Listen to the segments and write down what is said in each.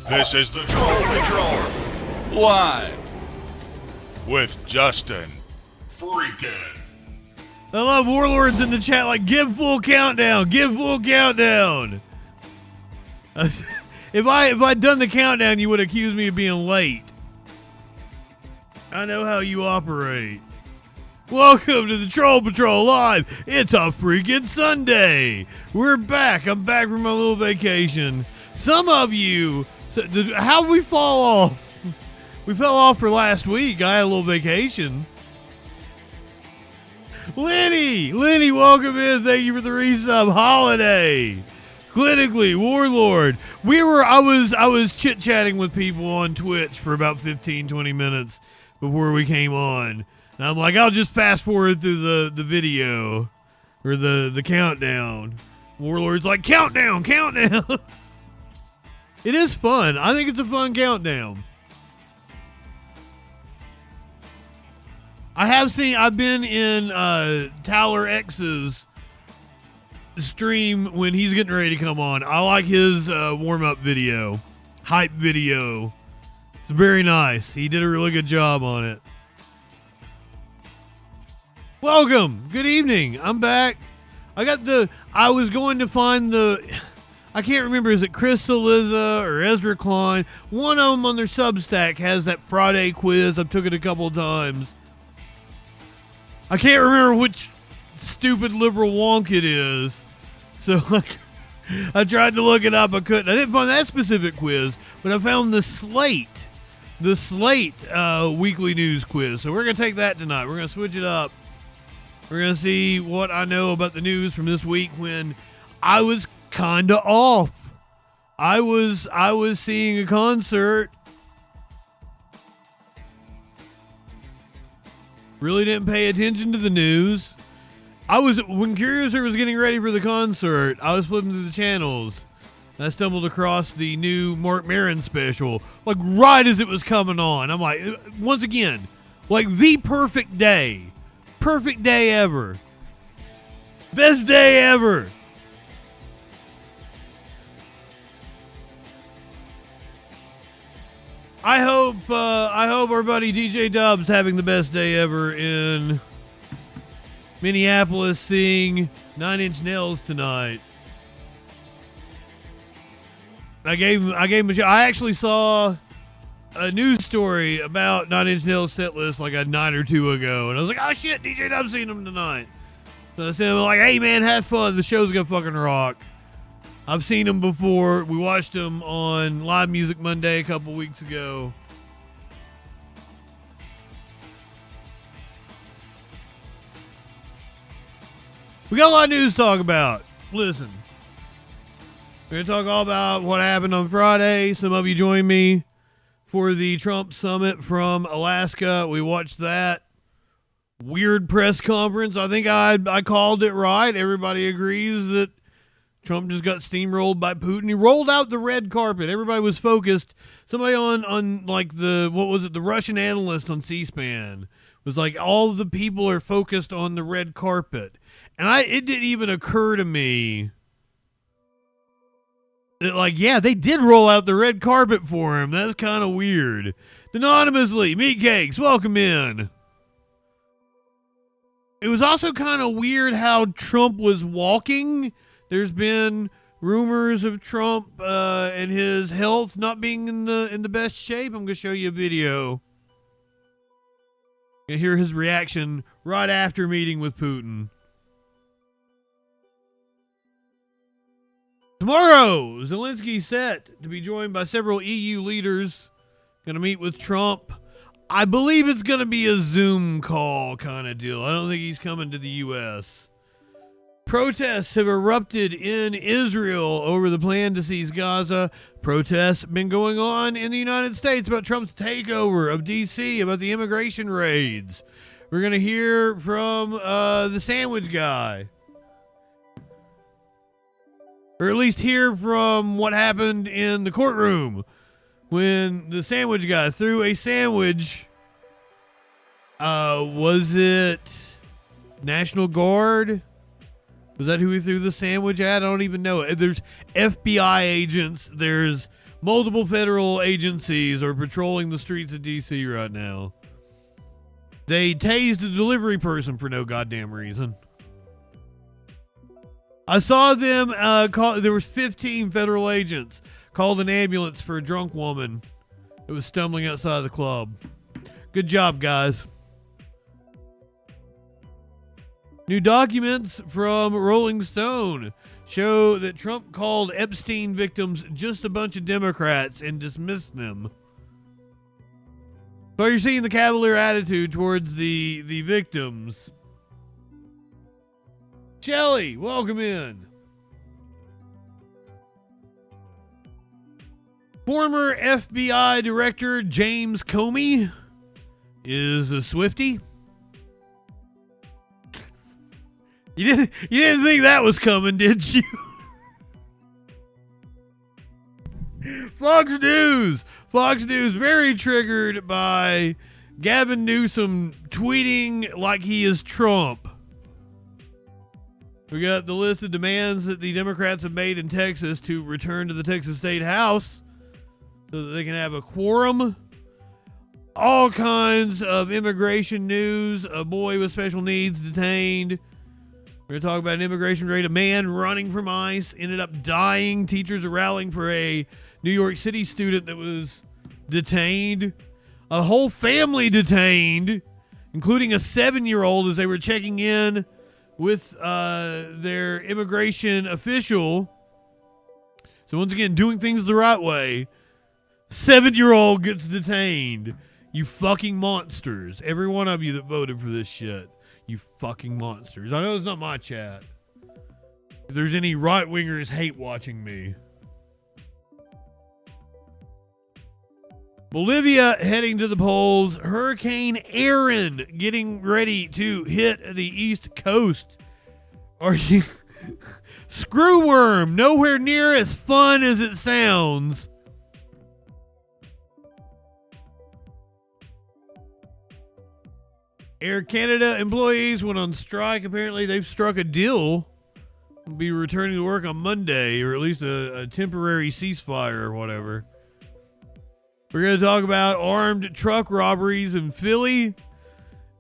This is the Troll Patrol, live with Justin Freakin. I love warlords in the chat like, give full countdown, give full countdown. If I'd done the countdown, you would accuse me of being late. I know how you operate. Welcome to the Troll Patrol Live. It's a freaking Sunday. We're back. I'm back from my little vacation. Some of you, how'd we fall off? We fell off for last week. I had a little vacation. Lenny, welcome in. Thank you for the resub. Holiday. Clinically, Warlord. I was chit-chatting with people on Twitch for about 15-20 minutes before we came on. And I'm like, I'll just fast forward through the video or the countdown. Warlord's like, countdown. It is fun. I think it's a fun countdown. I've been in Tyler X's stream when he's getting ready to come on. I like his warm-up video, hype video. It's very nice. He did a really good job on it. Welcome. Good evening. I'm back. I was going to find I can't remember, is it Chris Saliza or Ezra Klein? One of them on their Substack has that Friday quiz. I've took it a couple of times. I can't remember which stupid liberal wonk it is. So I tried to look it up. I couldn't. I didn't find that specific quiz, but I found the Slate weekly news quiz. So we're going to take that tonight. We're going to switch it up. We're going to see what I know about the news from this week when I was kind of off. I was seeing a concert. Really didn't pay attention to the news. When Curiouser was getting ready for the concert, I was flipping through the channels. And I stumbled across the new Mark Maron special, like right as it was coming on. I'm like, once again, like the perfect day. Perfect day ever. Best day ever. I hope our buddy DJ Dub's having the best day ever in Minneapolis, seeing 9 Inch Nails tonight. I gave him a show. I actually saw a news story about 9 Inch Nails set list like a night or two ago, and I was like, oh shit, DJ Dub's seeing him tonight. So I said, like, hey man, have fun. The show's gonna fucking rock. I've seen him before. We watched him on Live Music Monday a couple weeks ago. We got a lot of news to talk about. Listen. We're going to talk all about what happened on Friday. Some of you joined me for the Trump summit from Alaska. We watched that weird press conference. I think I called it right. Everybody agrees that Trump just got steamrolled by Putin. He rolled out the red carpet. Everybody was focused. Somebody on like the Russian analyst on C-SPAN was like, all the people are focused on the red carpet. And it didn't even occur to me that, like, yeah, they did roll out the red carpet for him. That's kind of weird. Anonymously, Meatcakes, welcome in. It was also kind of weird how Trump was walking. There's been rumors of Trump and his health not being in the best shape. I'm going to show you a video. You hear his reaction right after meeting with Putin. Tomorrow, Zelensky's set to be joined by several EU leaders. Going to meet with Trump. I believe it's going to be a Zoom call kind of deal. I don't think he's coming to the U.S. Protests have erupted in Israel over the plan to seize Gaza. Protests have been going on in the United States about Trump's takeover of D.C., about the immigration raids. We're going to hear from the sandwich guy. Or at least hear from what happened in the courtroom when the sandwich guy threw a sandwich. Was it National Guard? Was that who he threw the sandwich at? I don't even know. There's FBI agents. There's multiple federal agencies are patrolling the streets of D.C. right now. They tased a delivery person for no goddamn reason. I saw them there was 15 federal agents called an ambulance for a drunk woman that was stumbling outside the club. Good job, guys. New documents from Rolling Stone show that Trump called Epstein victims just a bunch of Democrats and dismissed them. So you're seeing the cavalier attitude towards the victims. Shelly, welcome in. Former FBI Director James Comey is a Swiftie. You didn't think that was coming, did you? Fox News very triggered by Gavin Newsom tweeting like he is Trump. We got the list of demands that the Democrats have made in Texas to return to the Texas State House so that they can have a quorum. All kinds of immigration news. A boy with special needs detained. We're going to talk about an immigration raid. A man running from ICE ended up dying. Teachers are rallying for a New York City student that was detained. A whole family detained, including a 7-year-old, as they were checking in with their immigration official. So once again, doing things the right way. 7-year-old gets detained. You fucking monsters. Every one of you that voted for this shit. You fucking monsters. I know it's not my chat. If there's any right-wingers hate watching me. Bolivia heading to the polls. Hurricane Aaron getting ready to hit the East Coast. Are you... Screwworm. Nowhere near as fun as it sounds. Air Canada employees went on strike. Apparently, they've struck a deal. Will be returning to work on Monday, or at least a temporary ceasefire or whatever. We're going to talk about armed truck robberies in Philly,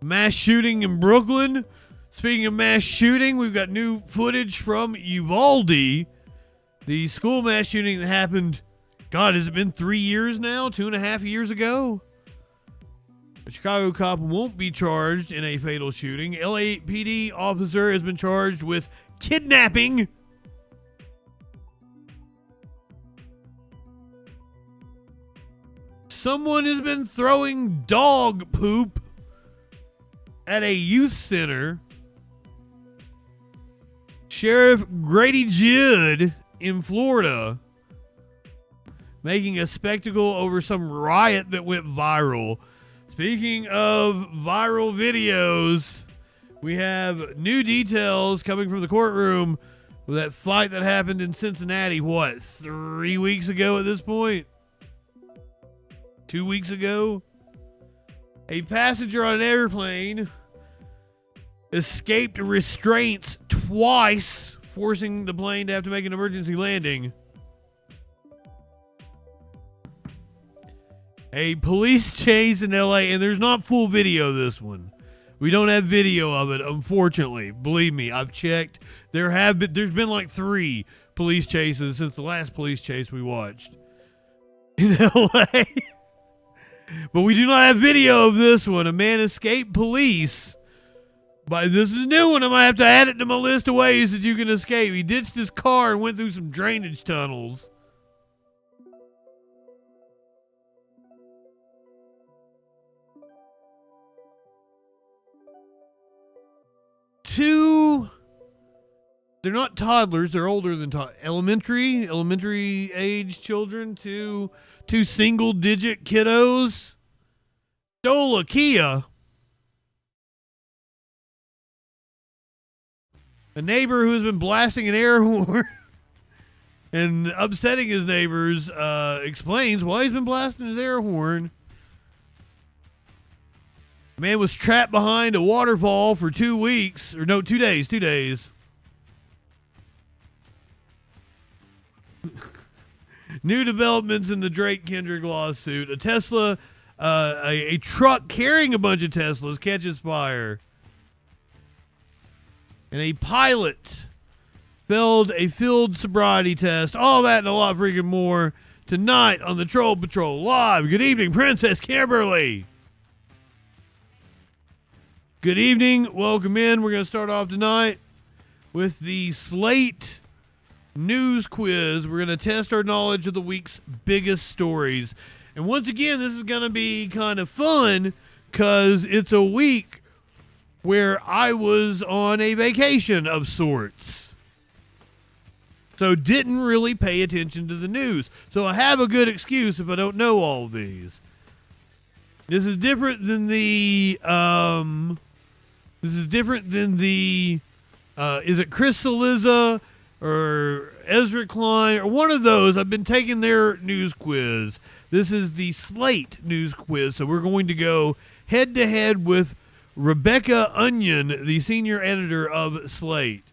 mass shooting in Brooklyn. Speaking of mass shooting, we've got new footage from Uvalde, the school mass shooting that happened, God, has it been 3 years now? 2.5 years ago? A Chicago cop won't be charged in a fatal shooting. LAPD officer has been charged with kidnapping. Someone has been throwing dog poop at a youth center. Sheriff Grady Judd in Florida making a spectacle over some riot that went viral. Speaking of viral videos, we have new details coming from the courtroom with that fight that happened in Cincinnati, 3 weeks ago at this point? 2 weeks ago? A passenger on an airplane escaped restraints twice, forcing the plane to have to make an emergency landing. A police chase in LA, and there's not full video of this one. We don't have video of it, unfortunately. Believe me, I've checked. There's been like 3 police chases since the last police chase we watched in LA. But we do not have video of this one. A man escaped police. But this is a new one. I might have to add it to my list of ways that you can escape. He ditched his car and went through some drainage tunnels. They're not toddlers, they're older than elementary age children, two single digit kiddos stole a Kia. A neighbor who has been blasting an air horn and upsetting his neighbors explains why he's been blasting his air horn. The man was trapped behind a waterfall for 2 weeks, or no, 2 days, 2 days. New developments in the Drake-Kendrick lawsuit. A Tesla, a truck carrying a bunch of Teslas catches fire. And a pilot failed a field sobriety test. All that and a lot freaking more tonight on the Troll Patrol Live. Good evening, Princess Kimberly. Good evening. Welcome in. We're going to start off tonight with the Slate News Quiz. We're going to test our knowledge of the week's biggest stories. And once again, this is going to be kind of fun because it's a week where I was on a vacation of sorts. So didn't really pay attention to the news. So I have a good excuse if I don't know all of these. This is different than the, is it Chris Saliza or Ezra Klein or one of those? I've been taking their news quiz. This is the Slate News Quiz. So we're going to go head to head with Rebecca Onion, the senior editor of Slate.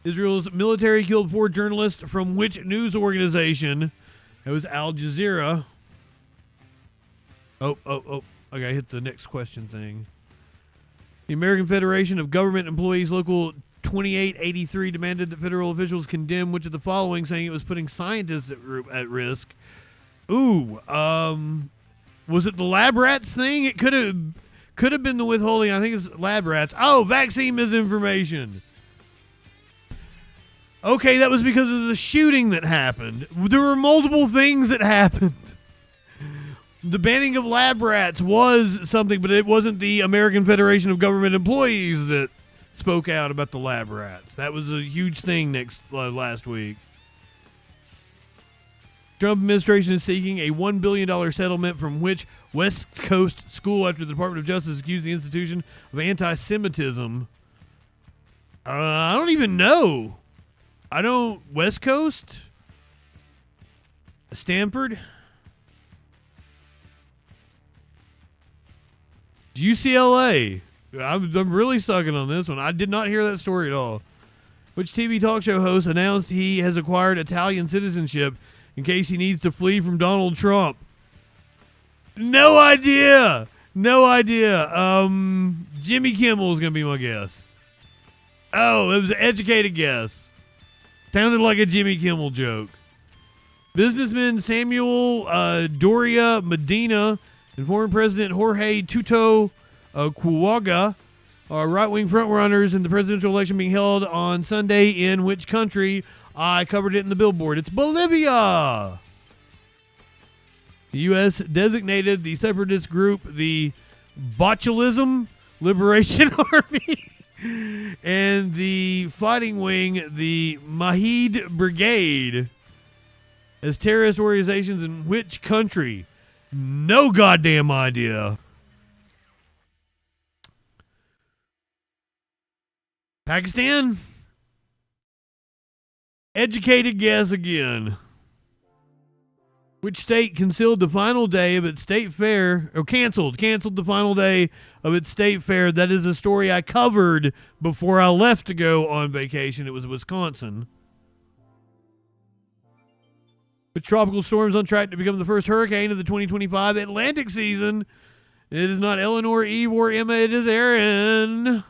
Israel's military killed 4 journalists from which news organization? It was Al Jazeera. Oh, I gotta hit the next question thing. The American Federation of Government Employees Local 2883 demanded that federal officials condemn which of the following, saying it was putting scientists at risk. Ooh, was it the lab rats thing? It could have been the withholding. I think it's lab rats. Oh, vaccine misinformation. Okay, that was because of the shooting that happened. There were multiple things that happened. The banning of lab rats was something, but it wasn't the American Federation of Government Employees that spoke out about the lab rats. That was a huge thing last week. Trump administration is seeking a $1 billion settlement from which West Coast school after the Department of Justice accused the institution of anti-Semitism. I don't even know. West Coast? Stanford? UCLA. I'm really sucking on this one. I did not hear that story at all. Which TV talk show host announced he has acquired Italian citizenship in case he needs to flee from Donald Trump? No idea. Jimmy Kimmel is going to be my guess. Oh, it was an educated guess. Sounded like a Jimmy Kimmel joke. Businessman Samuel Doria Medina and former President Jorge Tuto Cuaga are right-wing frontrunners in the presidential election being held on Sunday in which country? I covered it in the billboard. It's Bolivia. The U.S. designated the separatist group the Botulism Liberation Army and the fighting wing, the Mahid Brigade, as terrorist organizations in which country? No goddamn idea. Pakistan? Educated guess again. Which state canceled the final day of its state fair, or canceled the final day of its state fair? That is a story I covered before I left to go on vacation. It was Wisconsin. With tropical storms on track to become the first hurricane of the 2025 Atlantic season. It is not Eleanor, Eve, or Emma. It is Aaron.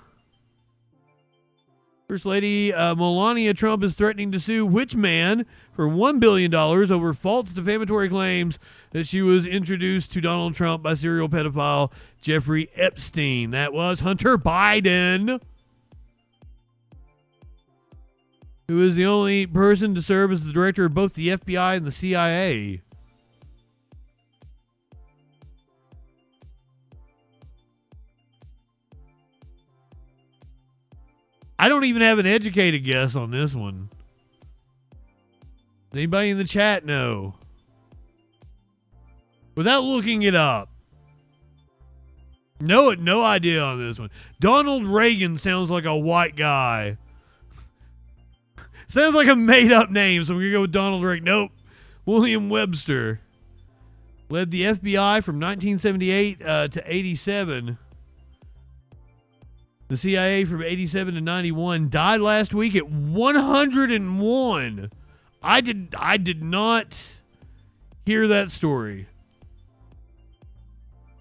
First Lady Melania Trump is threatening to sue which man for $1 billion over false defamatory claims that she was introduced to Donald Trump by serial pedophile Jeffrey Epstein. That was Hunter Biden, who is the only person to serve as the director of both the FBI and the CIA. I don't even have an educated guess on this one. Does anybody in the chat know? Without looking it up. No idea on this one. Donald Reagan sounds like a white guy. Sounds like a made-up name, so we're going to go with Donald Reagan. Nope. William Webster. Led the FBI from 1978 to 87. The CIA from 87 to 91. Died last week at 101. I did not hear that story.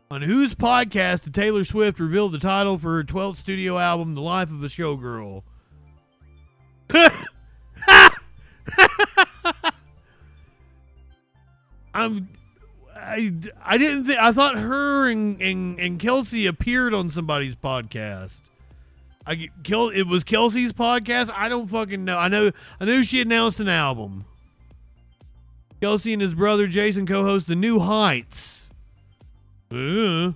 On whose podcast did Taylor Swift reveal the title for her 12th studio album, The Life of a Showgirl? I didn't think, I thought her and Kelsey appeared on somebody's podcast. It was Kelsey's podcast. I don't fucking know. I knew she announced an album. Kelsey and his brother Jason co-host The New Heights. I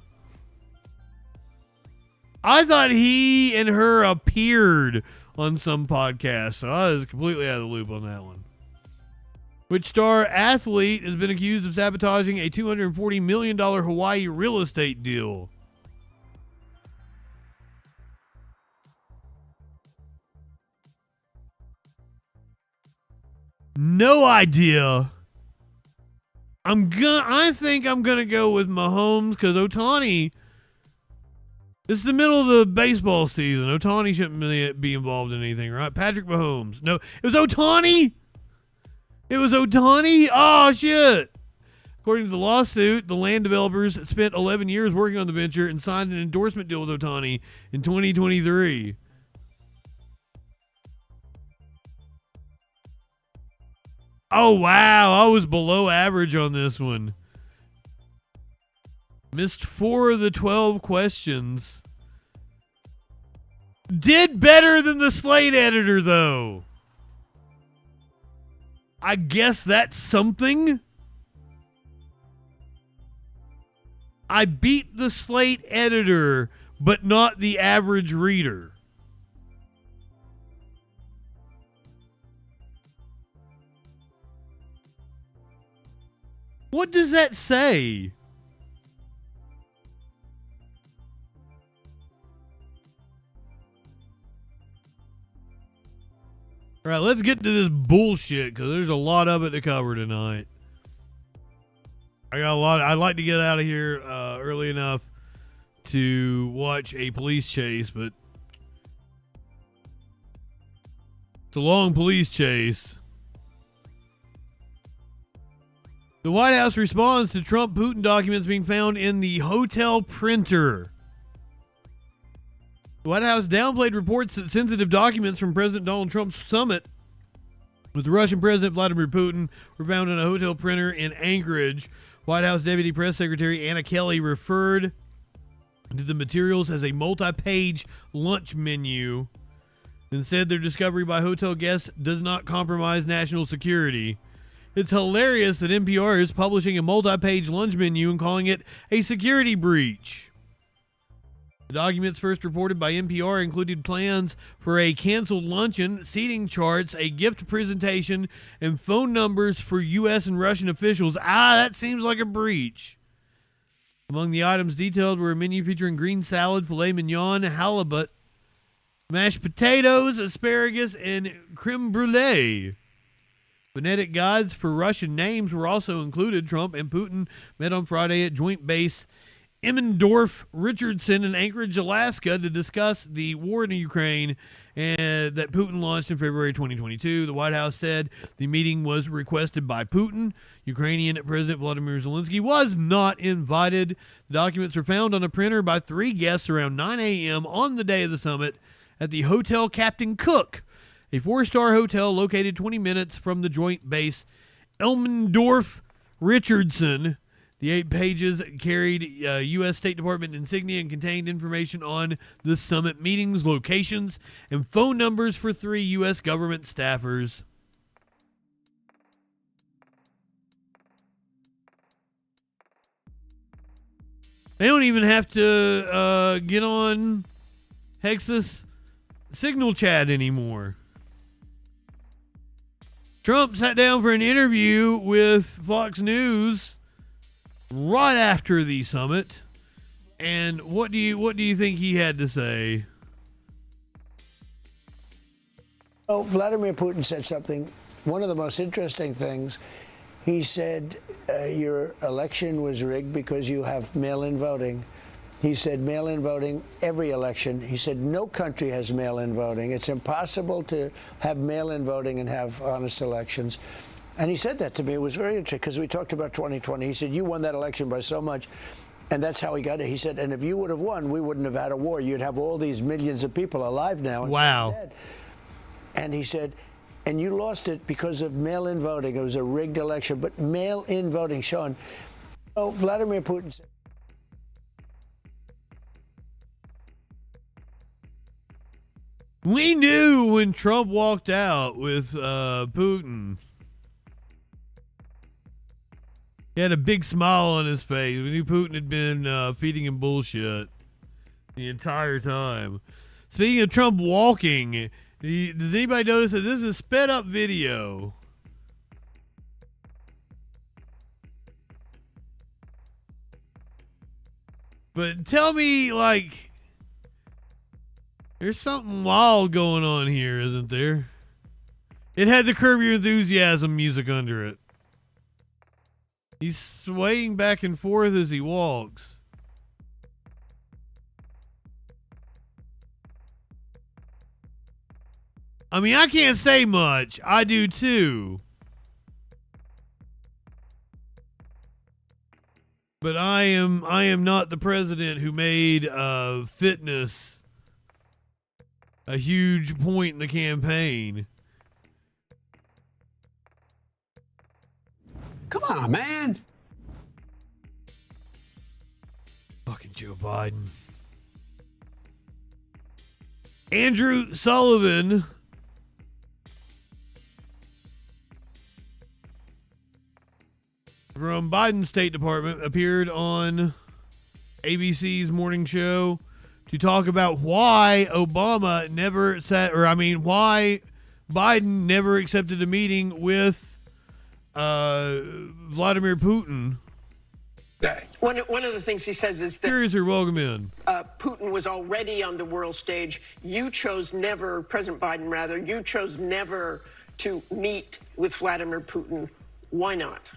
thought he and her appeared on some podcast, so I was completely out of the loop on that one. Which star athlete has been accused of sabotaging a $240 million Hawaii real estate deal? No idea. I think I'm gonna go with Mahomes because Ohtani. It's the middle of the baseball season. Ohtani shouldn't be involved in anything, right? Patrick Mahomes. No, it was Ohtani. It was Ohtani. Oh shit! According to the lawsuit, the land developers spent 11 years working on the venture and signed an endorsement deal with Ohtani in 2023. Oh, wow. I was below average on this one. Missed 4 of the 12 questions. Did better than the Slate editor, though. I guess that's something. I beat the Slate editor, but not the average reader. What does that say? All right, let's get to this bullshit because there's a lot of it to cover tonight. I got a lot. I'd like to get out of here early enough to watch a police chase, but it's a long police chase. The White House responds to Trump-Putin documents being found in the hotel printer. The White House downplayed reports that sensitive documents from President Donald Trump's summit with Russian President Vladimir Putin were found in a hotel printer in Anchorage. White House Deputy Press Secretary Anna Kelly referred to the materials as a multi-page lunch menu and said their discovery by hotel guests does not compromise national security. It's hilarious that NPR is publishing a multi-page lunch menu and calling it a security breach. The documents first reported by NPR included plans for a canceled luncheon, seating charts, a gift presentation, and phone numbers for U.S. and Russian officials. That seems like a breach. Among the items detailed were a menu featuring green salad, filet mignon, halibut, mashed potatoes, asparagus, and creme brulee. Phonetic guides for Russian names were also included. Trump and Putin met on Friday at Joint Base Emmendorf-Richardson in Anchorage, Alaska, to discuss the war in Ukraine that Putin launched in February 2022. The White House said the meeting was requested by Putin. Ukrainian President Volodymyr Zelensky was not invited. The documents were found on a printer by 3 guests around 9 a.m. on the day of the summit at the Hotel Captain Cook, a 4-star hotel located 20 minutes from the Joint Base Elmendorf-Richardson. The 8 pages carried U.S. State Department insignia and contained information on the summit meetings, locations, and phone numbers for 3 U.S. government staffers. They don't even have to get on Hexus Signal Chat anymore. Trump sat down for an interview with Fox News right after the summit, and what do you think he had to say? Oh, Vladimir Putin said something. One of the most interesting things, he said your election was rigged because you have mail-in voting. He said mail-in voting, every election. He said no country has mail-in voting. It's impossible to have mail-in voting and have honest elections. And he said that to me. It was very interesting because we talked about 2020. He said, you won that election by so much. And that's how he got it. He said, and if you would have won, we wouldn't have had a war. You'd have all these millions of people alive now. And wow. dead. And he said, and you lost it because of mail-in voting. It was a rigged election. But mail-in voting, Sean, Vladimir Putin said, we knew when Trump walked out with Putin. He had a big smile on his face. We knew Putin had been feeding him bullshit the entire time. Speaking of Trump walking, does anybody notice that this is a sped up video? But tell me, like, there's something wild going on here, isn't there? It had the Curb Your Enthusiasm music under it. He's swaying back and forth as he walks. I mean, I can't say much. I do too. But I am not the president who made fitness a huge point in the campaign. Come on, man. Fucking Joe Biden. Andrew Sullivan from Biden's State Department appeared on ABC's morning show to talk about why Obama never sat, why Biden never accepted a meeting with Vladimir Putin. One of the things he says is that Ckers are welcome in. Putin was already on the world stage. You chose never, President Biden rather, you chose never to meet with Vladimir Putin. Why not?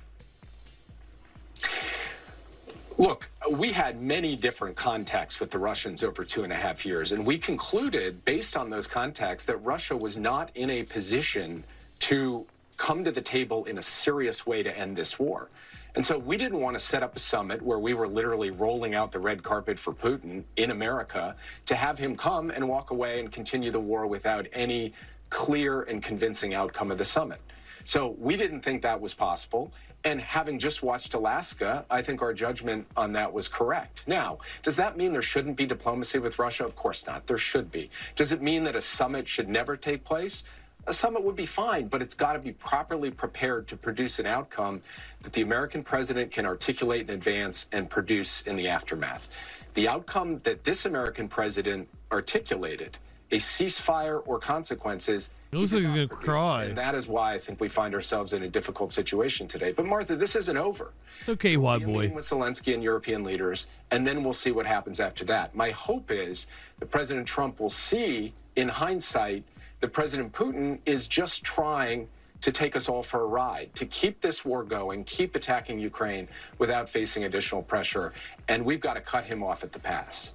Look, we had many different contacts with the Russians over 2.5 years, and we concluded, based on those contacts, that Russia was not in a position to come to the table in a serious way to end this war. And so we didn't want to set up a summit where we were literally rolling out the red carpet for Putin in America to have him come and walk away and continue the war without any clear and convincing outcome of the summit. So we didn't think that was possible. And having just watched Alaska, I think our judgment on that was correct. Now, does that mean there shouldn't be diplomacy with Russia? Of course not. There should be. Does it mean that a summit should never take place? A summit would be fine, but it's got to be properly prepared to produce an outcome that the American president can articulate in advance and produce in the aftermath. The outcome that this American president articulated, a ceasefire or consequences, it looks like he's going to cry. And that is why I think we find ourselves in a difficult situation today. But Martha, this isn't over. Okay, white boy. Meeting with Zelensky and European leaders, and then we'll see what happens after that. My hope is that President Trump will see, in hindsight, that President Putin is just trying to take us all for a ride, to keep this war going, keep attacking Ukraine without facing additional pressure. And we've got to cut him off at the pass.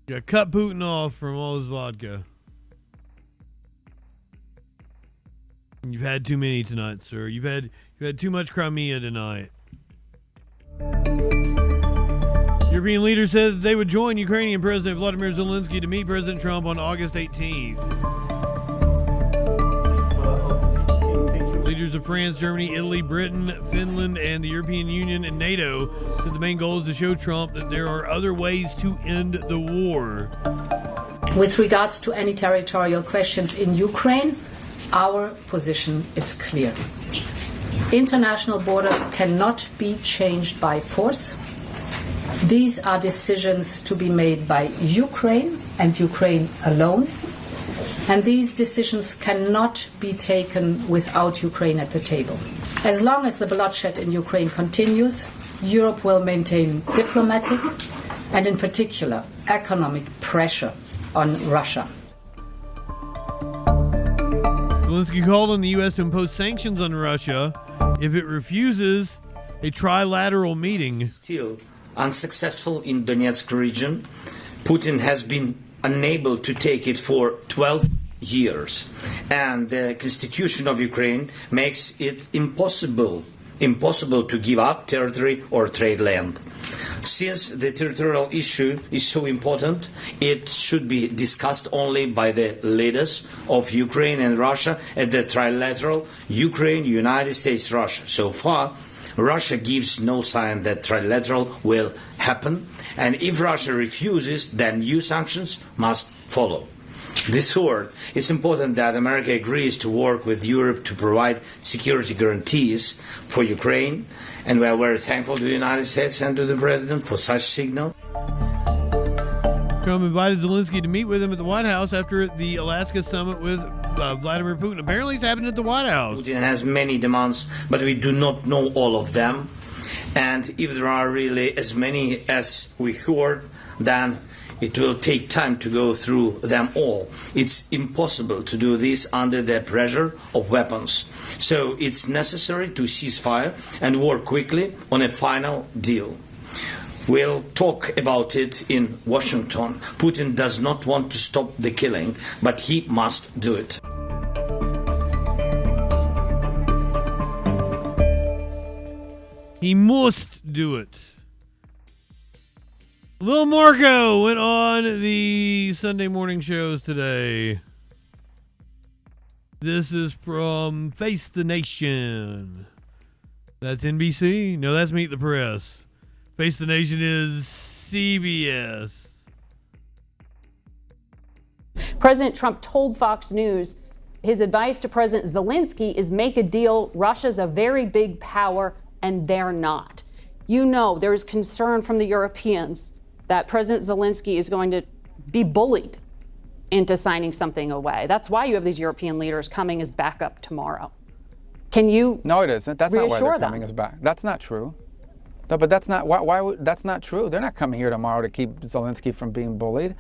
Yeah, cut Putin off from all his vodka. You've had too many tonight, sir. You've had too much Crimea tonight. European leaders said that they would join Ukrainian President Vladimir Zelensky to meet President Trump on August 18th. Leaders of France, Germany, Italy, Britain, Finland, and the European Union and NATO said the main goal is to show Trump that there are other ways to end the war. With regards to any territorial questions in Ukraine, our position is clear. International borders cannot be changed by force. These are decisions to be made by Ukraine and Ukraine alone. And these decisions cannot be taken without Ukraine at the table. As long as the bloodshed in Ukraine continues, Europe will maintain diplomatic and, in particular, economic pressure on Russia. Zelensky called on the U.S. to impose sanctions on Russia if it refuses a trilateral meeting. Still unsuccessful in Donetsk region. Putin has been unable to take it for 12 years. And the constitution of Ukraine makes it impossible to give up territory or trade land. Since the territorial issue is so important, it should be discussed only by the leaders of Ukraine and Russia at the trilateral Ukraine, United States, Russia. So far, Russia gives no sign that trilateral will happen, and if Russia refuses, then new sanctions must follow. Third, it's important that America agrees to work with Europe to provide security guarantees for Ukraine, and we are very thankful to the United States and to the President for such signal. Trump invited Zelensky to meet with him at the White House after the Alaska summit with Vladimir Putin. Apparently it's happened at the White House. Putin has many demands, but we do not know all of them. And if there are really as many as we heard, then it will take time to go through them all. It's impossible to do this under the pressure of weapons. So it's necessary to cease fire and work quickly on a final deal. We'll talk about it in Washington. Putin does not want to stop the killing, but he must do it. He must do it. Lil Marco went on the Sunday morning shows today. This is from Face the Nation. That's NBC? No, that's Meet the Press. Face the Nation is CBS. President Trump told Fox News his advice to President Zelensky is make a deal. Russia's a very big power, and they're not. You know, there's concern from the Europeans that President Zelensky is going to be bullied into signing something away. That's why you have these European leaders coming as backup tomorrow. Can you? No, it isn't. That's not why they're coming them? as back. That's not true. No, but that's not why would, that's not true. They're not coming here tomorrow to keep Zelensky from being bullied.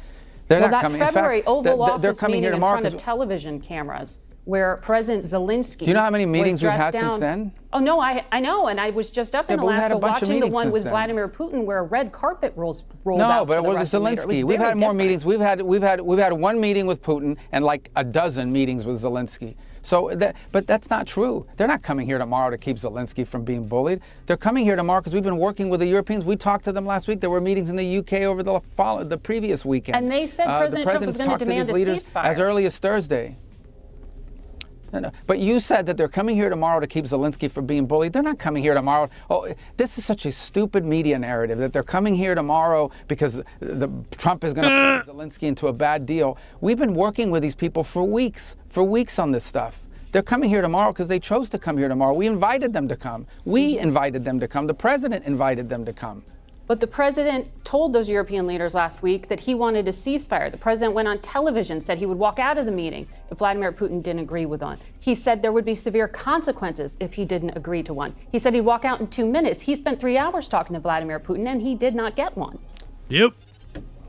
They're not coming. February in fact, Oval Office they're coming meeting here tomorrow in front of television cameras, where President Zelensky. Do you know how many meetings we've had down. since then? Oh no, I know, and I was just up in Alaska watching the one with Vladimir Putin, where a red carpet rolled out. No, but for it was Zelensky. We've had more meetings. We've had one meeting with Putin and like a dozen meetings with Zelensky. So, but that's not true. They're not coming here tomorrow to keep Zelensky from being bullied. They're coming here tomorrow because we've been working with the Europeans. We talked to them last week. There were meetings in the UK over the previous weekend. And they said President Trump was going to demand a ceasefire as early as Thursday. No. But you said that they're coming here tomorrow to keep Zelensky from being bullied. They're not coming here tomorrow. Oh, this is such a stupid media narrative that they're coming here tomorrow because Trump is going to put Zelensky into a bad deal. We've been working with these people for weeks on this stuff. They're coming here tomorrow because they chose to come here tomorrow. We invited them to come. We invited them to come. The president invited them to come. But the president told those European leaders last week that he wanted a ceasefire. The president went on television, said he would walk out of the meeting if Vladimir Putin didn't agree with one. He said there would be severe consequences if he didn't agree to one. He said he'd walk out in 2 minutes. He spent 3 hours talking to Vladimir Putin, and he did not get one. Yep.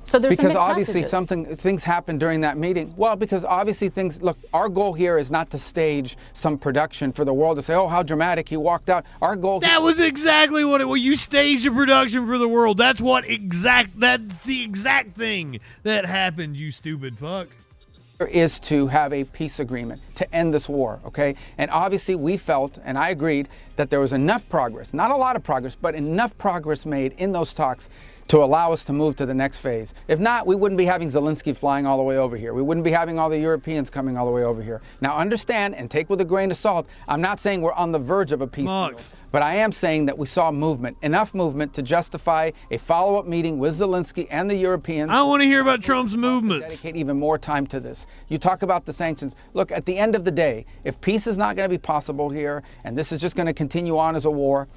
So there's because some obviously messages. things happened during that meeting. Well, because obviously look, our goal here is not to stage some production for the world to say, oh, how dramatic, he walked out. Our goal. That was exactly what you staged a production for the world. That's that's the exact thing that happened, you stupid fuck. Is to have a peace agreement to end this war, okay? And obviously we felt, and I agreed, that there was enough progress, not a lot of progress, but enough progress made in those talks to allow us to move to the next phase. If not, we wouldn't be having Zelensky flying all the way over here. We wouldn't be having all the Europeans coming all the way over here. Now understand and take with a grain of salt, I'm not saying we're on the verge of a peace deal, but I am saying that we saw movement, enough movement to justify a follow-up meeting with Zelensky and the Europeans. I want to hear about Trump's movements. Dedicate even more time to this. You talk about the sanctions. Look, at the end of the day, if peace is not going to be possible here, and this is just going to continue on as a war,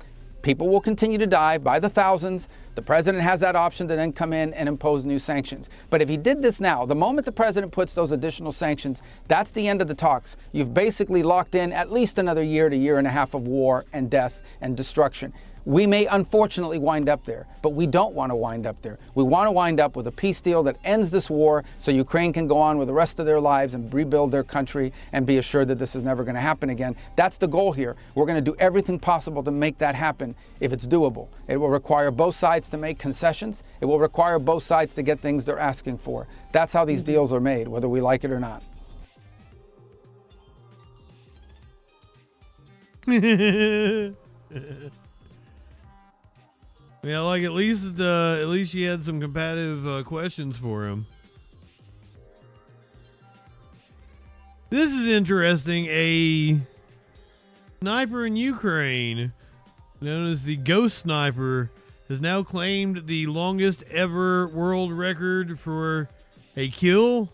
people will continue to die by the thousands. The president has that option to then come in and impose new sanctions. But if he did this now, the moment the president puts those additional sanctions, that's the end of the talks. You've basically locked in at least another year to year and a half of war and death and destruction. We may unfortunately wind up there, but we don't want to wind up there. We want to wind up with a peace deal that ends this war so Ukraine can go on with the rest of their lives and rebuild their country and be assured that this is never going to happen again. That's the goal here. We're going to do everything possible to make that happen if it's doable. It will require both sides to make concessions. It will require both sides to get things they're asking for. That's how these deals are made, whether we like it or not. Yeah, like at least she had some combative questions for him. This is interesting. A sniper in Ukraine, known as the Ghost Sniper, has now claimed the longest ever world record for a kill.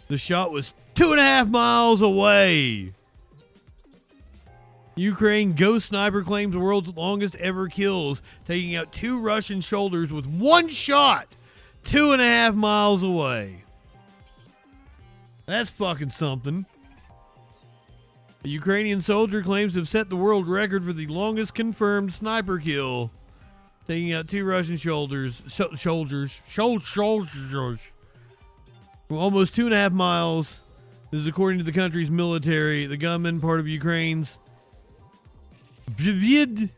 The shot was 2.5 miles away. Ukraine Ghost Sniper claims the world's longest ever kills, taking out 2 Russian shoulders with 1 shot 2.5 miles away. That's fucking something. A Ukrainian soldier claims to have set the world record for the longest confirmed sniper kill, taking out 2 Russian soldiers from almost 2.5 miles. This is according to the country's military. The gunman, part of Ukraine's Vivid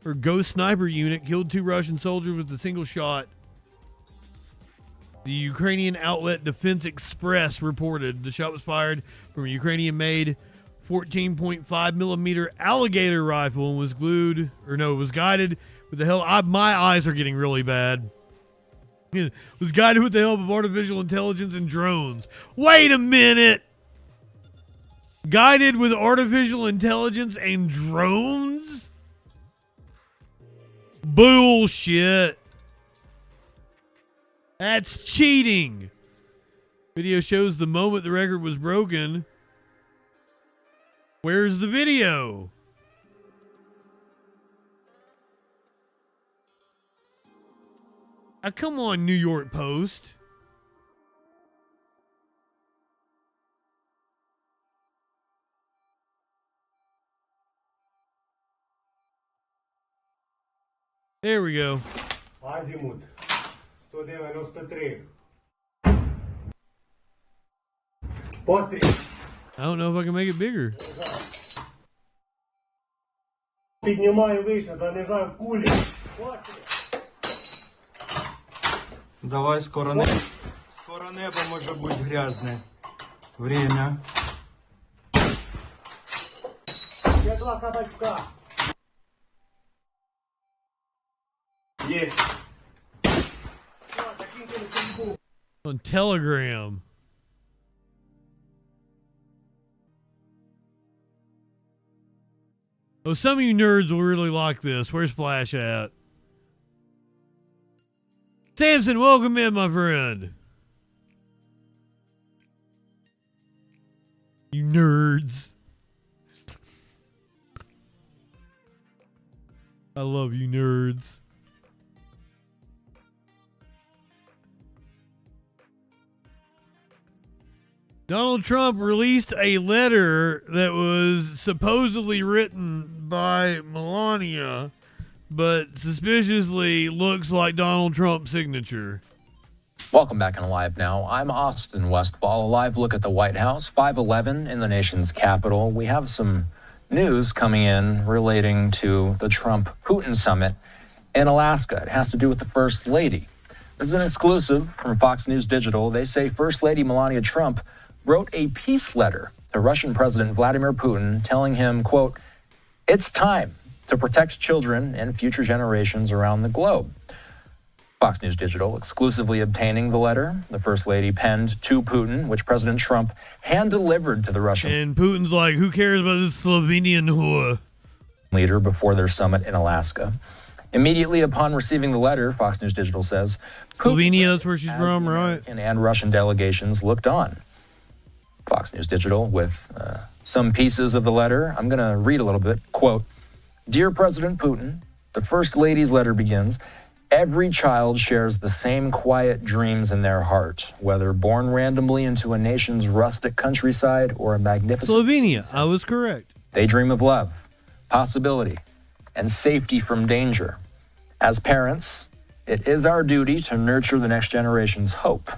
or Ghost Sniper unit, killed 2 Russian soldiers with a single shot. The Ukrainian outlet Defense Express reported the shot was fired from a Ukrainian-made 14.5 millimeter alligator rifle and was guided with the help. My eyes are getting really bad. It was guided with the help of artificial intelligence and drones. Wait a minute. Guided with artificial intelligence and drones? Bullshit. That's cheating. Video shows the moment the record was broken. Where's the video? Come on, New York Post. There we go. Азимут 193. Постріл. I don't know if I can make it bigger. Піднімаю вище, занижаю кулі. Постріл. Давай, скоро небо може бути грязне. Время. Ще 2 кабачка. Есть. On Telegram. Oh, some of you nerds will really like this. Where's Flash at? Samson, welcome in, my friend. You nerds. I love you nerds. Donald Trump released a letter that was supposedly written by Melania, but suspiciously looks like Donald Trump's signature. Welcome back on Live Now. I'm Austin Westfall. A live look at the White House, 511 in the nation's capital. We have some news coming in relating to the Trump-Putin summit in Alaska. It has to do with the First Lady. This is an exclusive from Fox News Digital. They say First Lady Melania Trump wrote a peace letter to Russian President Vladimir Putin telling him, quote, "It's time to protect children and future generations around the globe." Fox News Digital exclusively obtaining the letter the First Lady penned to Putin, which President Trump hand-delivered to the Russian And Putin's like, who cares about this Slovenian whore? Leader before their summit in Alaska. Immediately upon receiving the letter, Fox News Digital says, Slovenia, that's where she's from, right? And Russian delegations looked on. Fox News Digital with some pieces of the letter. I'm going to read a little bit. Quote, "Dear President Putin, the First Lady's letter begins, every child shares the same quiet dreams in their heart, whether born randomly into a nation's rustic countryside or a magnificent... Slovenia, I was correct. They dream of love, possibility, and safety from danger. As parents, it is our duty to nurture the next generation's hope.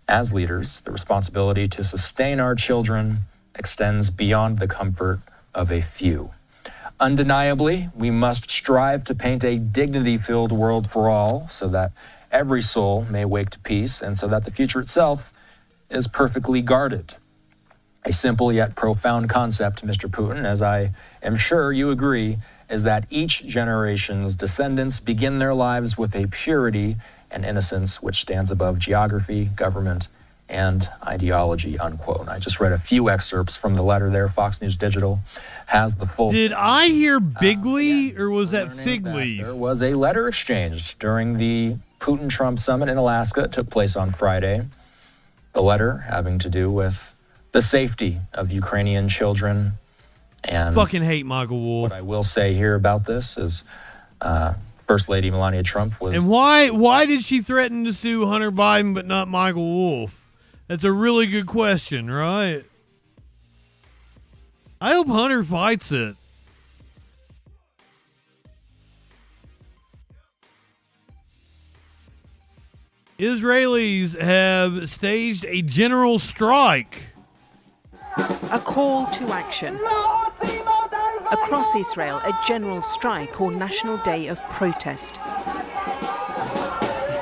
As leaders, the responsibility to sustain our children extends beyond the comfort of a few. Undeniably, we must strive to paint a dignity-filled world for all so that every soul may wake to peace and so that the future itself is perfectly guarded. A simple yet profound concept, Mr. Putin, as I am sure you agree, is that each generation's descendants begin their lives with a purity and innocence which stands above geography, government, and ideology, unquote. I just read a few excerpts from the letter there. Fox News Digital has the full... Did I hear Bigly, or was that Fig Leaf? There was a letter exchanged during the Putin-Trump summit in Alaska. It took place on Friday. The letter having to do with the safety of Ukrainian children. And fucking hate Michael Wolff. What I will say here about this is First Lady Melania Trump was... And why did she threaten to sue Hunter Biden but not Michael Wolff? That's a really good question, right? I hope Hunter fights it. Israelis have staged a general strike. A call to action. Across Israel, a general strike or National Day of Protest.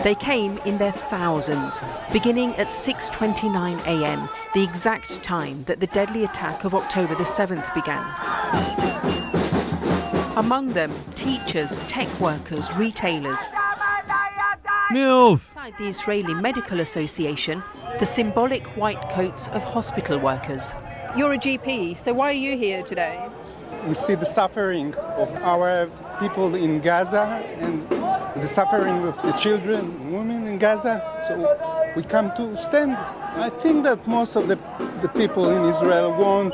They came in their thousands, beginning at 6:29 a.m., the exact time that the deadly attack of October the 7th began. Among them, teachers, tech workers, retailers. Inside the Israeli Medical Association, the symbolic white coats of hospital workers. You're a GP, so why are you here today? We see the suffering of our people in Gaza and the suffering of the children, women in Gaza. So we come to stand. I think that most of the people in Israel want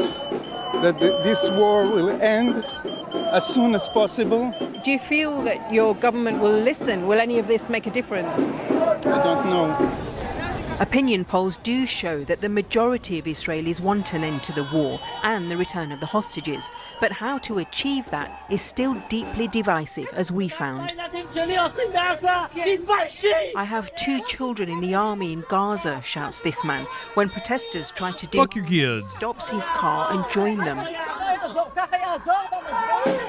that this war will end as soon as possible. Do you feel that your government will listen? Will any of this make a difference? I don't know. Opinion polls do show that the majority of Israelis want an end to the war and the return of the hostages. But how to achieve that is still deeply divisive, as we found. I have 2 children in the army in Gaza, shouts this man, when protesters try to do... Fuck your kids. Stops his car and join them.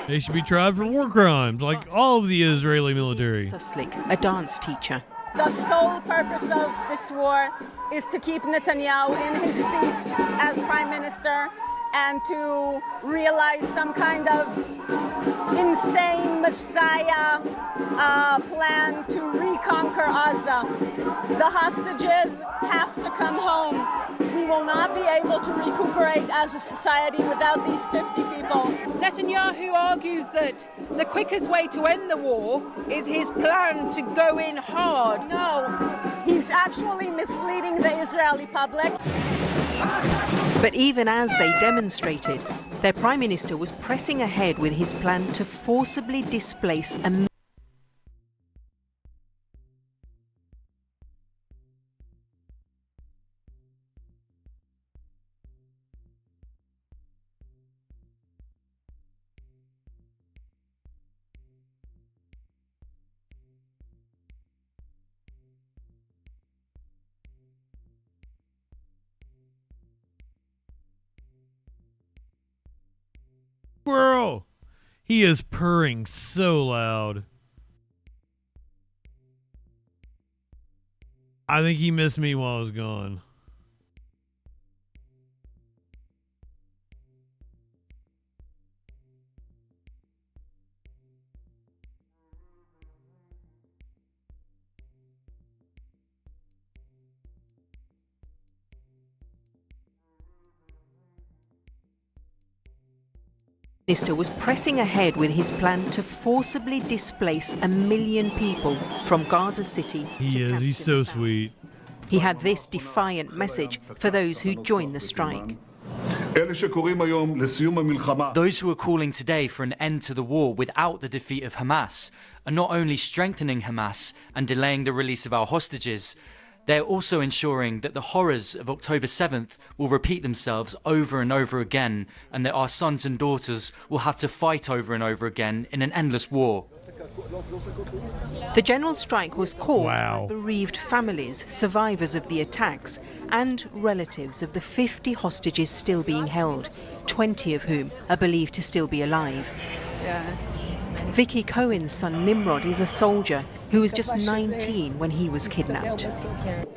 They should be tried for war crimes, like all of the Israeli military. Suslik, a dance teacher. The sole purpose of this war is to keep Netanyahu in his seat as prime minister and to realize some kind of insane messiah plan to reconquer Gaza. The hostages have to come home. We will not be able to recuperate as a society without these 50 people. Netanyahu argues that the quickest way to end the war is his plan to go in hard. No, he's actually misleading the Israeli public. But even as they demonstrated, their prime minister was pressing ahead with his plan to forcibly displace a... Bro, he is purring so loud. I think he missed me while I was gone. Minister was pressing ahead with his plan to forcibly displace 1 million people from Gaza City. He's so sweet. He had this defiant message for those who joined the strike. Those who are calling today for an end to the war without the defeat of Hamas are not only strengthening Hamas and delaying the release of our hostages, They're also ensuring that the horrors of October 7th will repeat themselves over and over again, and that our sons and daughters will have to fight over and over again in an endless war. The general strike was called Wow. by bereaved families, survivors of the attacks, and relatives of the 50 hostages still being held, 20 of whom are believed to still be alive. Vicky Cohen's son Nimrod is a soldier who was just 19 when he was kidnapped.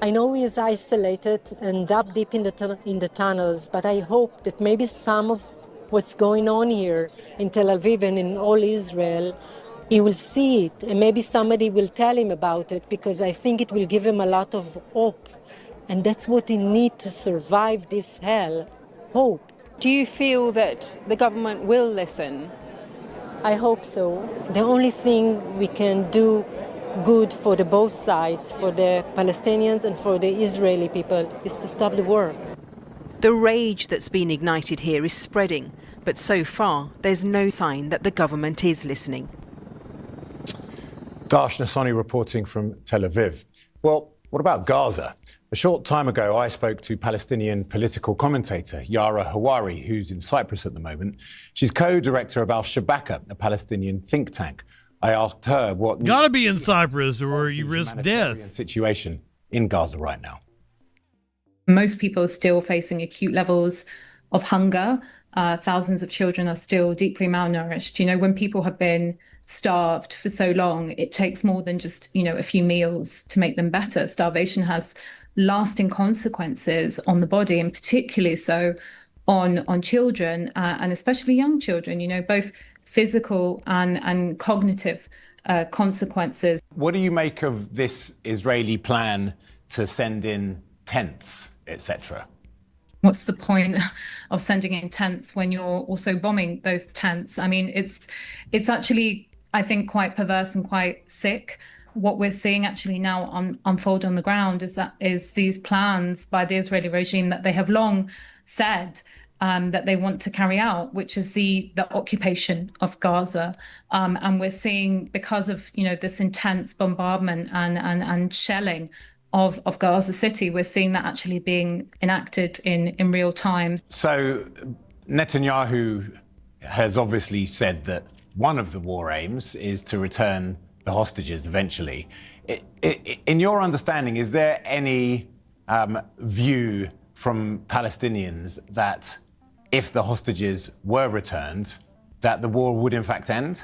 I know he is isolated and up deep in the tunnels, but I hope that maybe some of what's going on here in Tel Aviv and in all Israel, he will see it, and maybe somebody will tell him about it, because I think it will give him a lot of hope. And that's what he needs to survive this hell, hope. Do you feel that the government will listen? I hope so. The only thing we can do good for the both sides, for the Palestinians and for the Israeli people, is to stop the war. The rage that's been ignited here is spreading, but so far there's no sign that the government is listening. Dash Nassani reporting from Tel Aviv. Well, what about Gaza? A short time ago, I spoke to Palestinian political commentator Yara Hawari, who's in Cyprus at the moment. She's co-director of Al-Shabaka, a Palestinian think tank. I asked her what... Gotta be in Cyprus or you risk death. ...situation in Gaza right now. Most people are still facing acute levels of hunger. Thousands of children are still deeply malnourished. You know, when people have been starved for so long, it takes more than just, you know, a few meals to make them better. Starvation has lasting consequences on the body, and particularly so on children, and especially young children, you know, both physical and cognitive consequences. What do you make of this Israeli plan to send in tents, etc.? What's the point of sending in tents when you're also bombing those tents? I mean, it's actually, I think, quite perverse and quite sick. What we're seeing actually now unfold on the ground is these plans by the Israeli regime that they have long said that they want to carry out, which is the occupation of Gaza. And we're seeing, because of, you know, this intense bombardment and shelling of Gaza City, we're seeing that actually being enacted in real time. So Netanyahu has obviously said that one of the war aims is to return the hostages eventually. In your understanding, is there any view from Palestinians that if the hostages were returned, that the war would in fact end?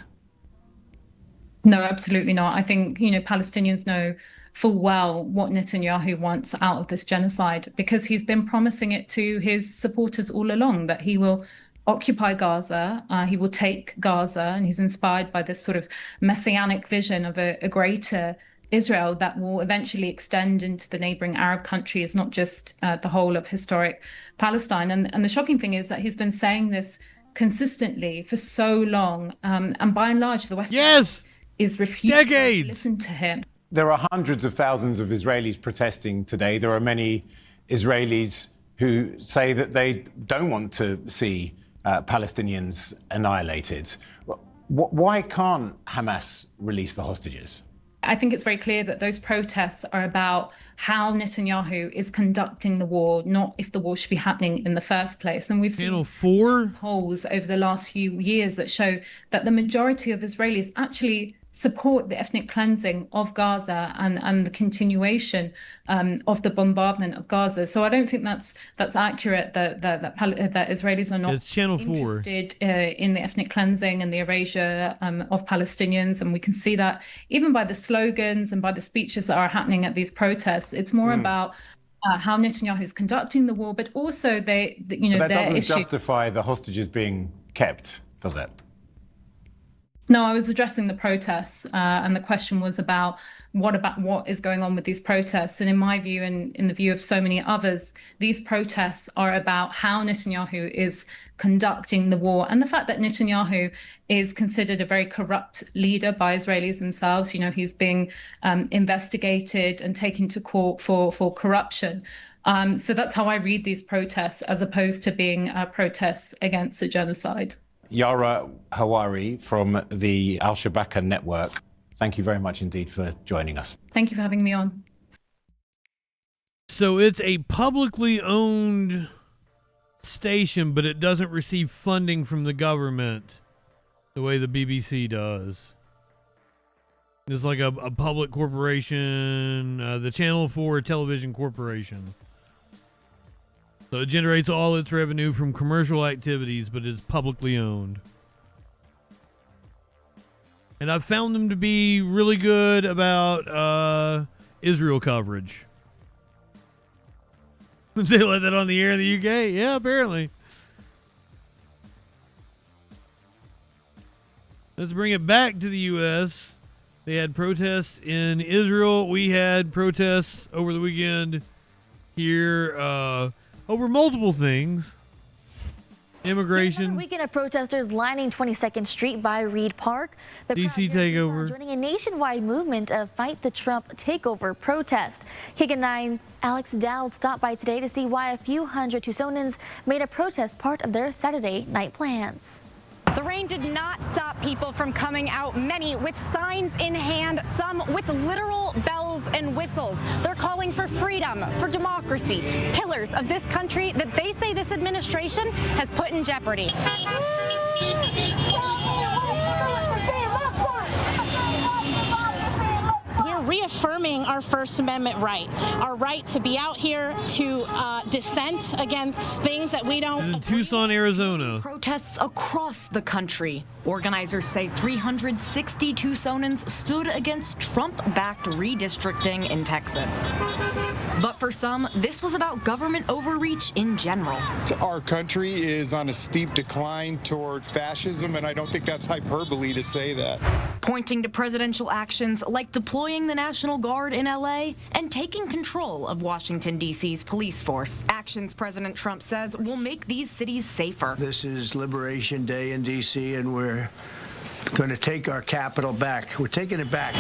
No, absolutely not. I think, you know, Palestinians know full well what Netanyahu wants out of this genocide, because he's been promising it to his supporters all along, that he will occupy Gaza, he will take Gaza, and he's inspired by this sort of messianic vision of a greater Israel that will eventually extend into the neighboring Arab countries, not just the whole of historic Palestine. And the shocking thing is that he's been saying this consistently for so long, and by and large, the West is refusing to listen to him. There are hundreds of thousands of Israelis protesting today. There are many Israelis who say that they don't want to see Palestinians annihilated. Why can't Hamas release the hostages? I think it's very clear that those protests are about how Netanyahu is conducting the war, not if the war should be happening in the first place. And we've seen polls over the last few years that show that the majority of Israelis actually support the ethnic cleansing of Gaza and the continuation of the bombardment of Gaza. So I don't think that's accurate that Israelis are not interested in the ethnic cleansing and the erasure of Palestinians. And we can see that even by the slogans and by the speeches that are happening at these protests. It's more about how Netanyahu is conducting the war, but also But that doesn't justify the hostages being kept, does it? No, I was addressing the protests, and the question was about what is going on with these protests. And in my view, and in the view of so many others, these protests are about how Netanyahu is conducting the war, and the fact that Netanyahu is considered a very corrupt leader by Israelis themselves. You know, he's being investigated and taken to court for corruption. So that's how I read these protests, as opposed to being protests against the genocide. Yara Hawari from the Al-Shabaka network, thank you very much indeed for joining us. Thank you for having me on. So it's a publicly owned station, but it doesn't receive funding from the government the way the BBC does. It's like a public corporation, the Channel 4 Television Corporation. So it generates all its revenue from commercial activities, but is publicly owned. And I've found them to be really good about Israel coverage. They let that on the air in the UK? Yeah, apparently. Let's bring it back to the U.S. They had protests in Israel. We had protests over the weekend here over multiple things. Immigration. A weekend of protesters lining 22nd Street by Reed Park. The DC takeover. Joining a nationwide movement of Fight the Trump Takeover protest. KGUN9's Alex Dowd stopped by today to see why a few hundred Tucsonans made a protest part of their Saturday night plans. The rain did not stop people from coming out, many with signs in hand, some with literal bells and whistles. They're calling for freedom, for democracy, pillars of this country that they say this administration has put in jeopardy. We're reaffirming our First Amendment right, our right to be out here to dissent against things that we don't. In Tucson, Arizona. Protests across the country. Organizers say 360 Tucsonans stood against Trump-backed redistricting in Texas. But for some, this was about government overreach in general. Our country is on a steep decline toward fascism, and I don't think that's hyperbole to say that. Pointing to presidential actions like deploying the National Guard in LA and taking control of Washington, D.C.'s police force. Actions President Trump says will make these cities safer. This is Liberation Day in D.C., and we're going to take our capital back. We're taking it back.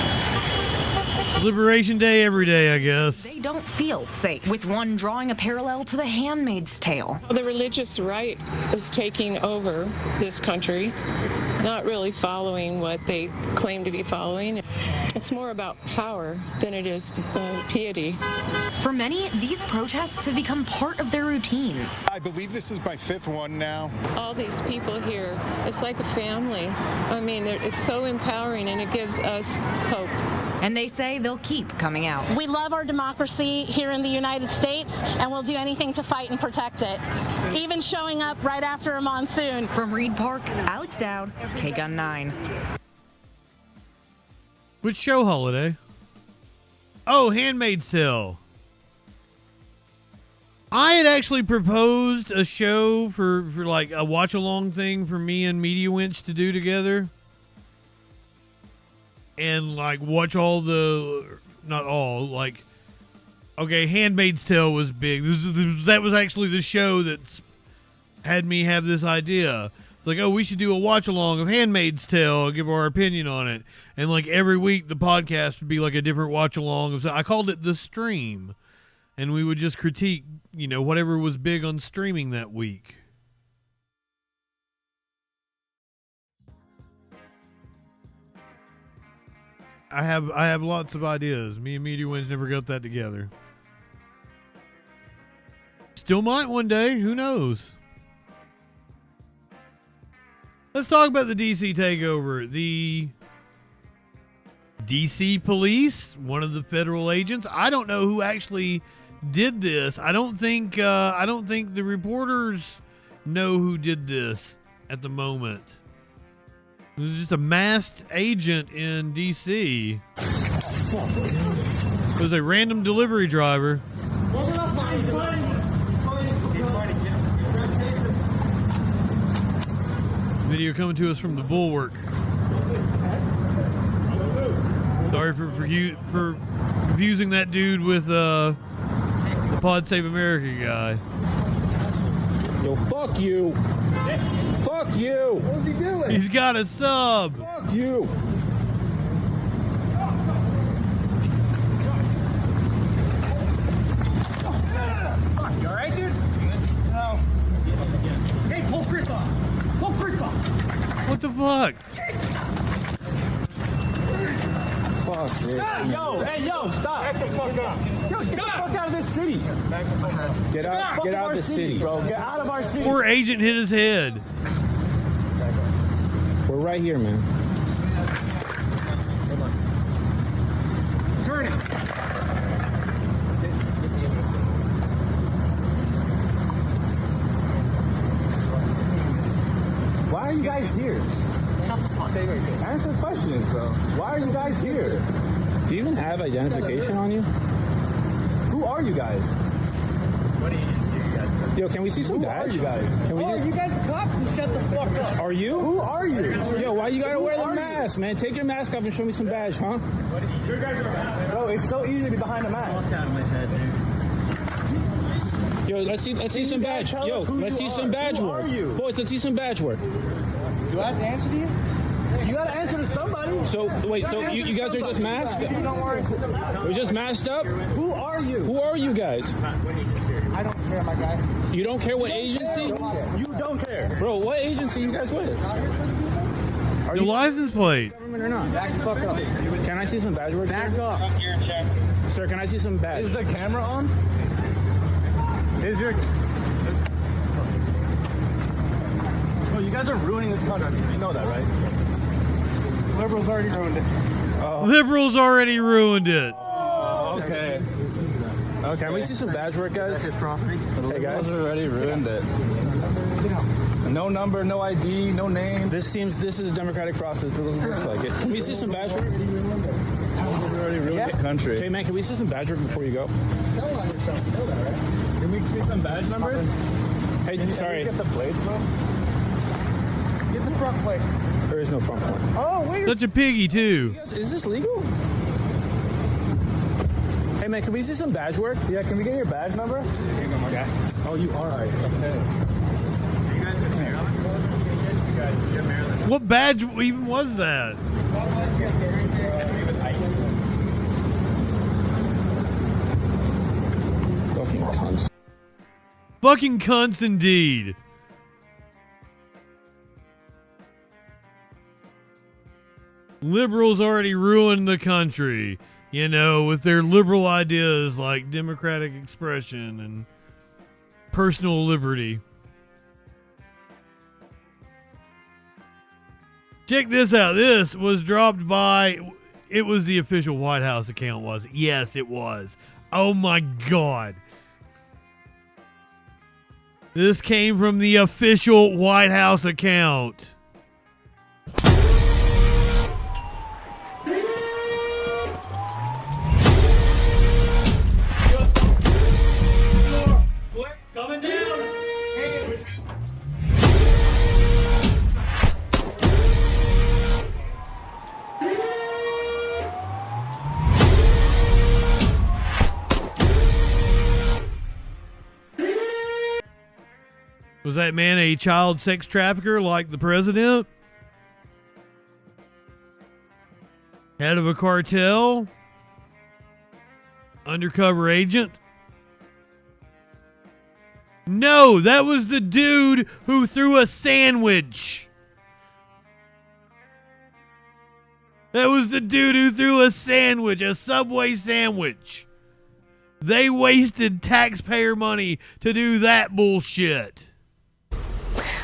Liberation Day every day, I guess. They don't feel safe, with one drawing a parallel to The Handmaid's Tale. The religious right is taking over this country, not really following what they claim to be following. It's more about power than it is piety. For many, these protests have become part of their routines. I believe this is my 5th one now. All these people here, it's like a family. I mean, it's so empowering, and it gives us hope. And they say they'll keep coming out. We love our democracy here in the United States, and we'll do anything to fight and protect it, even showing up right after a monsoon. From Reed Park, Alex Dowd, KGUN9. Which show holiday? Oh, Handmaid's Tale. I had actually proposed a show for like a watch-along thing for me and Media Winch to do together. And like watch all the, not all, like, okay, Handmaid's Tale was big. That was actually the show that's had me have this idea. It's like, oh, we should do a watch along of Handmaid's Tale, give our opinion on it. And like every week the podcast would be like a different watch along. I called it The Stream. And we would just critique, you know, whatever was big on streaming that week. I have lots of ideas. Me and Media Winds never got that together. Still might one day. Who knows? Let's talk about the DC takeover. The DC police, one of the federal agents. I don't know who actually did this. I don't think the reporters know who did this at the moment. It was just a masked agent in D.C. It was a random delivery driver. Video coming to us from the Bulwark. Sorry for confusing that dude with the Pod Save America guy. Yo, fuck you. Fuck you! What's he doing? He's got a sub! Fuck you! Fuck, you alright, dude? No. Hey, pull Chris off! Pull Chris off! What the fuck? Fuck. Yo, hey, yo, stop. Back the fuck up. Yo, get the fuck out of this city. Get out of the city, bro. Get out of our city. Poor agent hit his head. We're right here, man. Turn it. Why are you guys here? Answer questions, bro. Why are you guys here? Do you even have identification on you? Who are you guys? What do you guys? Yo, can we see some badge? Who are you guys? Can we you guys are cops? Then shut the fuck up. Are you? Who are you? Yo, why you gotta wear the mask, man? Take your mask off and show me some badge, huh? You guys are bro, it's so easy to be behind the mask. Out of my head, dude. Yo, let's see some badge. Yo, let's see some badge work. Boys, let's see some badge work. Do I have to answer to you? You gotta answer to somebody. So wait, so you guys are just masked? We're just masked up? Who are you? Who are you guys? I don't care, my guy. You don't care what agency? You don't care. Bro, what agency you guys with? Are your license plate? Government or not? Back the fuck up. Can I see some badge work? Back up. Sir, can I see some badge? Is the camera on? Is your... Oh, you guys are ruining this country. You know that, right? Liberals already ruined it. Liberals already ruined it. Oh, okay. Okay, can we see some badge work, guys? That's his property. Hey, guys. Already ruined it. No number, no ID, no name. This is a democratic process. It looks like it. Can we see some badge work? Already ruined the country. Hey, man, can we see some badge work before you go? Tell on yourself. You know that, right? Can we see some badge numbers? Hey, sorry. Get the plates, bro. Get the front plate. There is no front plate. Oh, wait. Such a piggy, too. Is this legal? Hey, man, can we see some badge work? Yeah, can we get your badge number? Here you go, my guy. Oh, you are right. Okay. You guys in Maryland? You're Maryland. What badge even was that? Fucking cunts. Fucking cunts indeed. Liberals already ruined the country, you know, with their liberal ideas like democratic expression and personal liberty. Check this out. This was dropped by, it was the official White House account, was it? Yes, it was. Oh my God. This came from the official White House account. Coming down. Was that man a child sex trafficker like the president? Head of a cartel? Undercover agent? No, that was the dude who threw a sandwich. That was the dude who threw a sandwich, a Subway sandwich. They wasted taxpayer money to do that bullshit.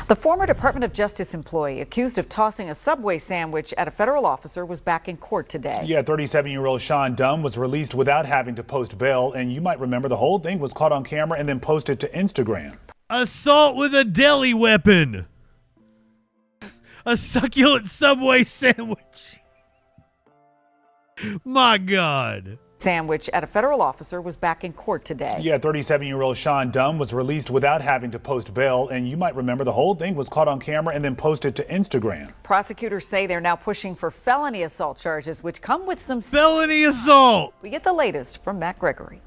The former Department of Justice employee accused of tossing a Subway sandwich at a federal officer was back in court today. Yeah, 37-year-old Sean Dunn was released without having to post bail, and you might remember the whole thing was caught on camera and then posted to Instagram. Assault with a deli weapon. A succulent Subway sandwich. My God. Sandwich at a federal officer was back in court today. Yeah, 37-year-old Sean Dunn was released without having to post bail, and you might remember the whole thing was caught on camera and then posted to Instagram. Prosecutors say they're now pushing for felony assault charges, which come with some felony assault. We get the latest from Matt Gregory.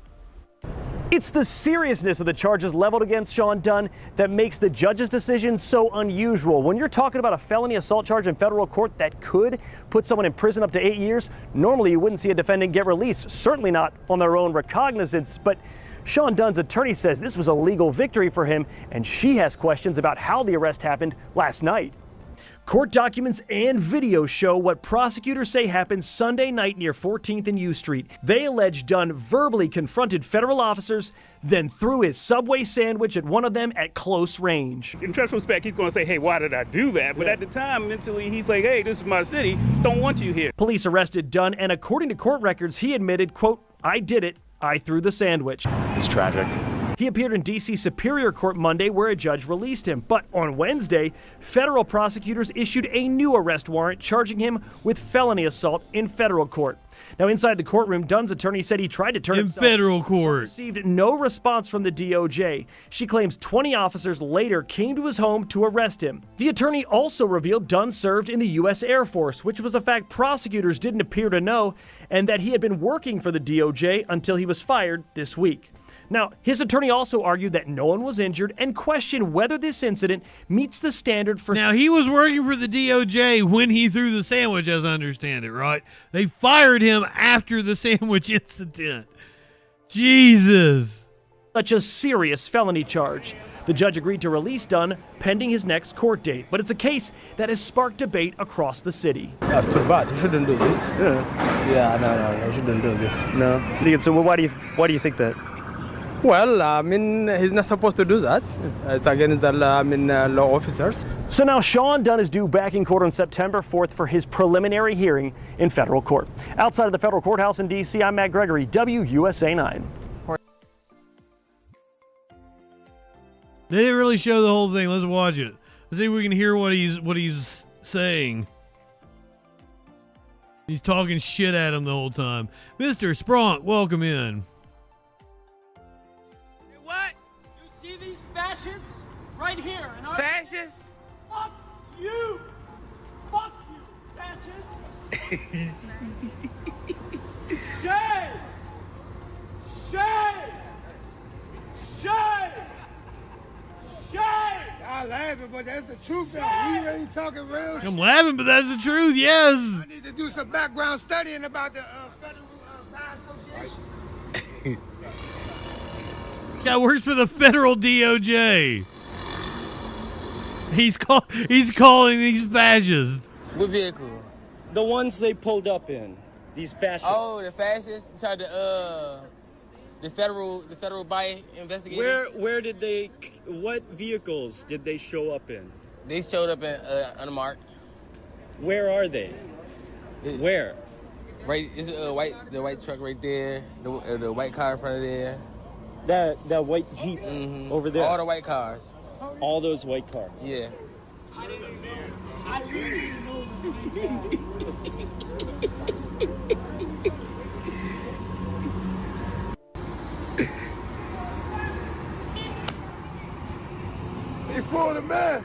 It's the seriousness of the charges leveled against Sean Dunn that makes the judge's decision so unusual. When you're talking about a felony assault charge in federal court that could put someone in prison up to 8 years, normally you wouldn't see a defendant get released, certainly not on their own recognizance. But Sean Dunn's attorney says this was a legal victory for him, and she has questions about how the arrest happened last night. Court documents and video show what prosecutors say happened Sunday night near 14th and U Street. They allege Dunn verbally confronted federal officers, then threw his Subway sandwich at one of them at close range. In retrospect, he's going to say, hey, why did I do that? But at the time, mentally, he's like, hey, this is my city. Don't want you here. Police arrested Dunn, and according to court records, he admitted, quote, I did it. I threw the sandwich. It's tragic. He appeared in D.C. Superior Court Monday where a judge released him. But on Wednesday, federal prosecutors issued a new arrest warrant charging him with felony assault in federal court. Now, inside the courtroom, Dunn's attorney said he tried to turn in federal court. Received no response from the DOJ. She claims 20 officers later came to his home to arrest him. The attorney also revealed Dunn served in the U.S. Air Force, which was a fact prosecutors didn't appear to know, and that he had been working for the DOJ until he was fired this week. Now, his attorney also argued that no one was injured and questioned whether this incident meets the standard for... Now, he was working for the DOJ when he threw the sandwich, as I understand it, right? They fired him after the sandwich incident. Jesus. Such a serious felony charge. The judge agreed to release Dunn pending his next court date, but it's a case that has sparked debate across the city. That's too bad. You shouldn't do this. Yeah, no, you shouldn't do this. No. So why do you think that? Well, I mean, he's not supposed to do that. It's against the law officers. So now Sean Dunn is due back in court on September 4th for his preliminary hearing in federal court. Outside of the federal courthouse in D.C., I'm Matt Gregory, WUSA 9. They didn't really show the whole thing. Let's watch it. Let's see if we can hear what he's saying. He's talking shit at him the whole time. Mr. Spronk, welcome in. What? You see these fascists right here? In our Fascists? Fuck you! Fuck you, fascists! Shame! Shame! Shame! Shame! Y'all laughing, but that's the truth. We really talking real shit. I'm laughing, but that's the truth, yes. I need to do some background studying about the Federal Bar Association. Guy works for the federal DOJ. He's calling these fascists. What vehicle? The ones they pulled up in. These fascists. Oh, the fascists? Tried to the federal buy investigators. Where did they? What vehicles did they show up in? They showed up in unmarked. Where are they? Where? Right, it's the white truck right there. The white car in front of there. That white Jeep over there. All the white cars. All those white cars. Yeah. They for the man.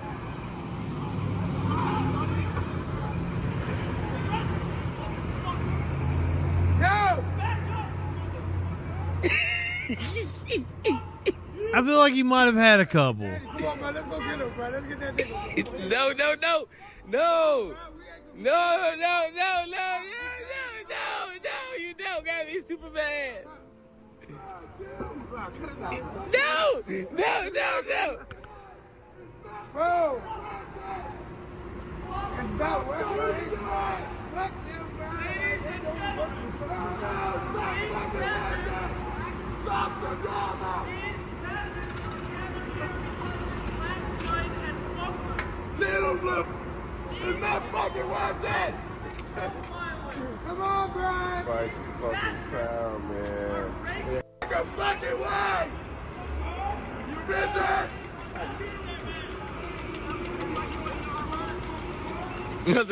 Yo! I feel like he might have had a couple. Come on, man, let's go get him, bro. Let's get that nigga. No, you don't got me Superman. No. Bro. It's not working. Fuck them, bro. Stop the drama. Little blue. It's not fucking worth it. Come on, Brian. Fight the fucking crowd, man. Take a fucking way. You busy?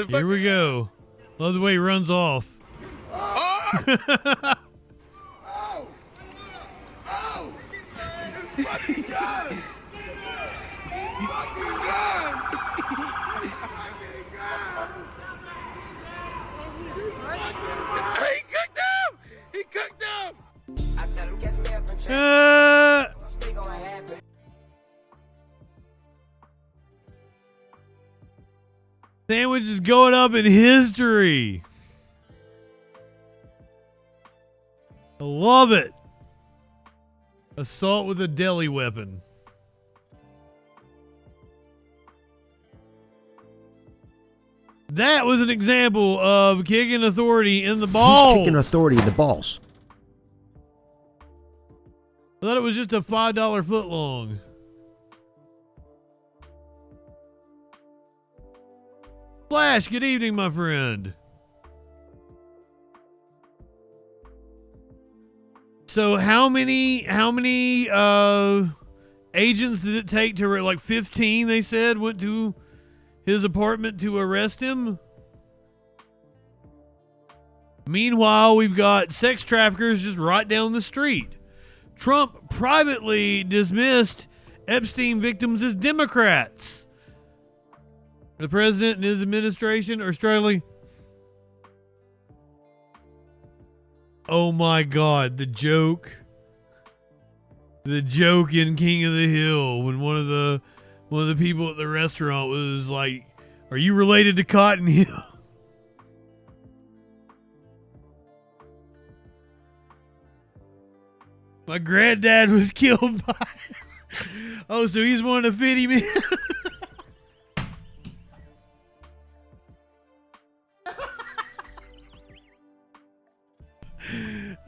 Here we go. Love the way he runs off. Oh! It's fucking gun! It's fucking gun! He cooked him! I tell him, catch me up and check. Sandwich is going up in history. I love it. Assault with a deli weapon. That was an example of kicking authority in the balls. He's kicking authority in the balls. I thought it was just a $5 foot long. Flash, good evening, my friend. So how many agents did it take to, like 15, they said, went to his apartment to arrest him? Meanwhile, we've got sex traffickers just right down the street. Trump privately dismissed Epstein victims as Democrats. The president and his administration are struggling. Oh my God, the joke in King of the Hill when one of the people at the restaurant was like, "Are you related to Cotton Hill?" My granddad was killed by. Oh, so he's one of the 50 men.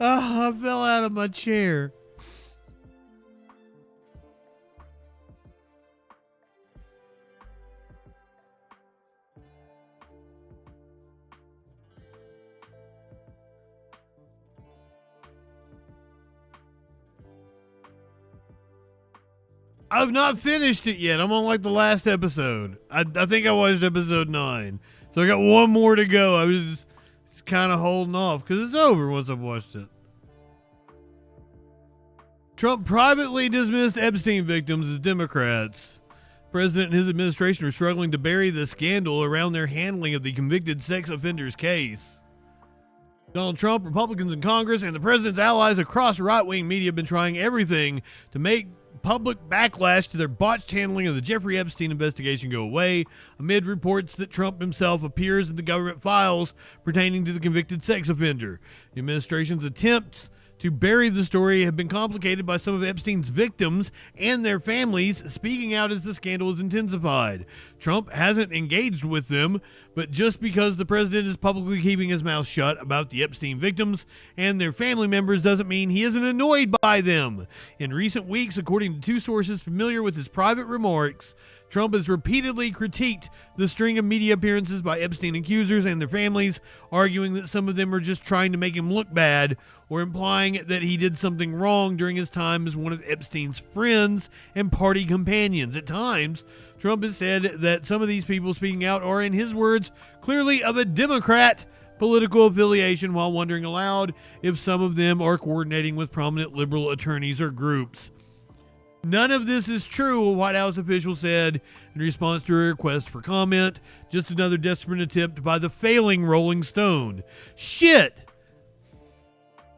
Oh, I fell out of my chair. I've not finished it yet. I'm on like the last episode. I think I watched episode 9. So I got one more to go. I was just kind of holding off because it's over once I've watched it. Trump privately dismissed Epstein victims as Democrats. The president and his administration are struggling to bury the scandal around their handling of the convicted sex offenders case. Donald Trump, Republicans in Congress, and the president's allies across right-wing media have been trying everything to make public backlash to their botched handling of the Jeffrey Epstein investigation go away, amid reports that Trump himself appears in the government files pertaining to the convicted sex offender. The administration's attempts to bury the story have been complicated by some of Epstein's victims and their families speaking out as the scandal has intensified. Trump hasn't engaged with them, but just because the president is publicly keeping his mouth shut about the Epstein victims and their family members doesn't mean he isn't annoyed by them. In recent weeks, according to two sources familiar with his private remarks, Trump has repeatedly critiqued the string of media appearances by Epstein accusers and their families, arguing that some of them are just trying to make him look bad or implying that he did something wrong during his time as one of Epstein's friends and party companions. At times, Trump has said that some of these people speaking out are, in his words, clearly of a Democrat political affiliation, while wondering aloud if some of them are coordinating with prominent liberal attorneys or groups. None of this is true, a White House official said in response to a request for comment. Just another desperate attempt by the failing Rolling Stone. Shit!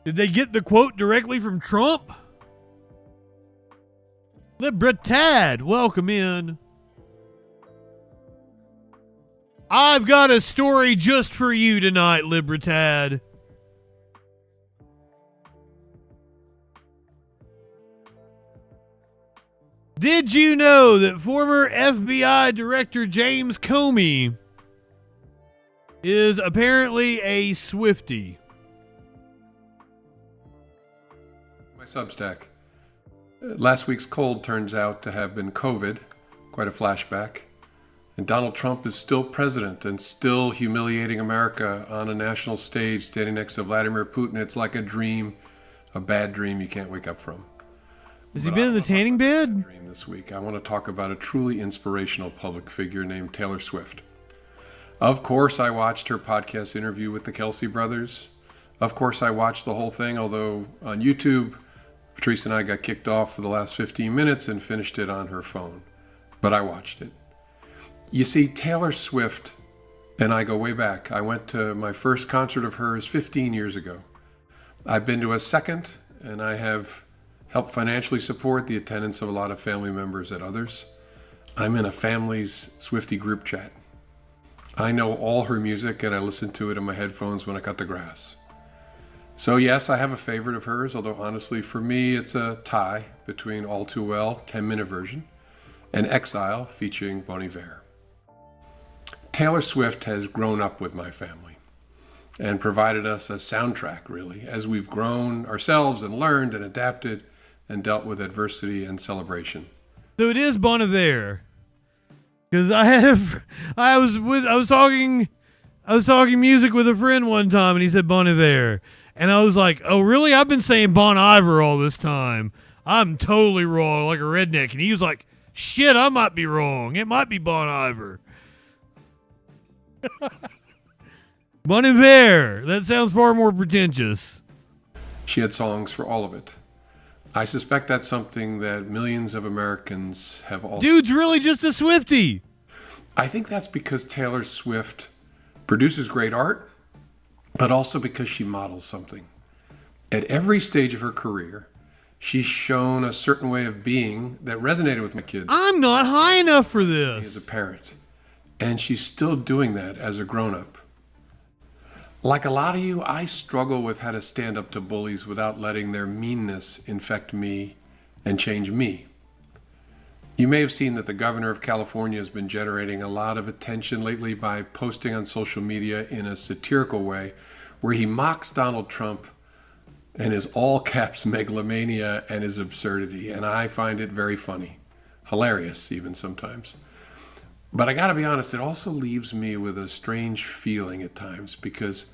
Did they get the quote directly from Trump? Libretad, welcome in. I've got a story just for you tonight, Libretad. Did you know that former FBI Director James Comey is apparently a Swiftie? My Substack. Last week's cold turns out to have been COVID, quite a flashback. And Donald Trump is still president and still humiliating America on a national stage standing next to Vladimir Putin. It's like a dream, a bad dream you can't wake up from. Has he been in the tanning bed? This week, I want to talk about a truly inspirational public figure named Taylor Swift. Of course, I watched her podcast interview with the Kelsey brothers. Of course, I watched the whole thing, although on YouTube, Patrice and I got kicked off for the last 15 minutes and finished it on her phone. But I watched it. You see, Taylor Swift and I go way back. I went to my first concert of hers 15 years ago. I've been to a second, and I have helped financially support the attendance of a lot of family members at others. I'm in a family's Swiftie group chat. I know all her music and I listen to it in my headphones when I cut the grass. So yes, I have a favorite of hers, although honestly for me it's a tie between All Too Well, 10-minute version, and Exile featuring Bon Iver. Taylor Swift has grown up with my family and provided us a soundtrack, really, as we've grown ourselves and learned and adapted and dealt with adversity and celebration. So it is Bon Iver. Because I was talking music with a friend one time, and he said Bon Iver, and I was like, "Oh, really? I've been saying Bon Iver all this time. I'm totally wrong, like a redneck." And he was like, "Shit, I might be wrong. It might be Bon Iver." Bon Iver. That sounds far more pretentious. She had songs for all of it. I suspect that's something that millions of Americans have also... Dude's really just a Swiftie. I think that's because Taylor Swift produces great art, but also because she models something. At every stage of her career, she's shown a certain way of being that resonated with my kids. I'm not high enough for this. As a parent. And she's still doing that as a grown-up. Like a lot of you, I struggle with how to stand up to bullies without letting their meanness infect me and change me. You may have seen that the governor of California has been generating a lot of attention lately by posting on social media in a satirical way where he mocks Donald Trump and his all-caps megalomania and his absurdity. And I find it very funny, hilarious even sometimes. But I gotta be honest, it also leaves me with a strange feeling at times because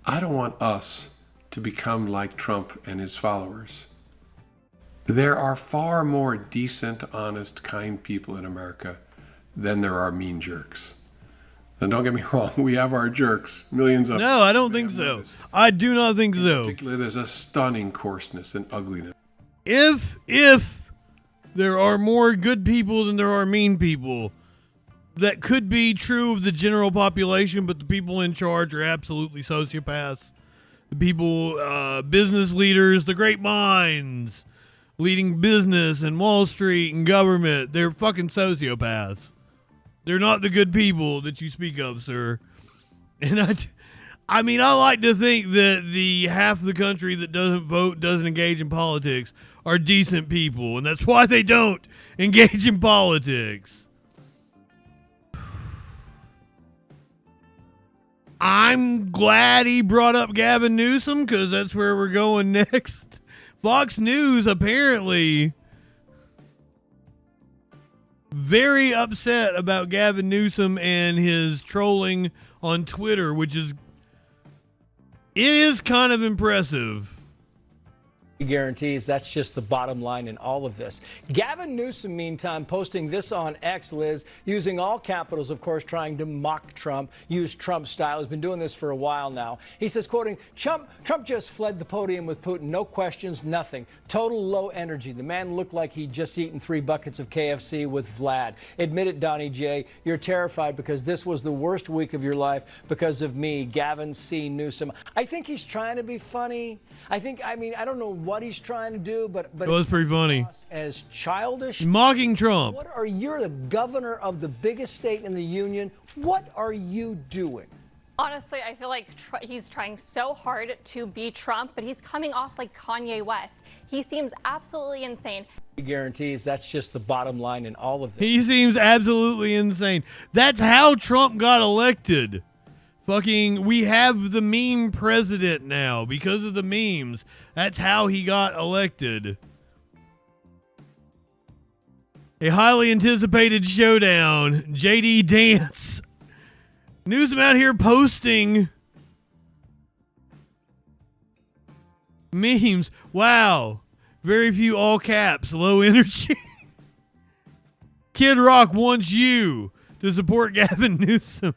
I don't want us to become like Trump and his followers. There are far more decent, honest, kind people in America than there are mean jerks. And don't get me wrong, we have our jerks, millions of them. No, I don't think so. I do not think so. Particularly, there's a stunning coarseness and ugliness. If there are more good people than there are mean people, that could be true of the general population, but the people in charge are absolutely sociopaths. The people, business leaders, the great minds leading business and Wall Street and government, they're fucking sociopaths. They're not the good people that you speak of, sir. And I mean, I like to think that the half of the country that doesn't vote, doesn't engage in politics, are decent people, and that's why they don't engage in politics. I'm glad he brought up Gavin Newsom because that's where we're going next. Fox News apparently very upset about Gavin Newsom and his trolling on Twitter, it is kind of impressive. Guarantees that's just the bottom line in all of this. Gavin Newsom, meantime, posting this on X, Liz, using all capitals, of course, trying to mock Trump, use Trump style. He's been doing this for a while now. He says, quoting, Trump just fled the podium with Putin. No questions, nothing. Total low energy. The man looked like he'd just eaten 3 buckets of KFC with Vlad. Admit it, Donnie J. You're terrified because this was the worst week of your life because of me, Gavin C. Newsom. I think he's trying to be funny. I don't know what he's trying to do, but it was pretty funny. As childish. Mocking Trump. You're the governor of the biggest state in the union. What are you doing? Honestly, I feel like he's trying so hard to be Trump, but he's coming off like Kanye West. He seems absolutely insane. Guarantees that's just the bottom line in all of this. He seems absolutely insane. That's how Trump got elected. We have the meme president now because of the memes. That's how he got elected. A highly anticipated showdown. JD Dance. Newsom out here posting memes. Wow. Very few all caps. Low energy. Kid Rock wants you to support Gavin Newsom.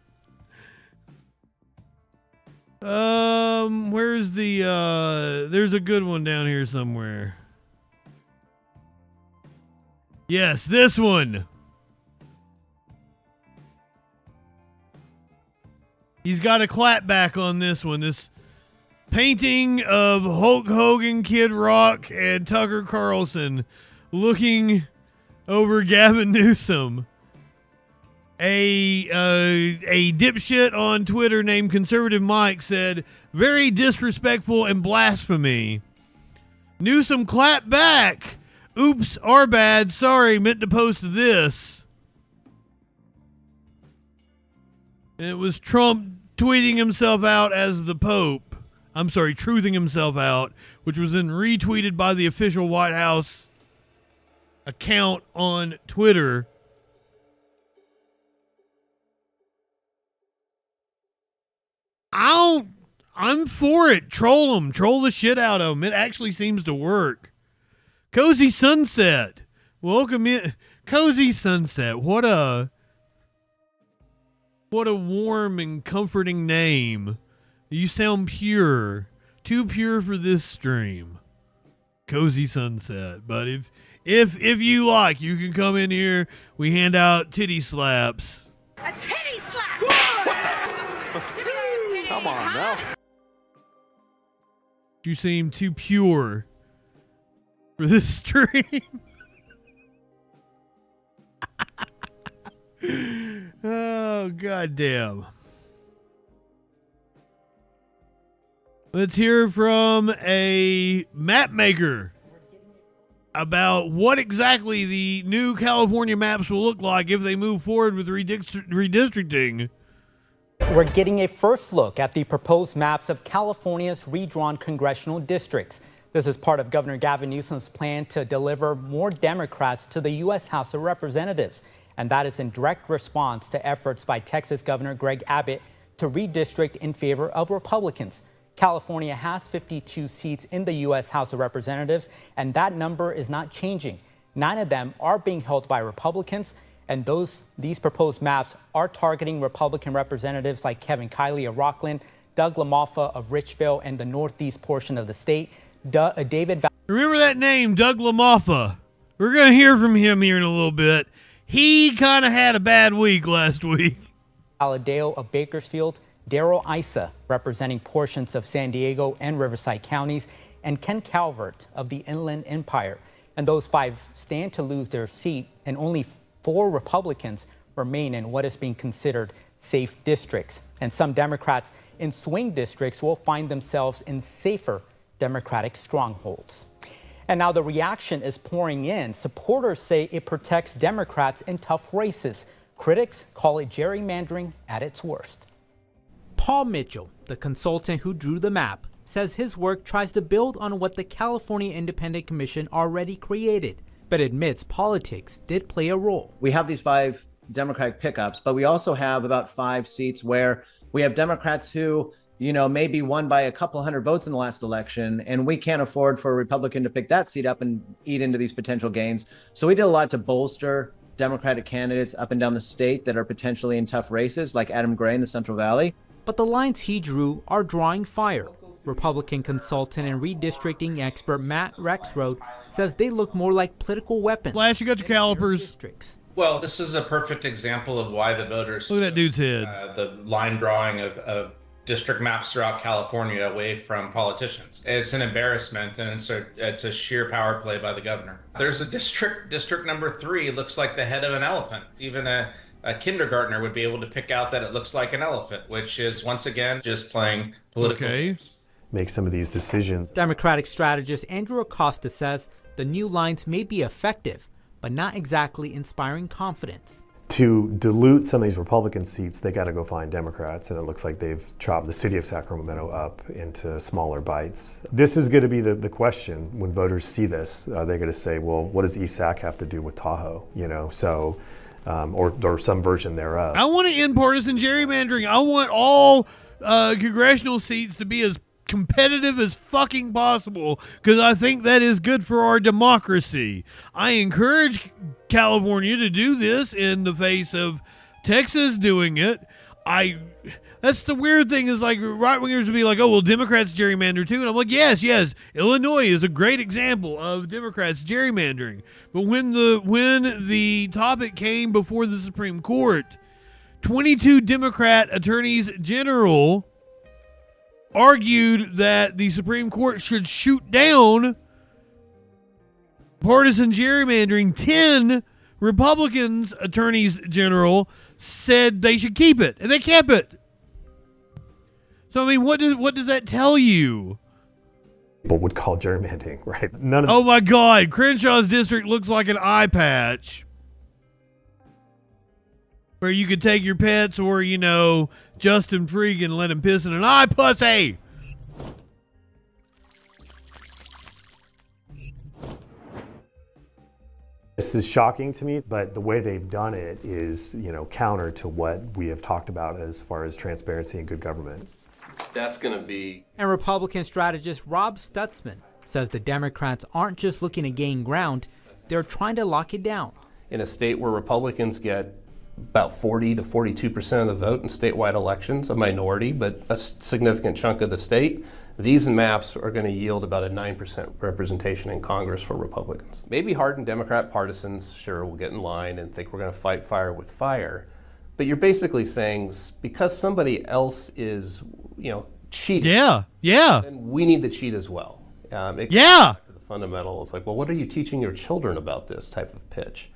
Where's there's a good one down here somewhere. Yes, this one. He's got a clap back on this one. This painting of Hulk Hogan, Kid Rock, and Tucker Carlson looking over Gavin Newsom. A dipshit on Twitter named Conservative Mike said, very disrespectful and blasphemy. Newsom clapped back. Oops, our bad. Sorry, meant to post this. And it was Trump tweeting himself out as the Pope. I'm sorry, truthing himself out, which was then retweeted by the official White House account on Twitter. I'm for it. Troll them. Troll the shit out of them. It actually seems to work. Cozy Sunset. Welcome in. Cozy Sunset. What a warm and comforting name. You sound pure. Too pure for this stream. Cozy Sunset. But if you like, you can come in here. We hand out titty slaps. A titty slap! Come on now. You seem too pure for this stream. Oh, goddamn. Let's hear from a map maker about what exactly the new California maps will look like if they move forward with redistricting. We're getting a first look at the proposed maps of California's redrawn congressional districts. This is part of Governor Gavin Newsom's plan to deliver more Democrats to the U.S. House of Representatives. And that is in direct response to efforts by Texas Governor Greg Abbott to redistrict in favor of Republicans. California has 52 seats in the U.S. House of Representatives, and that number is not changing. 9 of them are being held by Republicans, and these proposed maps are targeting Republican representatives like Kevin Kiley of Rockland, Doug LaMalfa of Richville and the northeast portion of the state, David. Remember that name, Doug LaMalfa. We're going to hear from him here in a little bit. He kind of had a bad week last week. Aladeo of Bakersfield, Darrell Issa, representing portions of San Diego and Riverside counties, and Ken Calvert of the Inland Empire. And those 5 stand to lose their seat, and only 4 Republicans remain in what is being considered safe districts. And some Democrats in swing districts will find themselves in safer Democratic strongholds. And now the reaction is pouring in. Supporters say it protects Democrats in tough races. Critics call it gerrymandering at its worst. Paul Mitchell, the consultant who drew the map, says his work tries to build on what the California Independent Commission already created, but admits politics did play a role. We have these 5 Democratic pickups, but we also have about 5 seats where we have Democrats who, maybe won by a couple hundred votes in the last election, and we can't afford for a Republican to pick that seat up and eat into these potential gains. So we did a lot to bolster Democratic candidates up and down the state that are potentially in tough races, like Adam Gray in the Central Valley. But the lines he drew are drawing fire. Republican consultant and redistricting expert Matt Rexroad says they look more like political weapons. Flash, you got your calipers. Well, this is a perfect example of why the voters look at that dude's head. The line drawing of district maps throughout California away from politicians. It's an embarrassment, and it's a sheer power play by the governor. There's a district number 3 looks like the head of an elephant. Even a kindergartner would be able to pick out that it looks like an elephant, which is once again just playing political games. Make some of these decisions. Democratic strategist Andrew Acosta says the new lines may be effective, but not exactly inspiring confidence. To dilute some of these Republican seats, they got to go find Democrats, and it looks like they've chopped the city of Sacramento up into smaller bites. This is going to be the question when voters see this. They're going to say, well, what does East Sac have to do with Tahoe? Or some version thereof. I want to end partisan gerrymandering. I want all congressional seats to be as competitive as fucking possible, because I think that is good for our democracy. I encourage California to do this in the face of Texas doing it. That's the weird thing, is like right-wingers would be like, oh, well, Democrats gerrymander too. And I'm like, yes. Illinois is a great example of Democrats gerrymandering. But when the topic came before the Supreme Court, 22 Democrat attorneys general argued that the Supreme Court should shoot down partisan gerrymandering. 10 Republicans attorneys general said they should keep it, and they kept it. So I mean, what does that tell you? People would call gerrymandering, right? Oh my God, Crenshaw's district looks like an eye patch. where you could take your pets or, JustinFREAKIN and let him piss in an eye, pussy. This is shocking to me, but the way they've done it is, counter to what we have talked about as far as transparency and good government. That's going to be... And Republican strategist Rob Stutzman says the Democrats aren't just looking to gain ground, they're trying to lock it down. In a state where Republicans get about 40 to 42% of the vote in statewide elections, a minority, but a significant chunk of the state, these maps are going to yield about a 9% representation in Congress for Republicans. Maybe hardened Democrat partisans, sure, will get in line and think we're going to fight fire with fire. But you're basically saying because somebody else is, cheating. Yeah. Then we need to cheat as well. It goes Yeah. back to the fundamental. It's like, well, what are you teaching your children about this type of pitch?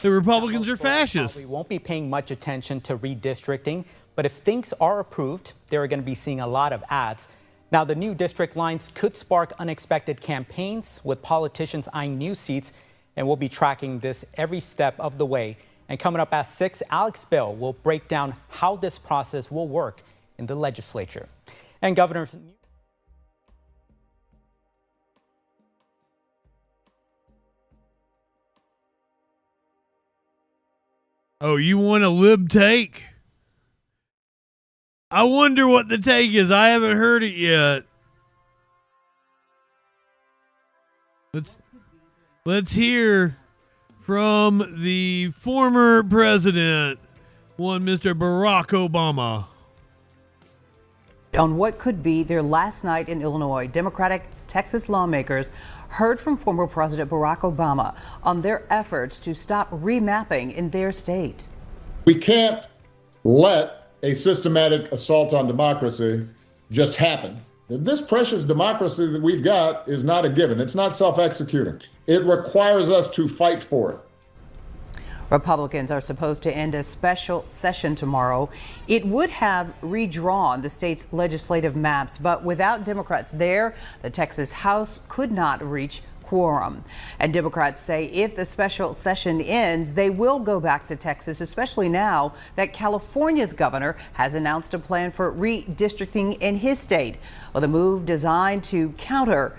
The Republicans are fascists. We won't be paying much attention to redistricting, but if things are approved, they're going to be seeing a lot of ads. Now, the new district lines could spark unexpected campaigns with politicians eyeing new seats, and we'll be tracking this every step of the way. And coming up at 6, Alex Bell will break down how this process will work in the legislature. And Governor... Oh, you want a lib take? I wonder what the take is. I haven't heard it yet. Let's hear from the former president, one Mr. Barack Obama. On what could be their last night in Illinois, Democratic Texas lawmakers heard from former President Barack Obama on their efforts to stop remapping in their state. We can't let a systematic assault on democracy just happen. This precious democracy that we've got is not a given. It's not self-executing. It requires us to fight for it. Republicans are supposed to end a special session tomorrow. It would have redrawn the state's legislative maps, but without Democrats there, the Texas House could not reach quorum. And Democrats say if the special session ends, they will go back to Texas, especially now that California's governor has announced a plan for redistricting in his state. Well, the move designed to counter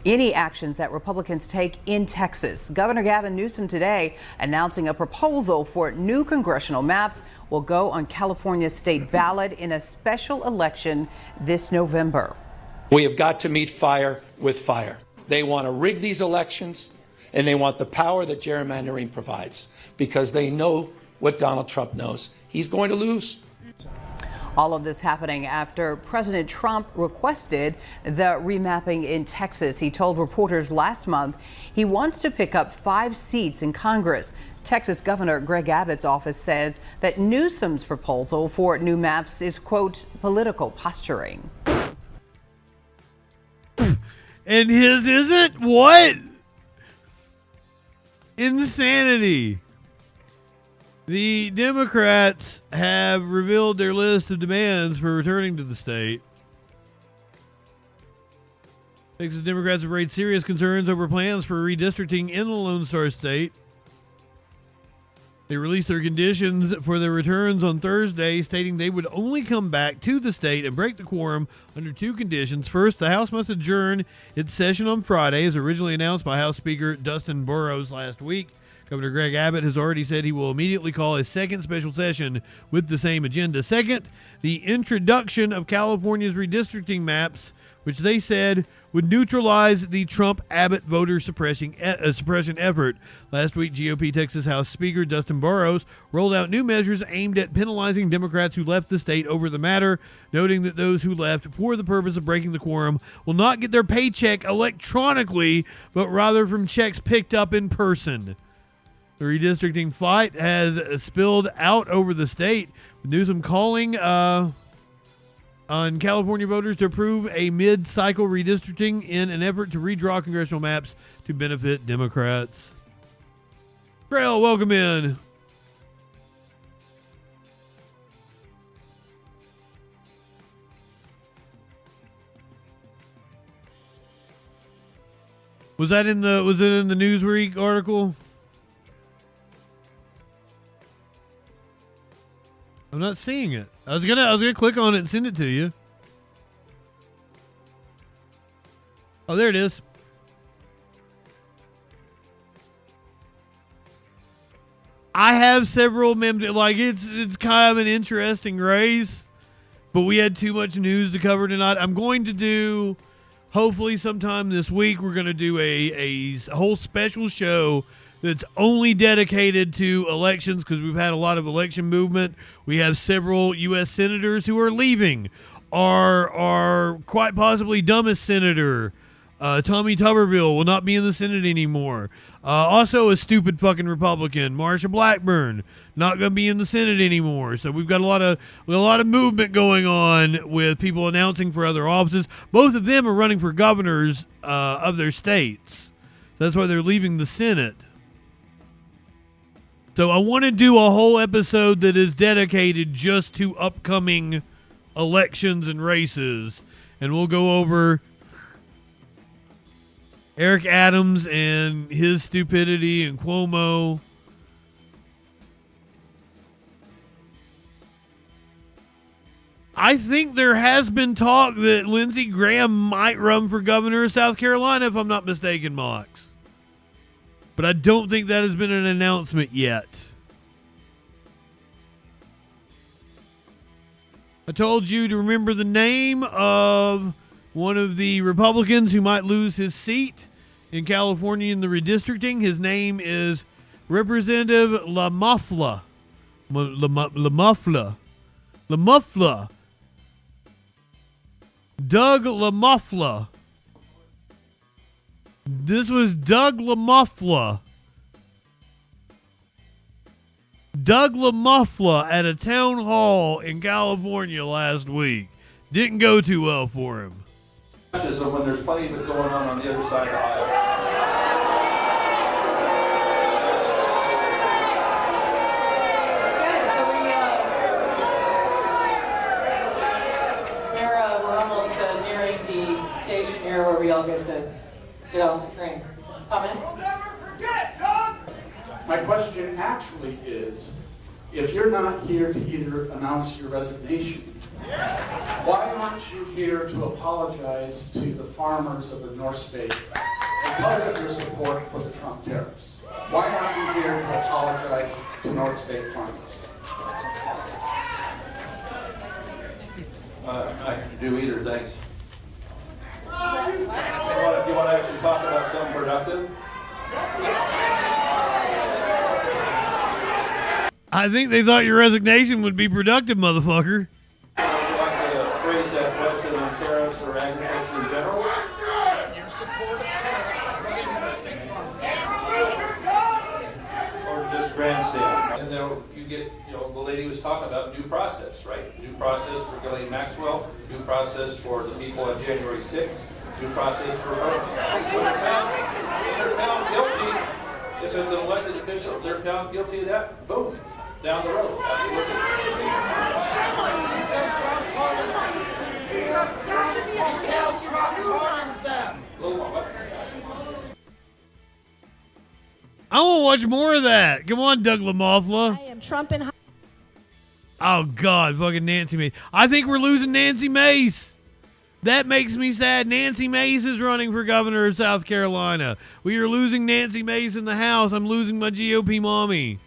any actions that Republicans take in Texas. Governor Gavin Newsom today announcing a proposal for new congressional maps will go on California's state ballot in a special election this November. We have got to meet fire with fire. They want to rig these elections, and they want the power that gerrymandering provides because they know what Donald Trump knows. He's going to lose. All of this happening after President Trump requested the remapping in Texas. He told reporters last month he wants to pick up 5 seats in Congress. Texas Governor Greg Abbott's office says that Newsom's proposal for new maps is, quote, political posturing. And his isn't? What? Insanity. The Democrats have revealed their list of demands for returning to the state. Texas Democrats have raised serious concerns over plans for redistricting in the Lone Star State. They released their conditions for their returns on Thursday, stating they would only come back to the state and break the quorum under 2 conditions. First, the House must adjourn its session on Friday, as originally announced by House Speaker Dustin Burrows last week. Governor Greg Abbott has already said he will immediately call a second special session with the same agenda. Second, the introduction of California's redistricting maps, which they said would neutralize the Trump-Abbott voter suppression effort. Last week, GOP Texas House Speaker Dustin Burrows rolled out new measures aimed at penalizing Democrats who left the state over the matter, noting that those who left for the purpose of breaking the quorum will not get their paycheck electronically, but rather from checks picked up in person. The redistricting fight has spilled out over the state, with Newsom calling on California voters to approve a mid-cycle redistricting in an effort to redraw congressional maps to benefit Democrats. Trail, welcome in. Was it in the Newsweek article? I'm not seeing it. I was gonna click on it and send it to you. Oh, there it is. I have several like it's kind of an interesting race, but we had too much news to cover tonight. I'm going to do, hopefully sometime this week, we're going to do a whole special show that's only dedicated to elections because we've had a lot of election movement. We have several U.S. senators who are leaving. Our quite possibly dumbest senator, Tommy Tuberville, will not be in the Senate anymore. Also a stupid fucking Republican, Marsha Blackburn, not going to be in the Senate anymore. So we've got a lot of movement going on with people announcing for other offices. Both of them are running for governors of their states. That's why they're leaving the Senate. So I want to do a whole episode that is dedicated just to upcoming elections and races. And we'll go over Eric Adams and his stupidity and Cuomo. I think there has been talk that Lindsey Graham might run for governor of South Carolina, if I'm not mistaken, Mox. But I don't think that has been an announcement yet. I told you to remember the name of one of the Republicans who might lose his seat in California in the redistricting. His name is Representative LaMuffla. LaMuffla. Doug LaMuffla. This was Doug LaMuffla. Doug LaMuffla at a town hall in California last week. Didn't go too well for him. Of when there's plenty of it going on the other side of the aisle. We're almost nearing the station here where we all get to get off the train. Comment? We'll never forget, Doug! My question actually is, if you're not here to either announce your resignation, why aren't you here to apologize to the farmers of the North State because of your support for the Trump tariffs? Why aren't you here to apologize to North State farmers? I can do either, thanks. If you want to actually talk about something productive? I think they thought your resignation would be productive, motherfucker. Would you like to phrase that question on tariffs or agriculture in general? Your support of tariffs are running North State farmers. Or just grandstand? And then you get, the lady was talking about due process, right? Due process for Ghislaine Maxwell, due process for the people on January 6th, due process for her. If they're found guilty, if it's an elected official, if they're found guilty of that, boom, down the road. Absolutely. There should be a shell Trump them. I want to watch more of that. Come on, Doug LaMuffla. I am Trump and... Oh, God, fucking Nancy Mace. I think we're losing Nancy Mace. That makes me sad. Nancy Mace is running for governor of South Carolina. We are losing Nancy Mace in the House. I'm losing my GOP mommy.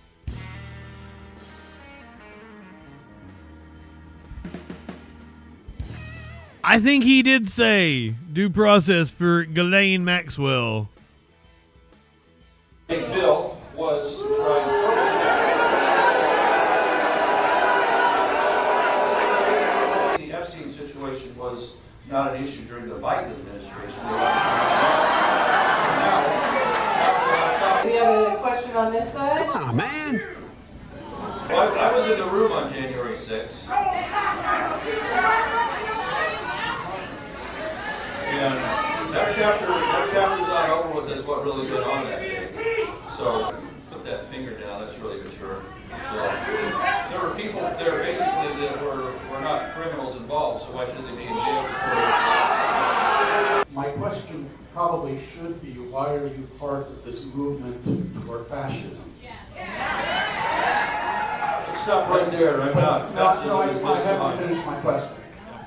I think he did say due process for Ghislaine Maxwell. Big bill was to try and focus that. The Epstein situation was not an issue during the Biden administration. We have a question on this side. Oh, man. Well, I was in the room on January 6th. And that chapter's not over with. That's what really went on that day. So put that finger down. That's really mature. So there were people there basically that were not criminals involved. So why should they be in jail for? My question probably should be, why are you part of this movement toward fascism? It's stop right there. I'm not. No, I haven't finished my question.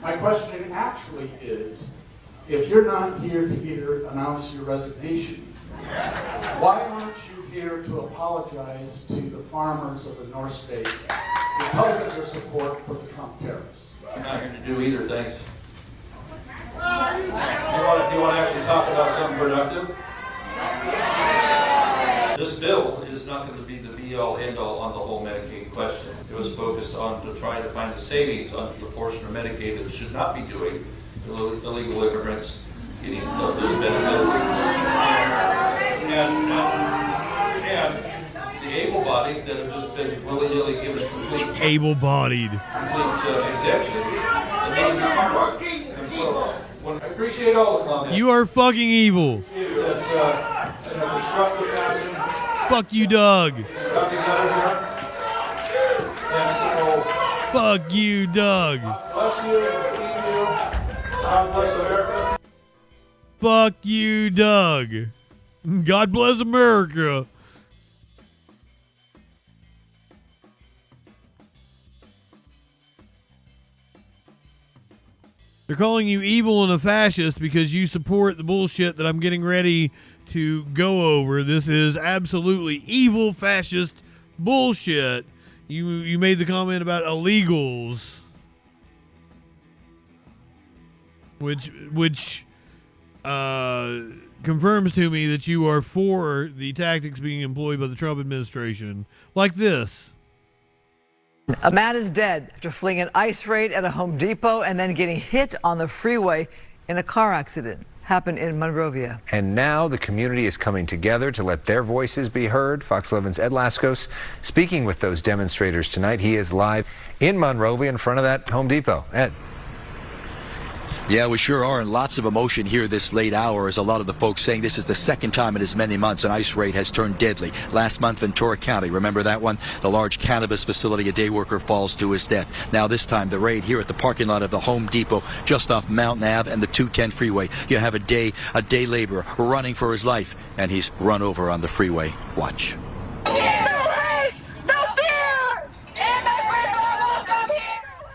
My question actually is, if you're not here to either announce your resignation, why aren't you here to apologize to the farmers of the North State because of their support for the Trump tariffs? I'm not here to do either, thanks. Do you want to actually talk about something productive? This bill is not going to be the be-all, end-all on the whole Medicaid question. It was focused on to try to find the savings on the portion of Medicaid that should not be doing illegal immigrants getting those benefits. And the able-bodied that have just been willy-nilly given complete able-bodied exemption. And so, I appreciate all the comments. You are fucking evil. That's in a constructive fashion. Fuck you, Doug. Fuck you, Doug. Bless you. Keep you. God bless America. Fuck you, Doug. God bless America. They're calling you evil and a fascist because you support the bullshit that I'm getting ready to go over. This is absolutely evil fascist bullshit. You made the comment about illegals, which confirms to me that you are for the tactics being employed by the Trump administration, like this. A man is dead after fleeing an ICE raid at a Home Depot and then getting hit on the freeway in a car accident. Happened in Monrovia. And now the community is coming together to let their voices be heard. Fox 11's Ed Laskos speaking with those demonstrators tonight. He is live in Monrovia in front of that Home Depot. Ed. Yeah, we sure are, and lots of emotion here this late hour as a lot of the folks saying this is the second time in as many months an ICE raid has turned deadly. Last month, Ventura County, remember that one? The large cannabis facility, a day worker falls to his death. Now this time, the raid here at the parking lot of the Home Depot, just off Mountain Ave and the 210 freeway. You have a day laborer running for his life, and he's run over on the freeway. Watch.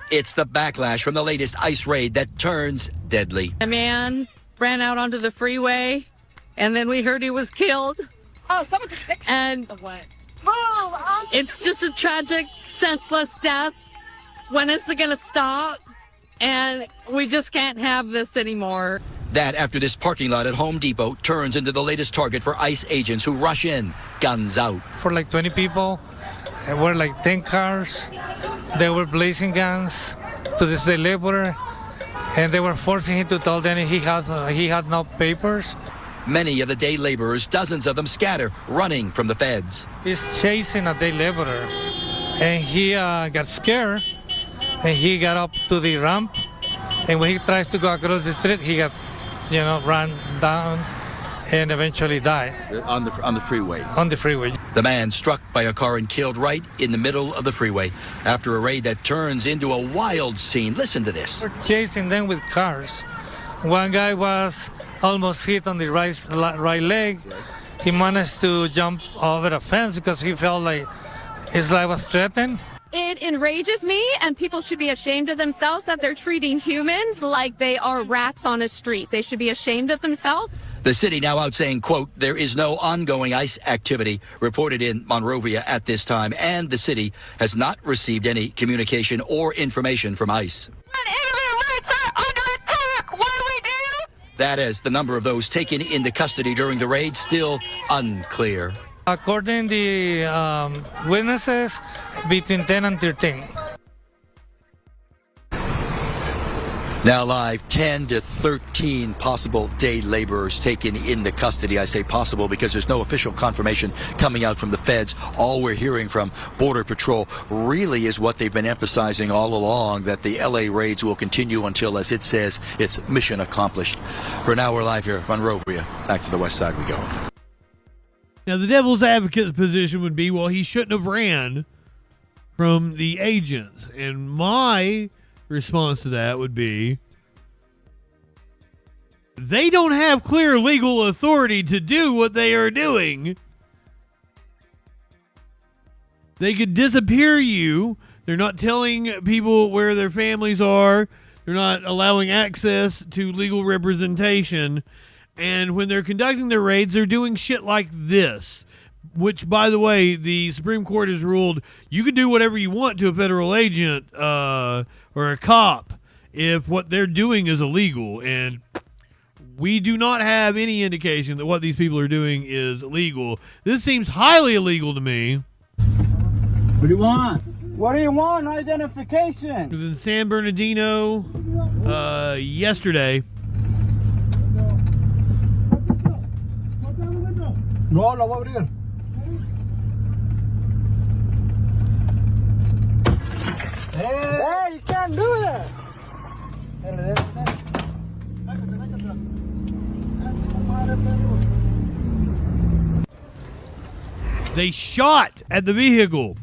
It's the backlash from the latest ICE raid that turns deadly. A man ran out onto the freeway, and then we heard he was killed. Oh, someone took a picture. And it's just a tragic, senseless death. When is it going to stop? And we just can't have this anymore. That after this parking lot at Home Depot turns into the latest target for ICE agents who rush in, guns out. For like 20 people, there were like 10 cars. They were blazing guns to this day laborer, and they were forcing him to tell them he had no papers. Many of the day laborers, dozens of them scatter, running from the feds. He's chasing a day laborer, and he got scared, and he got up to the ramp, and when he tries to go across the street, he got, run down and eventually died. On the freeway? On the freeway. The man struck by a car and killed right in the middle of the freeway after a raid that turns into a wild scene. Listen to this. We're chasing them with cars. One guy was almost hit on the right leg. He managed to jump over a fence because he felt like his life was threatened. It enrages me, and people should be ashamed of themselves that they're treating humans like they are rats on a street. They should be ashamed of themselves. The city now out saying, quote, there is no ongoing ICE activity reported in Monrovia at this time, and the city has not received any communication or information from ICE. That is, the number of those taken into custody during the raid still unclear. According to the witnesses, between 10 and 13. Now live, 10 to 13 possible day laborers taken into custody. I say possible because there's no official confirmation coming out from the feds. All we're hearing from Border Patrol really is what they've been emphasizing all along, that the LA raids will continue until, as it says, it's mission accomplished. For now, we're live here at Monrovia. Back to the west side we go. Now, the devil's advocate's position would be, well, he shouldn't have ran from the agents. And my response to that would be, they don't have clear legal authority to do what they are doing. They could disappear you. They're not telling people where their families are. They're not allowing access to legal representation. And when they're conducting their raids, they're doing shit like this, which, by the way, the Supreme Court has ruled you can do whatever you want to a federal agent or a cop if what they're doing is illegal. And we do not have any indication that what these people are doing is illegal. This seems highly illegal to me. What do you want? What do you want? Identification. It was in San Bernardino yesterday. No, lo voy a abrir. Hey, you can't do that. They shot at the vehicle.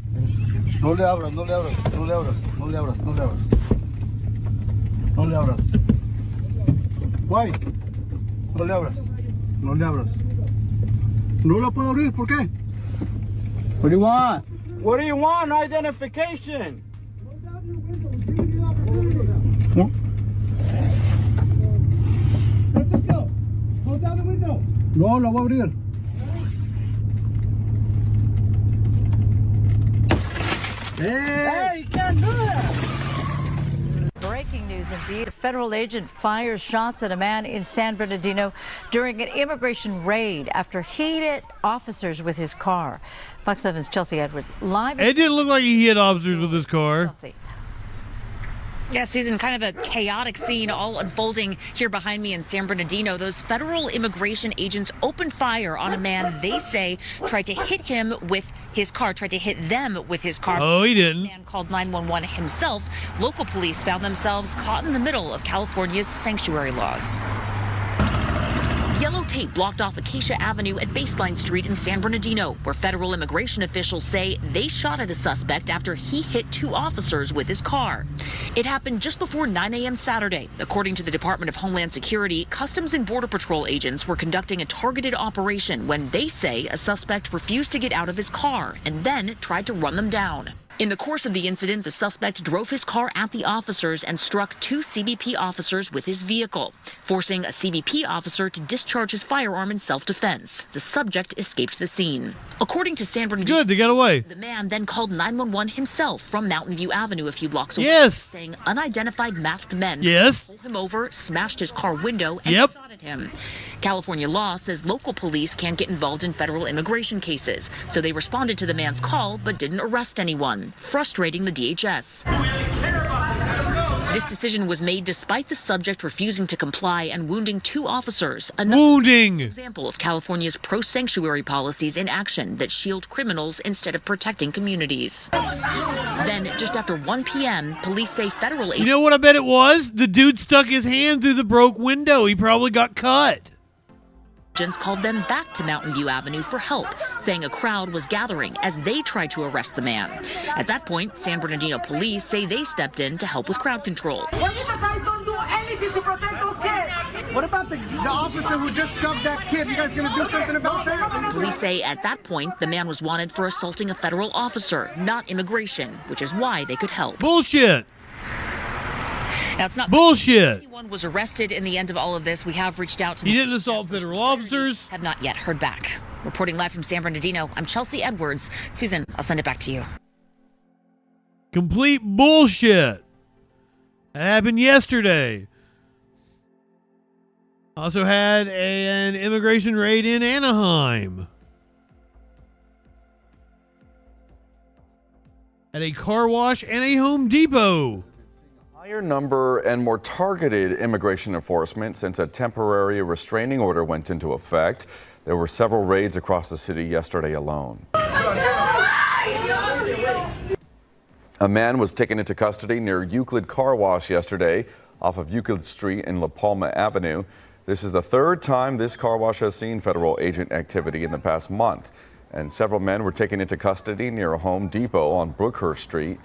No le abras, no le abras, no le abras, no le abras, no le abras. No le abras. Why? No le abras. No le abras. No lo puedo abrir, ¿por qué? What do you want? What do you want? No identification. Huh? Francisco, hold down the window. No, lo voy a abrir. Hey, you can't do that. Breaking news indeed. A federal agent fires shots at a man in San Bernardino during an immigration raid after he hit officers with his car. Fox 7's Chelsea Edwards live. It didn't look like he hit officers with his car. Chelsea. Yeah, Susan, kind of a chaotic scene all unfolding here behind me in San Bernardino. Those federal immigration agents opened fire on a man they say tried to hit him with his car, tried to hit them with his car. Oh, he didn't. The man called 911 himself. Local police found themselves caught in the middle of California's sanctuary laws. Yellow tape blocked off Acacia Avenue at Baseline Street in San Bernardino, where federal immigration officials say they shot at a suspect after he hit two officers with his car. It happened just before 9 a.m. Saturday. According to the Department of Homeland Security, Customs and Border Patrol agents were conducting a targeted operation when they say a suspect refused to get out of his car and then tried to run them down. In the course of the incident, the suspect drove his car at the officers and struck two CBP officers with his vehicle, forcing a CBP officer to discharge his firearm in self-defense. The subject escaped the scene. According to San Bernardino, good, they got away. The man then called 911 himself from Mountain View Avenue a few blocks away, yes, saying unidentified masked men pulled him over, smashed his car window, and shot at him. California law says local police can't get involved in federal immigration cases, so they responded to the man's call but didn't arrest anyone, frustrating the DHS. This decision was made despite the subject refusing to comply and wounding two officers. Another example of California's pro-sanctuary policies in action that shield criminals instead of protecting communities. Then, just after 1 p.m., police say federal agents... You know what I bet it was? The dude stuck his hand through the broke window. He probably got cut. Agents called them back to Mountain View Avenue for help, saying a crowd was gathering as they tried to arrest the man. At that point, San Bernardino police say they stepped in to help with crowd control. What if the guys don't do anything to protect those kids? What about the officer who just shoved that kid? You guys gonna do something about that? Police say at that point, the man was wanted for assaulting a federal officer, not immigration, which is why they could help. Bullshit. Now, it's not bullshit. Anyone was arrested in the end of all of this. We have reached out to... He didn't assault federal officers. Have not yet heard back. Reporting live from San Bernardino, I'm Chelsea Edwards. Susan, I'll send it back to you. Complete bullshit. That happened yesterday. Also had an immigration raid in Anaheim. At a car wash and a Home Depot. Higher number and more targeted immigration enforcement since a temporary restraining order went into effect. There were several raids across the city yesterday alone. A man was taken into custody near Euclid Car Wash yesterday off of Euclid Street and La Palma Avenue. This is the third time this car wash has seen federal agent activity in the past month. And several men were taken into custody near a Home Depot on Brookhurst Street.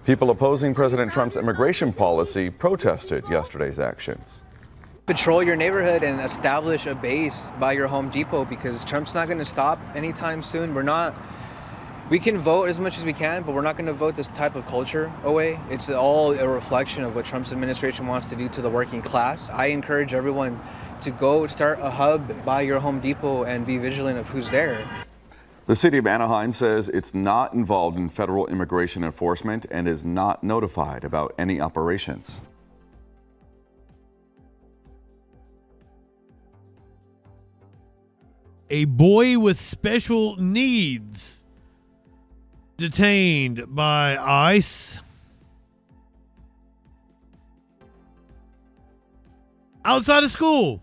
People opposing President Trump's immigration policy protested yesterday's actions. Patrol your neighborhood and establish a base by your Home Depot because Trump's not going to stop anytime soon. We're not We can vote as much as we can, but we're not going to vote this type of culture away. It's all a reflection of what Trump's administration wants to do to the working class. I encourage everyone to go start a hub by your Home Depot and be vigilant of who's there. The city of Anaheim says it's not involved in federal immigration enforcement and is not notified about any operations. A boy with special needs detained by ICE outside of school.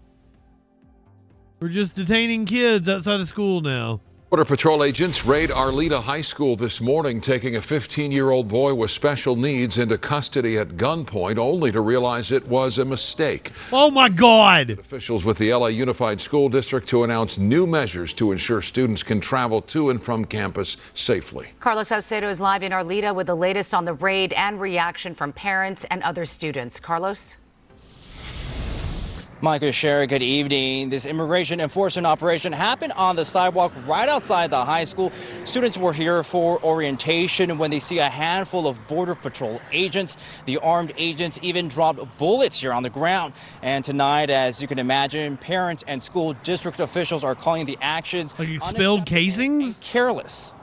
We're just detaining kids outside of school now. Border Patrol agents raid Arleta High School this morning, taking a 15-year-old boy with special needs into custody at gunpoint, only to realize it was a mistake. Oh my God! Officials with the LA Unified School District to announce new measures to ensure students can travel to and from campus safely. Carlos Salcedo is live in Arleta with the latest on the raid and reaction from parents and other students. Carlos? Michael Sherry, good evening. This immigration enforcement operation happened on the sidewalk right outside the high school. Students were here for orientation when they see a handful of Border Patrol agents. The armed agents even dropped bullets here on the ground. And tonight, as you can imagine, parents and school district officials are calling the actions like expelled casings? Careless.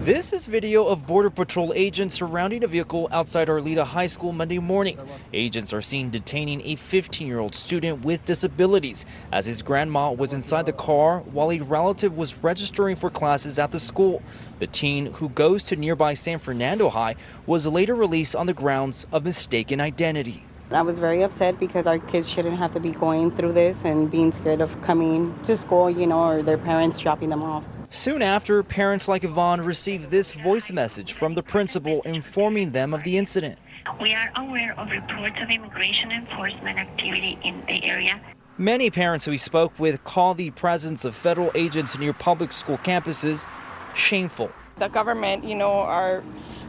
This is video of Border Patrol agents surrounding a vehicle outside Arleta High School Monday morning. Agents are seen detaining a 15-year-old student with disabilities as his grandma was inside the car while a relative was registering for classes at the school. The teen, who goes to nearby San Fernando High, was later released on the grounds of mistaken identity. I was very upset because our kids shouldn't have to be going through this and being scared of coming to school, you know, or their parents dropping them off. Soon after, parents like Yvonne received this voice message from the principal informing them of the incident. We are aware of reports of immigration enforcement activity in the area. Many parents we spoke with call the presence of federal agents near public school campuses shameful. The government, you know, our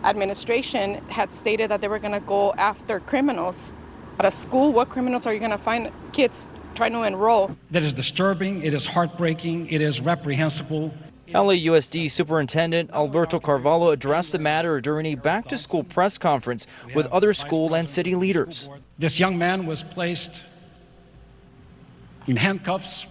administration had stated that they were going to go after criminals. At a school, what criminals are you going to find kids trying to enroll? That is disturbing, it is heartbreaking, it is reprehensible. LAUSD Superintendent Alberto Carvalho addressed the matter during a back-to-school press conference with other school and city leaders. This young man was placed in handcuffs,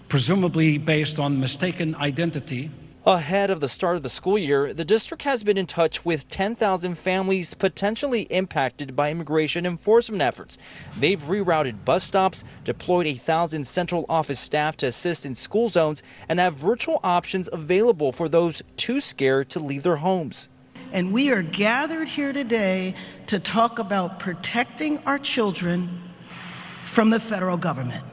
presumably based on mistaken identity. Ahead of the start of the school year, the district has been in touch with 10,000 families potentially impacted by immigration enforcement efforts. They've rerouted bus stops, deployed 1,000 central office staff to assist in school zones, and have virtual options available for those too scared to leave their homes. And we are gathered here today to talk about protecting our children from the federal government.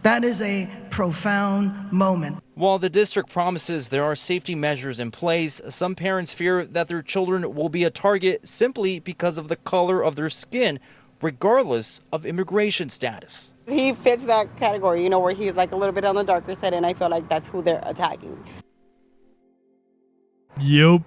That is a profound moment. While the district promises there are safety measures in place, some parents fear that their children will be a target simply because of the color of their skin, regardless of immigration status. He fits that category, you know, where he's like a little bit on the darker side, and I feel like that's who they're attacking. Yep.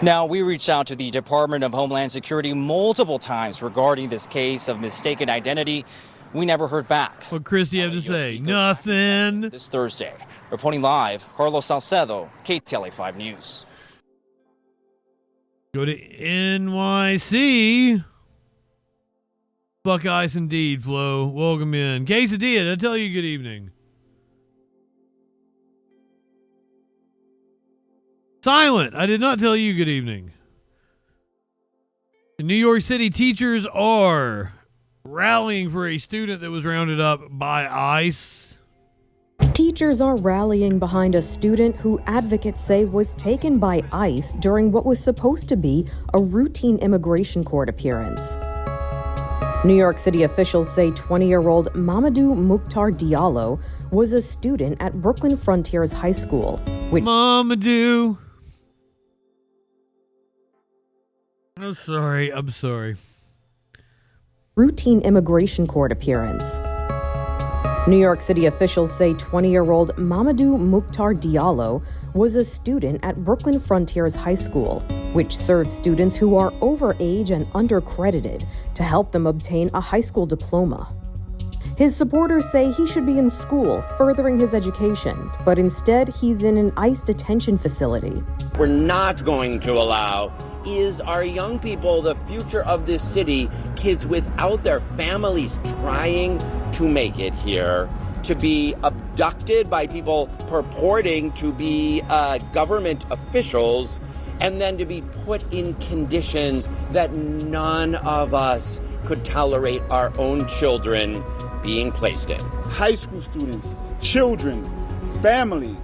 Now, we reached out to the Department of Homeland Security multiple times regarding this case of mistaken identity. We never heard back. What Christy have to say? Nothing. This Thursday. Reporting live, Carlos Salcedo, KTLA 5 News. Go to NYC. Buckeyes indeed, Flo. Welcome in. Quesadilla, did I tell you good evening? Silent, I did not tell you good evening. In New York City, teachers are rallying for a student that was rounded up by ICE. Teachers are rallying behind a student who advocates say was taken by ICE during what was supposed to be a routine immigration court appearance. New York City officials say 20-year-old Mamadou Mukhtar Diallo was a student at Brooklyn Frontiers High School. Mamadou. I'm sorry. Routine immigration court appearance. New York City officials say 20-year-old Mamadou Mukhtar Diallo was a student at Brooklyn Frontiers High School, which serves students who are over age and undercredited to help them obtain a high school diploma. His supporters say he should be in school, furthering his education, but instead he's in an ICE detention facility. We're not going to allow is our young people, the future of this city, kids without their families trying to make it here, to be abducted by people purporting to be government officials, and then to be put in conditions that none of us could tolerate our own children being placed in. High school students, children, families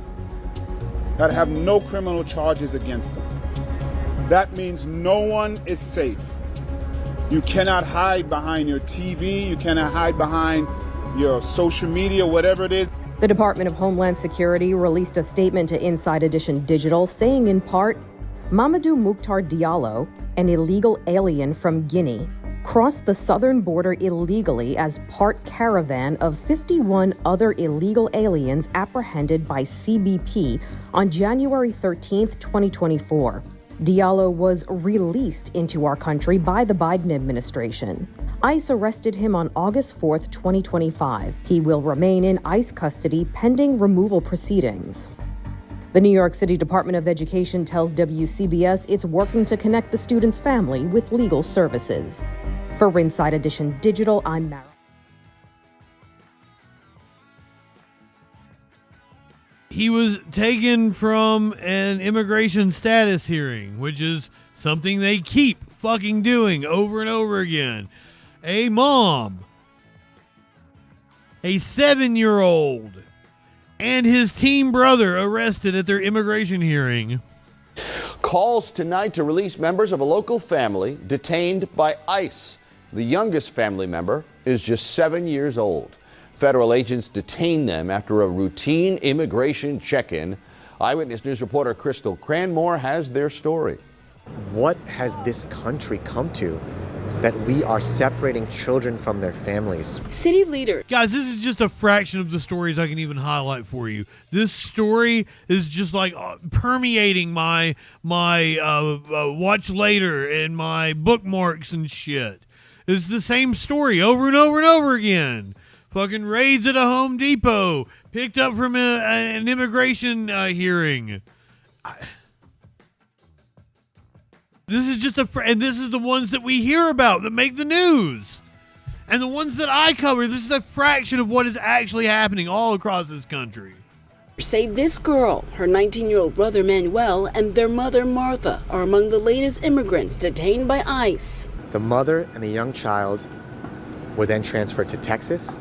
that have no criminal charges against them. That means no one is safe. You cannot hide behind your TV, you cannot hide behind your social media, whatever it is. The Department of Homeland Security released a statement to Inside Edition Digital saying in part, Mamadou Mukhtar Diallo, an illegal alien from Guinea, crossed the southern border illegally as part caravan of 51 other illegal aliens apprehended by CBP on January 13th, 2024. Diallo was released into our country by the Biden administration. ICE arrested him on August 4th, 2025. He will remain in ICE custody pending removal proceedings. The New York City Department of Education tells WCBS it's working to connect the student's family with legal services. For Inside Edition Digital, I'm Mara. He was taken from an immigration status hearing, which is something they keep fucking doing over and over again. A mom, a 7-year-old, and his teen brother arrested at their immigration hearing. Calls tonight to release members of a local family detained by ICE. The youngest family member is just 7 years old. Federal agents detained them after a routine immigration check-in. Eyewitness News reporter Crystal Cranmore has their story. What has this country come to that we are separating children from their families? City leader. Guys, this is just a fraction of the stories I can even highlight for you. This story is just like permeating my watch later and my bookmarks and shit. It's the same story over and over and over again. Fucking raids at a Home Depot, picked up from an immigration hearing. This is just and this is the ones that we hear about that make the news. And the ones that I cover, this is a fraction of what is actually happening all across this country. Say this girl, her 19-year-old brother Manuel, and their mother Martha are among the latest immigrants detained by ICE. The mother and the young child were then transferred to Texas.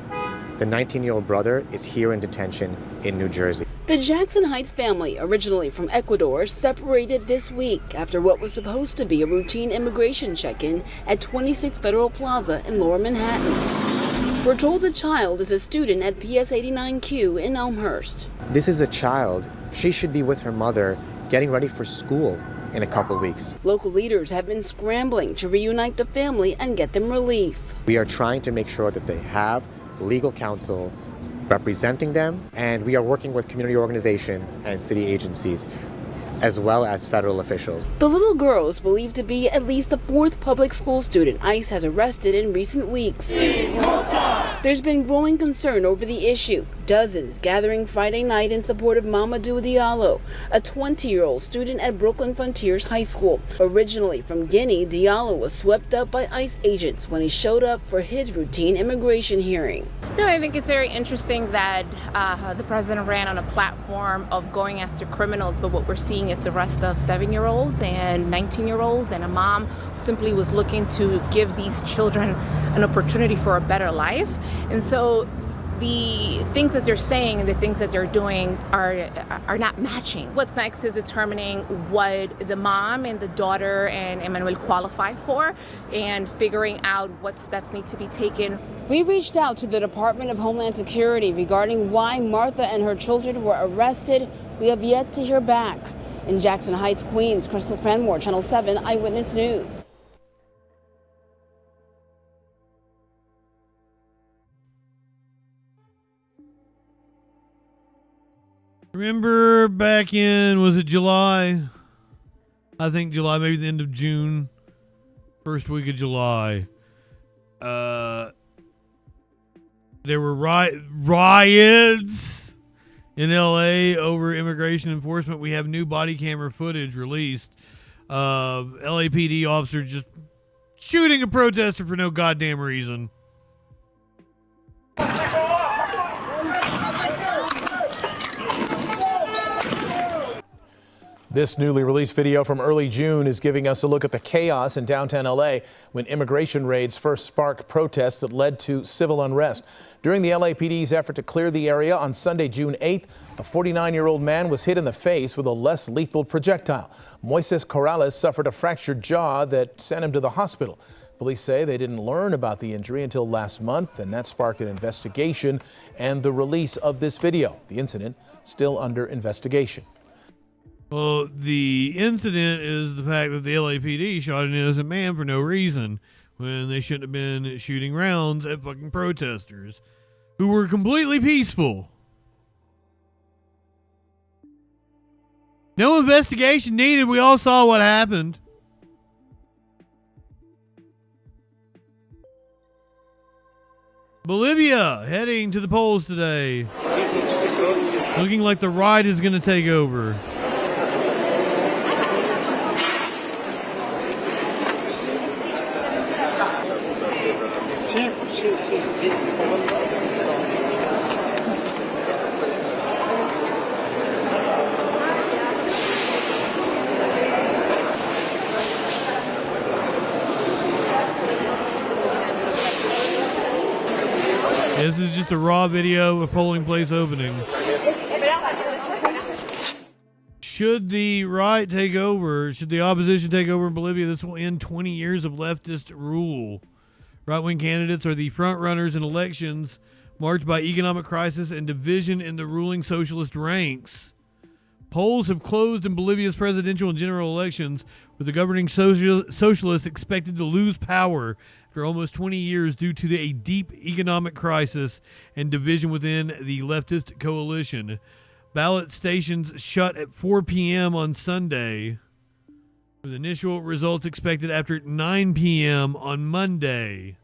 The 19-year-old brother is here in detention in New Jersey. The Jackson Heights family, originally from Ecuador, separated this week after what was supposed to be a routine immigration check-in at 26 Federal Plaza in Lower Manhattan. We're told the child is a student at PS 89Q in Elmhurst. This is a child. She should be with her mother getting ready for school in a couple weeks. Local leaders have been scrambling to reunite the family and get them relief. We are trying to make sure that they have legal counsel representing them, and we are working with community organizations and city agencies as well as federal officials. The little girl is believed to be at least the 4th public school student ICE has arrested in recent weeks. There's been growing concern over the issue. Dozens gathering Friday night in support of Mamadou Diallo, a 20-year-old student at Brooklyn Frontiers High School. Originally from Guinea, Diallo was swept up by ICE agents when he showed up for his routine immigration hearing. No, I think it's very interesting that the president ran on a platform of going after criminals, but what we're seeing is the rest of 7-year-olds and 19-year-olds and a mom who simply was looking to give these children an opportunity for a better life. And so the things that they're saying and the things that they're doing are not matching. What's next is determining what the mom and the daughter and Emmanuel qualify for and figuring out what steps need to be taken. We reached out to the Department of Homeland Security regarding why Martha and her children were arrested. We have yet to hear back. In Jackson Heights, Queens, Crystal Cranmore, Channel 7 Eyewitness News. Remember back in, was it July? I think July, maybe the end of June, first week of July. The There were riots in LA over immigration enforcement. We have new body camera footage released of LAPD officers just shooting a protester for no goddamn reason. This newly released video from early June is giving us a look at the chaos in downtown LA when immigration raids first sparked protests that led to civil unrest. During the LAPD's effort to clear the area on Sunday, June 8th, a 49-year-old man was hit in the face with a less lethal projectile. Moises Corrales suffered a fractured jaw that sent him to the hospital. Police say they didn't learn about the injury until last month, and that sparked an investigation and the release of this video. The incident still under investigation. Well, the incident is the fact that the LAPD shot an innocent man for no reason when they shouldn't have been shooting rounds at fucking protesters who were completely peaceful. No investigation needed. We all saw what happened. Bolivia heading to the polls today. Looking like the right is going to take over. This is just a raw video of polling place opening. Should the right take over, should the opposition take over in Bolivia, this will end 20 years of leftist rule. Right-wing candidates are the front runners in elections marked by economic crisis and division in the ruling socialist ranks. Polls have closed in Bolivia's presidential and general elections, with the governing socialists expected to lose power after almost 20 years due to a deep economic crisis and division within the leftist coalition. Ballot stations shut at 4 p.m. on Sunday, with initial results expected after 9 p.m. on Monday.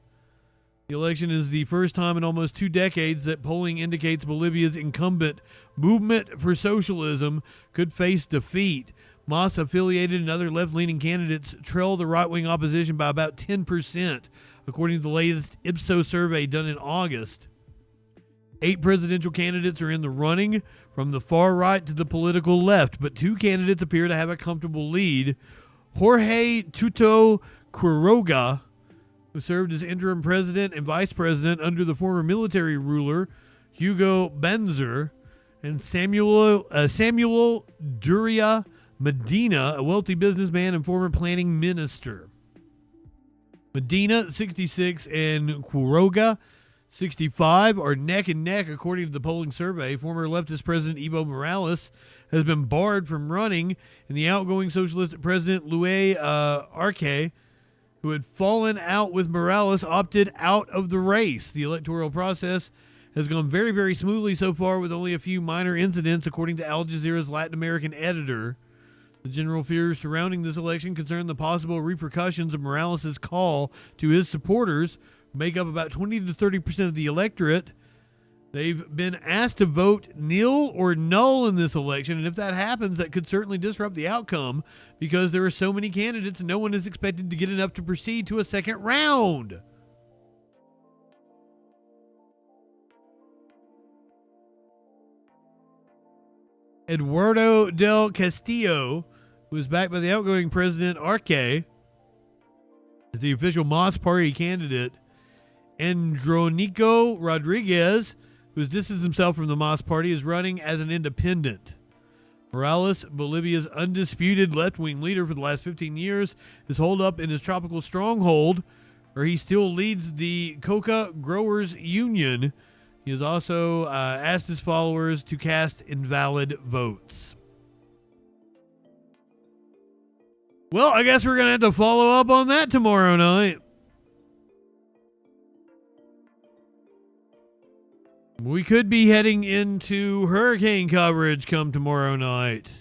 The election is the first time in almost 2 decades that polling indicates Bolivia's incumbent Movement for Socialism could face defeat. MAS-affiliated and other left-leaning candidates trail the right-wing opposition by about 10%, according to the latest Ipsos survey done in August. 8 presidential candidates are in the running, from the far right to the political left, but 2 candidates appear to have a comfortable lead. Jorge Tuto Quiroga, who served as interim president and vice president under the former military ruler Hugo Benzer, and Samuel Duria Medina, a wealthy businessman and former planning minister. Medina, 66, and Quiroga, 65, are neck and neck according to the polling survey. Former leftist President Evo Morales has been barred from running, and the outgoing socialist President Luis Arce, who had fallen out with Morales, opted out of the race. The electoral process has gone very, very smoothly so far, with only a few minor incidents, according to Al Jazeera's Latin American editor. The general fears surrounding this election concern the possible repercussions of Morales' call to his supporters, who make up about 20 to 30% of the electorate. They've been asked to vote nil or null in this election, and if that happens, that could certainly disrupt the outcome because there are so many candidates and no one is expected to get enough to proceed to a second round. Eduardo del Castillo, who is backed by the outgoing President Arce, is the official MAS party candidate. Andronico Rodriguez, who has distanced himself from the MAS party, is running as an independent. Morales, Bolivia's undisputed left-wing leader for the last 15 years, is holed up in his tropical stronghold, where he still leads the Coca Growers Union. He has also asked his followers to cast invalid votes. Well, I guess we're going to have to follow up on that tomorrow night. We could be heading into hurricane coverage come tomorrow night.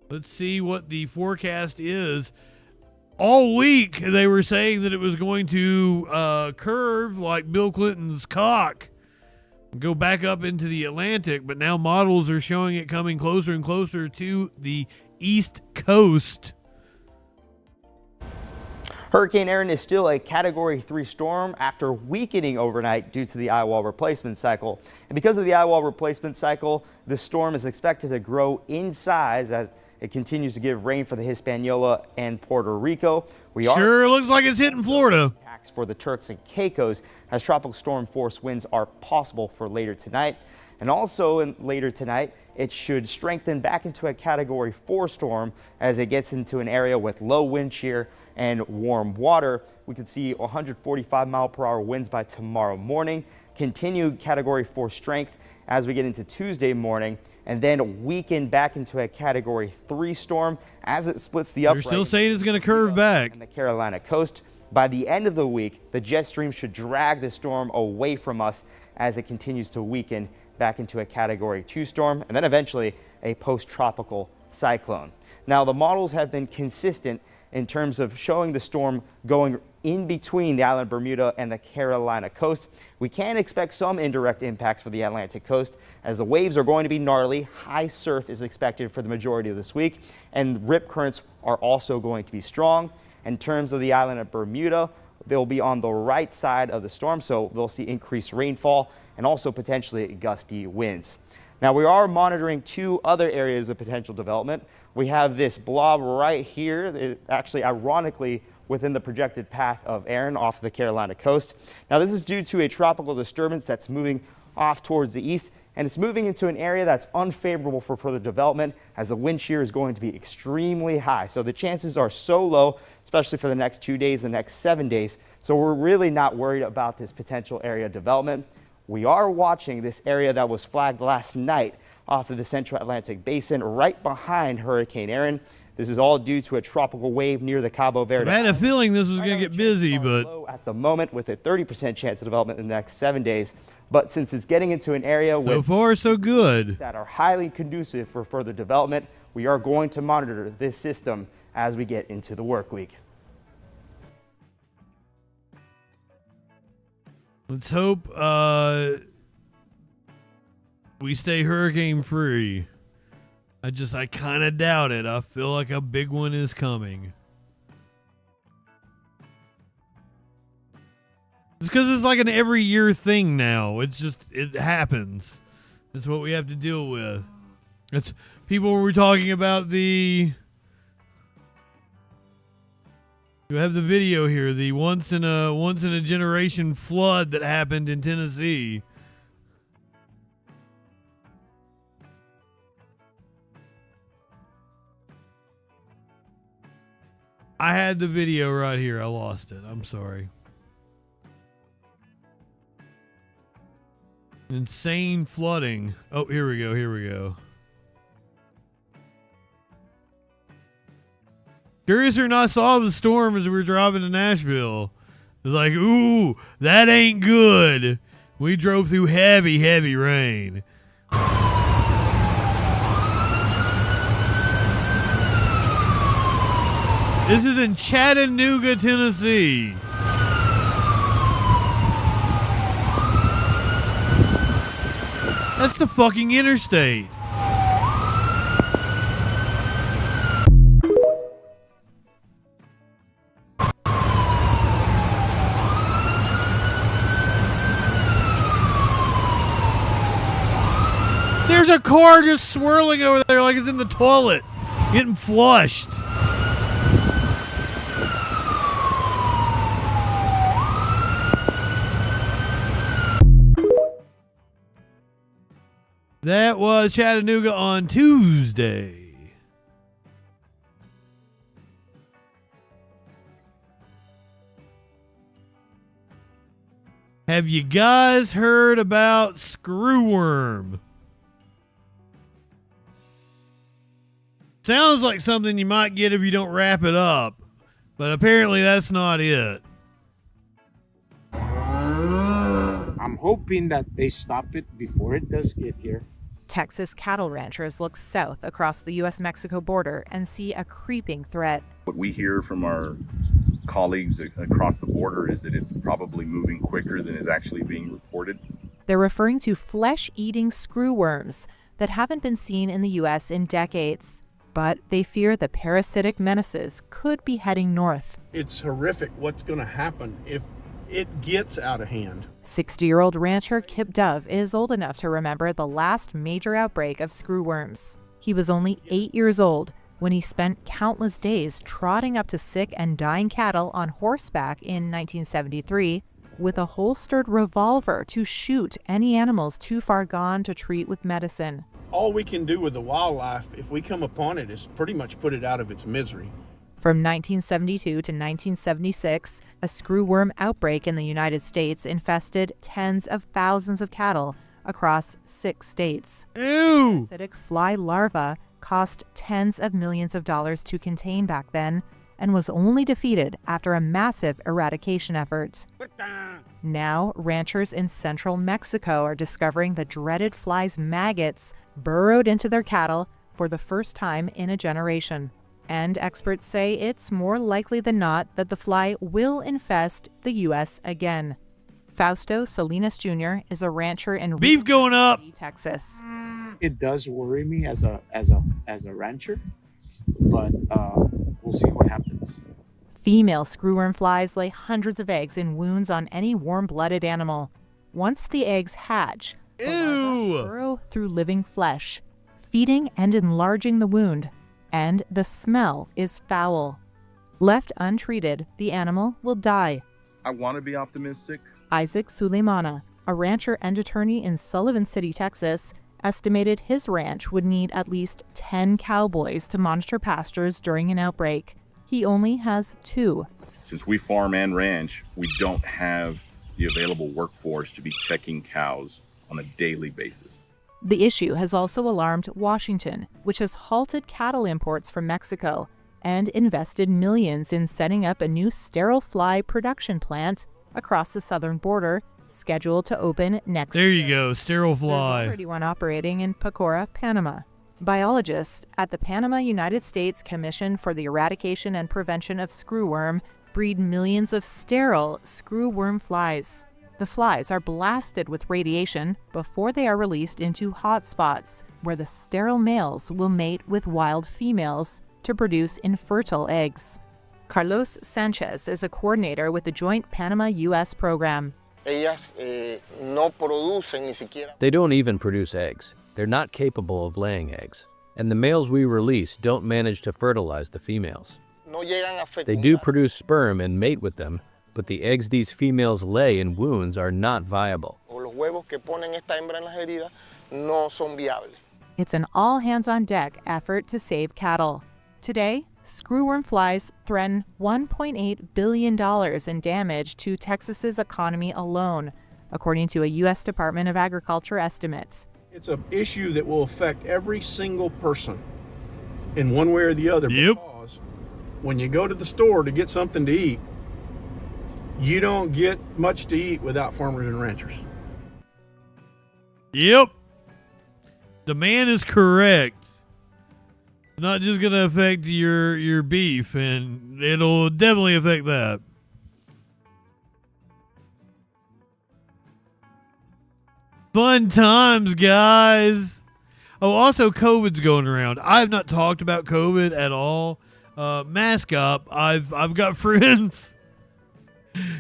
Let's see what the forecast is. all week they were saying that it was going to curve like Bill Clinton's cock, go back up into the Atlantic, but now models are showing it coming closer and closer to the East Coast. Hurricane Erin is still a Category 3 storm after weakening overnight due to the eye wall replacement cycle. And because of the eye wall replacement cycle, the storm is expected to grow in size as it continues to give rain for the Hispaniola and Puerto Rico. Sure looks like it's hitting Florida. For the Turks and Caicos, as tropical storm force winds are possible for later tonight. And also later tonight, it should strengthen back into a Category 4 storm as it gets into an area with low wind shear and warm water. We could see 145-mile-per-hour winds by tomorrow morning, continued Category 4 strength as we get into Tuesday morning, and then weaken back into a Category 3 storm as it splits the upright. They're still saying it's going to curve back. On the Carolina coast. By the end of the week, the jet stream should drag the storm away from us as it continues to weaken back into a Category 2 storm, and then eventually a post-tropical cyclone. Now, the models have been consistent in terms of showing the storm going in between the island of Bermuda and the Carolina coast. We can expect some indirect impacts for the Atlantic coast as the waves are going to be gnarly. High surf is expected for the majority of this week, and rip currents are also going to be strong. In terms of the island of Bermuda, they'll be on the right side of the storm, so they'll see increased rainfall and also potentially gusty winds. Now, we are monitoring two other areas of potential development. We have this blob right here, actually ironically within the projected path of Erin off the Carolina coast. Now, this is due to a tropical disturbance that's moving off towards the east, and it's moving into an area that's unfavorable for further development as the wind shear is going to be extremely high. So the chances are so low, especially for the next 2 days, the next 7 days. So we're really not worried about this potential area of development. We are watching this area that was flagged last night off of the Central Atlantic Basin right behind Hurricane Erin. This is all due to a tropical wave near the Cabo Verde. I had a feeling this was going to get busy, but at the moment with a 30% chance of development in the next 7 days. But since it's getting into an area with so far so good that are highly conducive for further development, we are going to monitor this system as we get into the work week. Let's hope we stay hurricane free. I kind of doubt it. I feel like a big one is coming. It's because it's like an every year thing now. It's just, it happens. That's what we have to deal with. It's people were talking about the. You have the video here, the once in a generation flood that happened in Tennessee. I had the video right here. I lost it. I'm sorry. Insane flooding. Oh, here we go. Here we go. Curious or not, saw the storm as we were driving to Nashville. It was like, ooh, that ain't good. We drove through heavy, heavy rain. This is in Chattanooga, Tennessee. That's the fucking interstate. There's a car just swirling over there like it's in the toilet, getting flushed. That was Chattanooga on Tuesday. Have you guys heard about screwworm? Sounds like something you might get if you don't wrap it up, but apparently that's not it. I'm hoping that they stop it before it does get here. Texas cattle ranchers look south across the U.S.-Mexico border and see a creeping threat. What we hear from our colleagues across the border is that it's probably moving quicker than is actually being reported. They're referring to flesh-eating screwworms that haven't been seen in the U.S. in decades. But they fear the parasitic menaces could be heading north. It's horrific what's going to happen if it gets out of hand. 60-year-old rancher Kip Dove is old enough to remember the last major outbreak of screwworms. He was only 8 years old when he spent countless days trotting up to sick and dying cattle on horseback in 1973 with a holstered revolver to shoot any animals too far gone to treat with medicine. All we can do with the wildlife, if we come upon it, is pretty much put it out of its misery. From 1972 to 1976, a screwworm outbreak in the United States infested tens of thousands of cattle across 6 states. Ew! Parasitic fly larvae cost tens of millions of dollars to contain back then and was only defeated after a massive eradication effort. Now, ranchers in central Mexico are discovering the dreaded fly's maggots burrowed into their cattle for the first time in a generation. And experts say it's more likely than not that the fly will infest the U.S. again. Fausto Salinas Jr. is a rancher in beef going up, Texas. It does worry me as a rancher, but we'll see what happens. Female screwworm flies lay hundreds of eggs in wounds on any warm-blooded animal. Once the eggs hatch, the larvae burrow through living flesh, feeding and enlarging the wound, and the smell is foul. Left untreated, the animal will die. I want to be optimistic. Isaac Suleimana, a rancher and attorney in Sullivan City, Texas, estimated his ranch would need at least 10 cowboys to monitor pastures during an outbreak. He only has 2. Since we farm and ranch, we don't have the available workforce to be checking cows on a daily basis. The issue has also alarmed Washington, which has halted cattle imports from Mexico and invested millions in setting up a new sterile fly production plant across the southern border, scheduled to open next year. There you year. go, sterile fly. There's already one operating in Pecora, Panama. Biologists at the Panama United States Commission for the Eradication and Prevention of Screwworm breed millions of sterile screwworm flies. The flies are blasted with radiation before they are released into hotspots, where the sterile males will mate with wild females to produce infertile eggs. Carlos Sanchez is a coordinator with the Joint Panama-U.S. program. They don't even produce eggs. They're not capable of laying eggs. And the males we release don't manage to fertilize the females. They do produce sperm and mate with them, but the eggs these females lay in wounds are not viable. It's an all-hands-on-deck effort to save cattle. Today, screwworm flies threaten $1.8 billion in damage to Texas's economy alone, according to a U.S. Department of Agriculture estimates. It's an issue that will affect every single person in one way or the other. Because when you go to the store to get something to eat, you don't get much to eat without farmers and ranchers. Yep. The man is correct. It's not just going to affect your beef, and it'll definitely affect that. Fun times, guys. Oh, also, COVID's going around. I have not talked about COVID at all. Mask up. I've got friends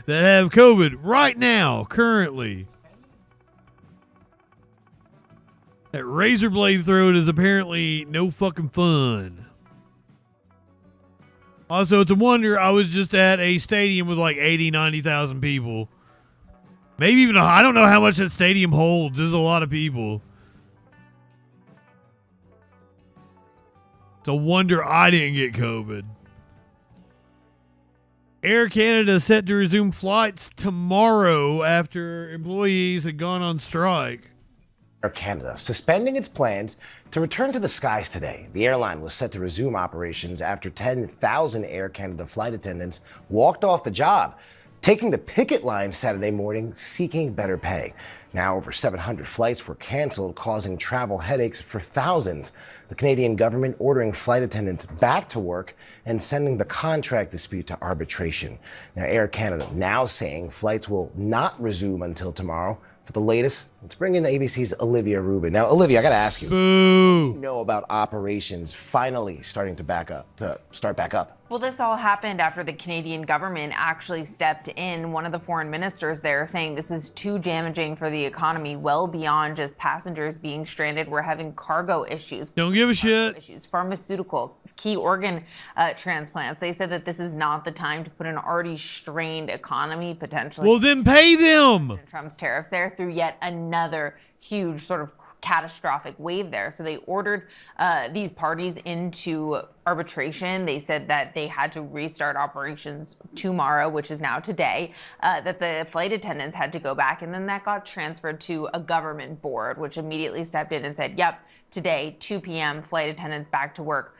that have COVID right now, currently. That razor blade throat is apparently no fucking fun. Also, it's a wonder I was just at a stadium with like 80, 90,000 people. Maybe even, I don't know how much that stadium holds. There's a lot of people. It's a wonder I didn't get COVID. Air Canada set to resume flights tomorrow after employees had gone on strike. Air Canada suspending its plans to return to the skies today. The airline was set to resume operations after 10,000 Air Canada flight attendants walked off the job. taking the picket line Saturday morning seeking better pay. Now over 700 flights were canceled, causing travel headaches for thousands. The Canadian government ordering flight attendants back to work and sending the contract dispute to arbitration. Now Air Canada now saying flights will not resume until tomorrow. For the latest, let's bring in ABC's Olivia Rubin. Now, Olivia, I got to ask you, Boo. what do you know about operations finally starting to start back up? Well, this all happened after the Canadian government actually stepped in. One of the foreign ministers there saying this is too damaging for the economy, well beyond just passengers being stranded. We're having cargo issues. Don't give a shit. Issues, pharmaceutical, key organ transplants. They said that this is not the time to put an already strained economy potentially. Well, then pay them. Trump's tariffs there through yet another huge sort of catastrophic wave there. So they ordered these parties into arbitration. They said that they had to restart operations tomorrow, which is now today, that the flight attendants had to go back, and then that got transferred to a government board, which immediately stepped in and said, yep, today, 2 p.m., flight attendants back to work.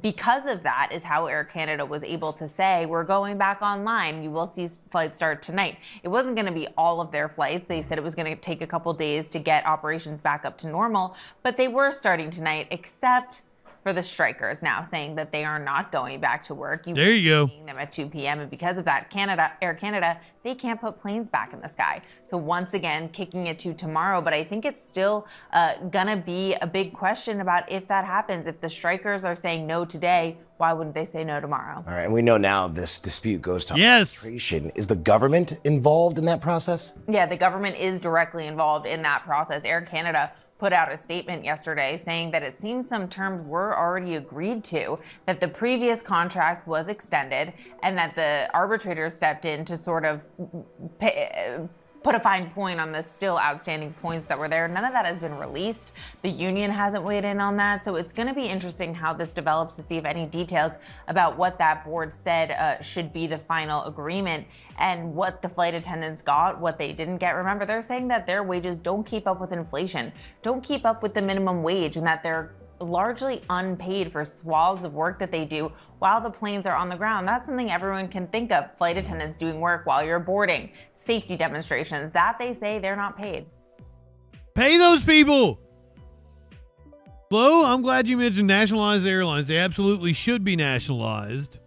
Because of that is how Air Canada was able to say, we're going back online. You will see flights start tonight. It wasn't going to be all of their flights. They said it was going to take a couple days to get operations back up to normal, but they were starting tonight, except for the strikers now saying that they are not going back to work. There you go. Seeing them at 2 p.m. And because of that, Air Canada, they can't put planes back in the sky. So once again, kicking it to tomorrow. But I think it's still gonna be a big question about if that happens. If the strikers are saying no today, why wouldn't they say no tomorrow? All right, and we know now this dispute goes to Yes. arbitration. Is the government involved in that process? Yeah, the government is directly involved in that process. Air Canada put out a statement yesterday saying that it seems some terms were already agreed to, that the previous contract was extended, and that the arbitrator stepped in to sort of put a fine point on the still outstanding points that were there. None of that has been released. The union hasn't weighed in on that. So it's going to be interesting how this develops to see if any details about what that board said should be the final agreement and what the flight attendants got, what they didn't get. Remember, they're saying that their wages don't keep up with inflation, don't keep up with the minimum wage, and that they're largely unpaid for swaths of work that they do while the planes are on the ground. That's something everyone can think of. Flight attendants doing work while you're boarding, safety demonstrations, that they say they're not paid. Pay those people. Flo, I'm glad you mentioned nationalized airlines. They absolutely should be nationalized.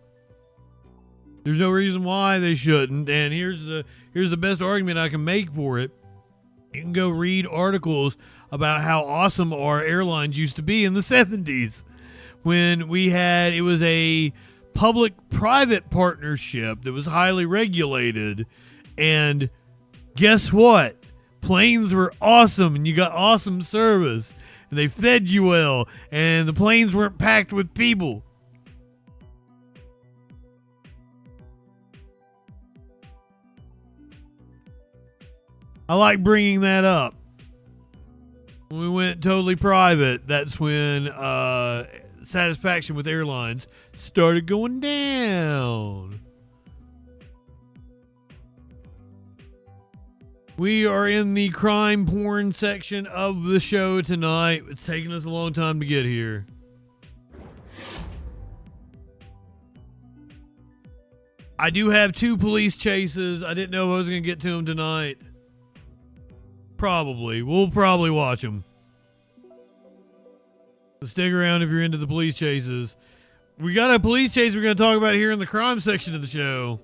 There's no reason why they shouldn't. And here's the best argument I can make for it. You can go read articles about how awesome our airlines used to be in the 70s when it was a public-private partnership that was highly regulated. And guess what? Planes were awesome and you got awesome service and they fed you well and the planes weren't packed with people. I like bringing that up. When we went totally private, that's when satisfaction with airlines started going down. We are in the crime porn section of the show tonight. It's taken us a long time to get here. I do have 2 police chases. I didn't know if I was going to get to them tonight. Probably. We'll probably watch them. So stick around if you're into the police chases. We got a police chase we're going to talk about here in the crime section of the show.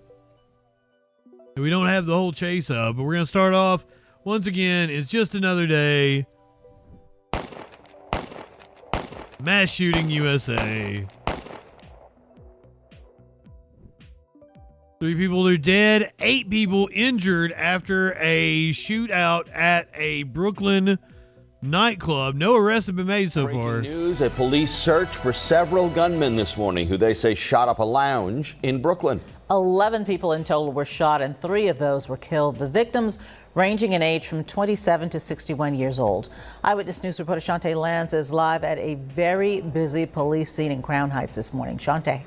We don't have the whole chase up, but we're going to start off. Once again, it's just another day. Mass shooting USA. 3 people are dead, 8 people injured after a shootout at a Brooklyn nightclub. No arrests have been made so far. Breaking news, a police search for several gunmen this morning who they say shot up a lounge in Brooklyn. 11 people in total were shot and 3 of those were killed. The victims ranging in age from 27 to 61 years old. Eyewitness News reporter Shantae Lanz is live at a very busy police scene in Crown Heights this morning. Shantae.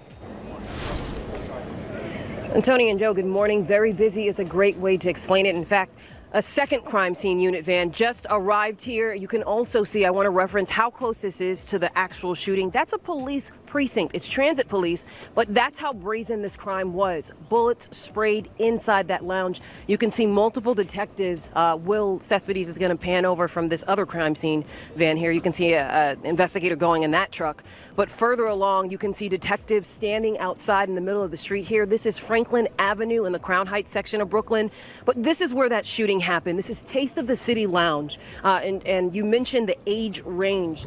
And Tony and Joe, good morning. Very busy is a great way to explain it. In fact, a second crime scene unit van just arrived here. You can also see, I want to reference how close this is to the actual shooting. That's a police precinct. It's transit police, but that's how brazen this crime was. Bullets sprayed inside that lounge. You can see multiple detectives. Will Cespedes is going to pan over from this other crime scene van here. You can see an investigator going in that truck. But further along, you can see detectives standing outside in the middle of the street here. This is Franklin Avenue in the Crown Heights section of Brooklyn. But this is where that shooting happened. This is Taste of the City Lounge. And you mentioned the age range,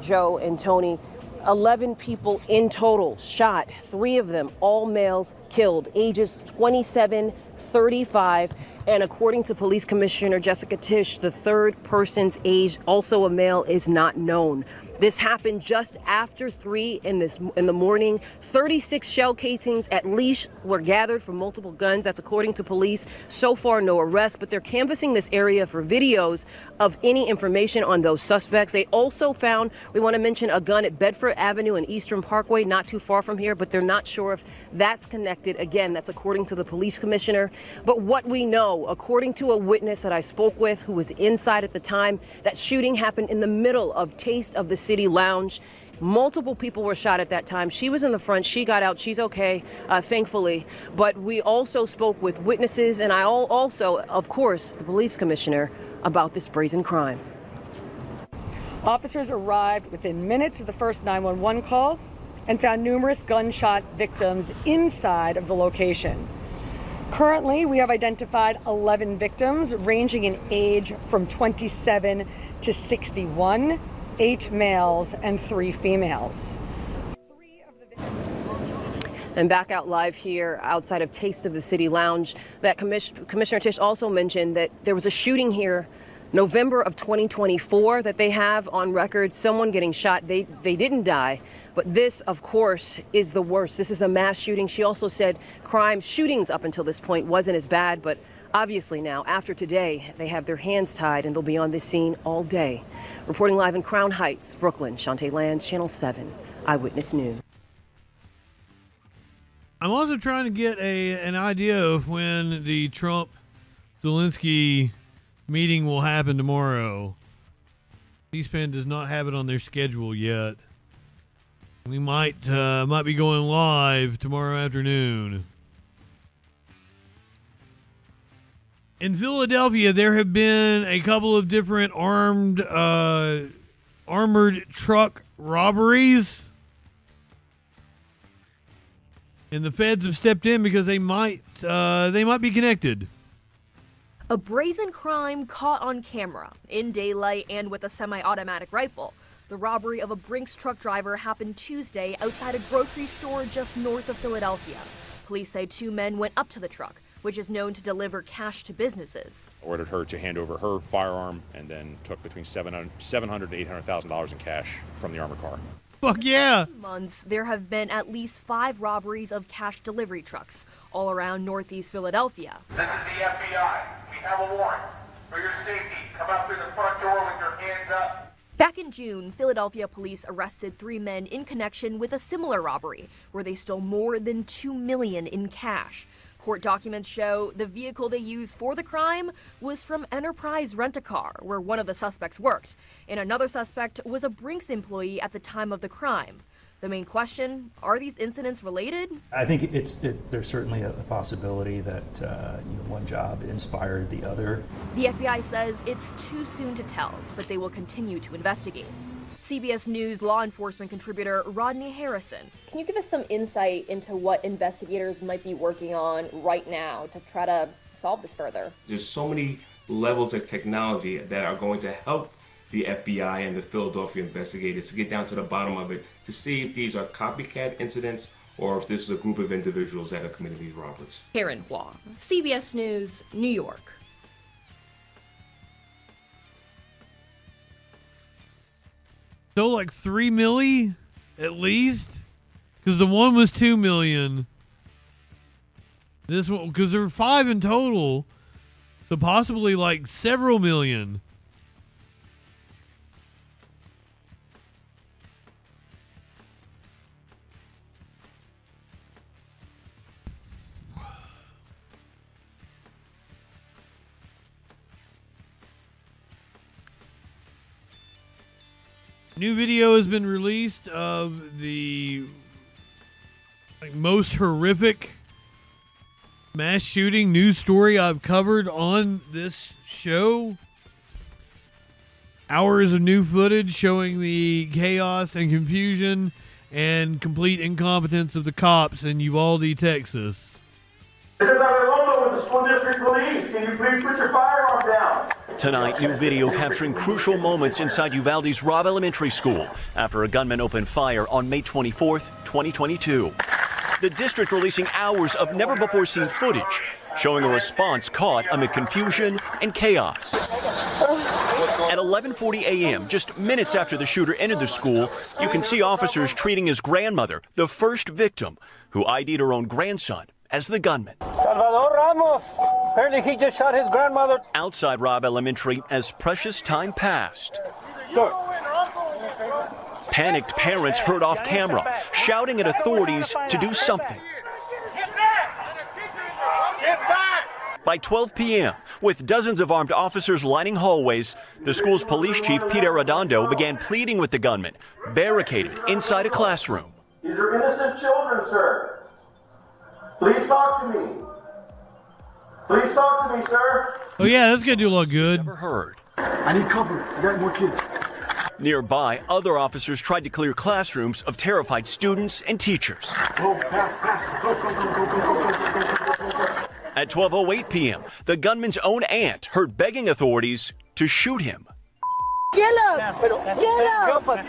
Joe and Tony. 11 people in total shot, 3 of them, all males, killed, ages 27, 35, and according to Police Commissioner Jessica Tisch, the third person's age, also a male, is not known. This happened just after 3 in the morning. 36 shell casings at least were gathered from multiple guns. That's according to police. So far, no arrests, but they're canvassing this area for videos of any information on those suspects. They also found, we want to mention, a gun at Bedford Avenue and Eastern Parkway, not too far from here, but they're not sure if that's connected. Again, that's according to the police commissioner. But what we know, according to a witness that I spoke with who was inside at the time, that shooting happened in the middle of Taste of the City Lounge. Multiple people were shot at that time. She was in the front. She got out. She's okay, thankfully. But we also spoke with witnesses, and I also, of course, the police commissioner about this brazen crime. Officers arrived within minutes of the first 911 calls and found numerous gunshot victims inside of the location. Currently, we have identified 11 victims ranging in age from 27 to 61, 8 males and 3 females. And back out live here outside of Taste of the City Lounge, that Commissioner Tisch also mentioned that there was a shooting here November of 2024 that they have on record, someone getting shot. They didn't die, but this, of course, is the worst. This is a mass shooting. She also said shootings up until this point wasn't as bad, but obviously now, after today, they have their hands tied and they'll be on this scene all day. Reporting live in Crown Heights, Brooklyn, Shantae Lands, Channel 7, Eyewitness News. I'm also trying to get an idea of when the Trump-Zelensky meeting will happen tomorrow. C-SPAN does not have it on their schedule yet. We might be going live tomorrow afternoon. In Philadelphia, there have been a couple of different armored truck robberies. And the feds have stepped in because they might be connected. A brazen crime caught on camera, in daylight and with a semi-automatic rifle. The robbery of a Brinks truck driver happened Tuesday outside a grocery store just north of Philadelphia. Police say 2 men went up to the truck, which is known to deliver cash to businesses. Ordered her to hand over her firearm and then took between $700,000 to $800,000 in cash from the armored car. Fuck yeah! Months, there have been at least 5 robberies of cash delivery trucks all around Northeast Philadelphia. This is the FBI. We have a warrant. For your safety, come out through the front door with your hands up. Back in June, Philadelphia police arrested 3 men in connection with a similar robbery, where they stole more than $2 million in cash. Court documents show the vehicle they used for the crime was from Enterprise Rent-A-Car, where one of the suspects worked, and another suspect was a Brinks employee at the time of the crime. The main question, are these incidents related? I think there's certainly a possibility that one job inspired the other. The FBI says it's too soon to tell, but they will continue to investigate. CBS News law enforcement contributor Rodney Harrison. Can you give us some insight into what investigators might be working on right now to try to solve this further? There's so many levels of technology that are going to help the FBI and the Philadelphia investigators to get down to the bottom of it, to see if these are copycat incidents or if this is a group of individuals that are committing these robberies. Karen Hua, CBS News, New York. So like 3 milli at least, because the one was 2 million. This one, because there were 5 in total, so possibly like several million. New video has been released of the most horrific mass shooting news story I've covered on this show. Hours of new footage showing the chaos and confusion and complete incompetence of the cops in Uvalde, Texas. This is Arredondo with the School District Police. Can you please put your firearm down? Tonight, new video capturing crucial moments inside Uvalde's Robb Elementary School after a gunman opened fire on May 24th, 2022. The district releasing hours of never-before-seen footage showing a response caught amid confusion and chaos. At 11:40 a.m., just minutes after the shooter entered the school, you can see officers treating his grandmother, the first victim, who ID'd her own grandson, as the gunman. Salvador Ramos. Apparently he just shot his grandmother. Outside Robb Elementary, as precious time passed. Sir. Panicked parents heard off camera, shouting at authorities to do something. By 12 p.m., with dozens of armed officers lining hallways, the school's police chief, Pete Arredondo, began pleading with the gunman, barricaded inside a classroom. These are innocent children, sir. Please talk to me. Please talk to me, sir. Oh yeah, that's gonna do a lot good. Never heard. I need cover. I got more kids. Nearby, other officers tried to clear classrooms of terrified students and teachers. Go, pass. Go, go, go, go, go, go, go, go, go. At 12:08 p.m., the gunman's own aunt heard begging authorities to shoot him. Get him! Get him! Help us.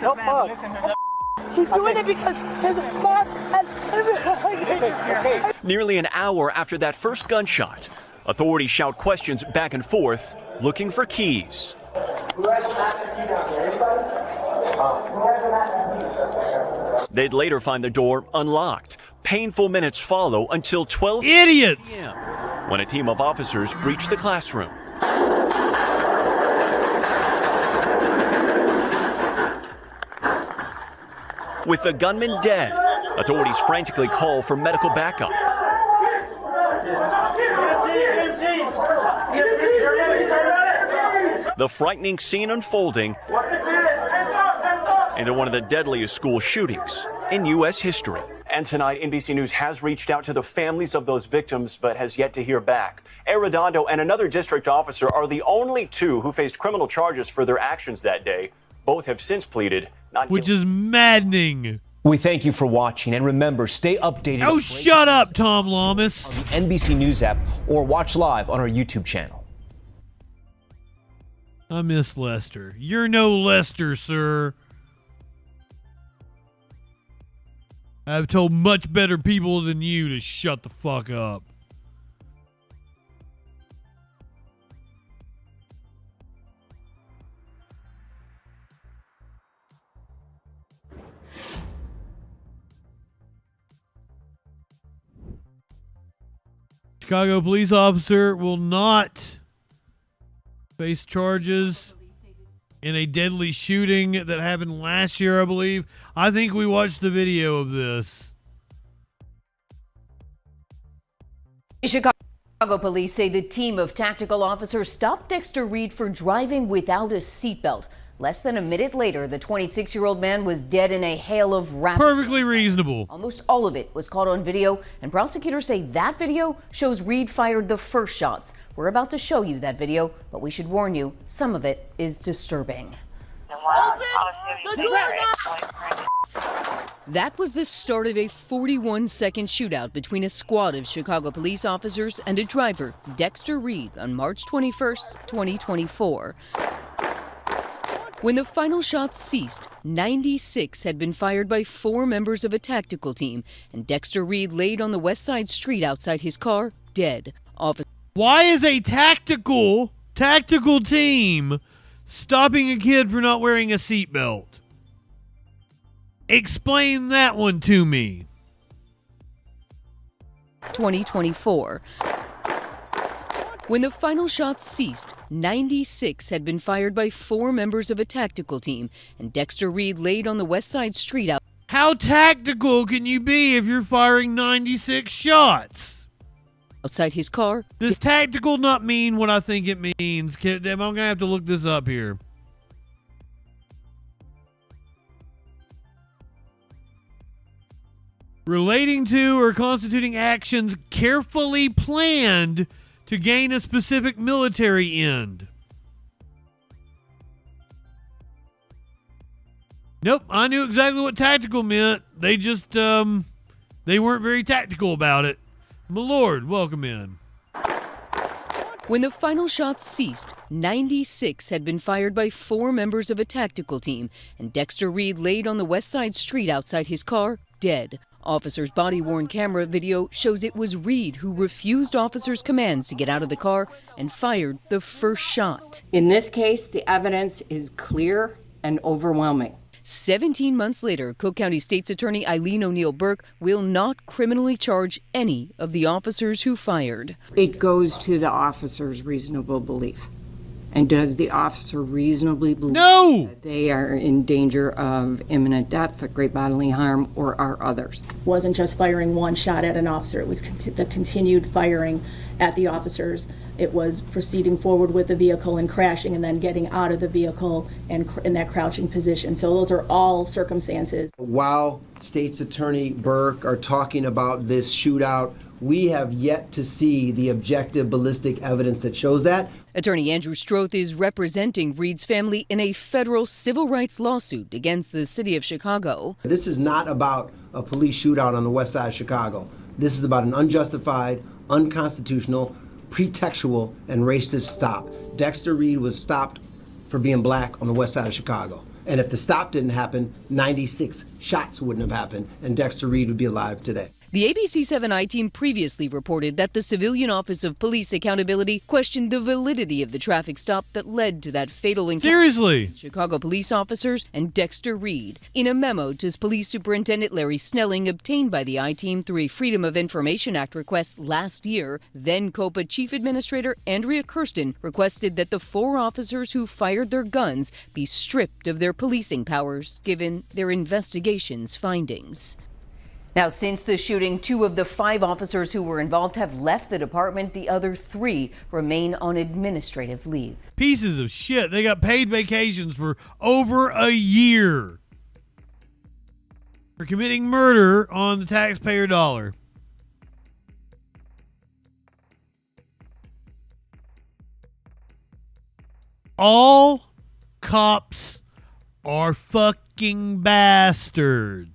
He's doing it because his mom and Nearly an hour after that first gunshot, authorities shout questions back and forth, looking for keys. They'd later find the door unlocked. Painful minutes follow until 12 idiots p.m. when a team of officers breach the classroom. With the gunman dead, authorities frantically call for medical backup. The frightening scene unfolding into one of the deadliest school shootings in U.S. history. And tonight, NBC News has reached out to the families of those victims, but has yet to hear back. Arredondo and another district officer are the only two who faced criminal charges for their actions that day. Both have since pleaded not guilty. Which is maddening. We thank you for watching, and remember, stay updated. Oh, shut up, Tom Lamas. On the NBC News app, or watch live on our YouTube channel. I miss Lester. You're no Lester, sir. I've told much better people than you to shut the fuck up. Chicago police officer will not face charges in a deadly shooting that happened last year, I believe. I think we watched the video of this. Chicago police say the team of tactical officers stopped Dexter Reed for driving without a seatbelt. Less than a minute later, the 26-year-old man was dead in a hail of rapid. Perfectly reasonable. Almost all of it was caught on video, and prosecutors say that video shows Reed fired the first shots. We're about to show you that video, but we should warn you, some of it is disturbing. That was the start of a 41-second shootout between a squad of Chicago police officers and a driver, Dexter Reed, on March 21st, 2024. When the final shots ceased, 96 had been fired by 4 members of a tactical team, and Dexter Reed laid on the West Side Street outside his car, dead. Why is a tactical team stopping a kid for not wearing a seatbelt? Explain that one to me. 2024. When the final shots ceased, 96 had been fired by 4 members of a tactical team, and Dexter Reed laid on the West Side Street out. How tactical can you be if you're firing 96 shots? Outside his car. Does tactical not mean what I think it means? I'm going to have to look this up here. relating to or constituting actions carefully planned to gain a specific military end. Nope, I knew exactly what tactical meant. They just, they weren't very tactical about it. My lord, welcome in. When the final shots ceased, 96 had been fired by 4 members of a tactical team, and Dexter Reed laid on the West Side Street outside his car, dead. Officers' body-worn camera video shows it was Reed who refused officers' commands to get out of the car and fired the first shot. In this case, the evidence is clear and overwhelming. 17 months later, Cook County State's Attorney Eileen O'Neill Burke will not criminally charge any of the officers who fired. It goes to the officer's reasonable belief. And does the officer reasonably believe that they are in danger of imminent death, great bodily harm, or are others? Wasn't just firing one shot at an officer. It was the continued firing at the officers. It was proceeding forward with the vehicle and crashing and then getting out of the vehicle and in that crouching position. So those are all circumstances. While State's Attorney Burke are talking about this shootout, we have yet to see the objective ballistic evidence that shows that. Attorney Andrew Stroth is representing Reed's family in a federal civil rights lawsuit against the city of Chicago. This is not about a police shootout on the west side of Chicago. This is about an unjustified, unconstitutional, pretextual, and racist stop. Dexter Reed was stopped for being black on the west side of Chicago. And if the stop didn't happen, 96 shots wouldn't have happened, and Dexter Reed would be alive today. The ABC 7i team previously reported that the Civilian Office of Police Accountability questioned the validity of the traffic stop that led to that fatal encounter. Seriously? Chicago police officers and Dexter Reed. In a memo to Police Superintendent Larry Snelling obtained by the I-Team through a Freedom of Information Act request last year, then COPA Chief Administrator Andrea Kirsten requested that the 4 officers who fired their guns be stripped of their policing powers, given their investigation's findings. Now, since the shooting, 2 of the 5 officers who were involved have left the department. The other 3 remain on administrative leave. Pieces of shit. They got paid vacations for over a year for committing murder on the taxpayer dollar. All cops are fucking bastards.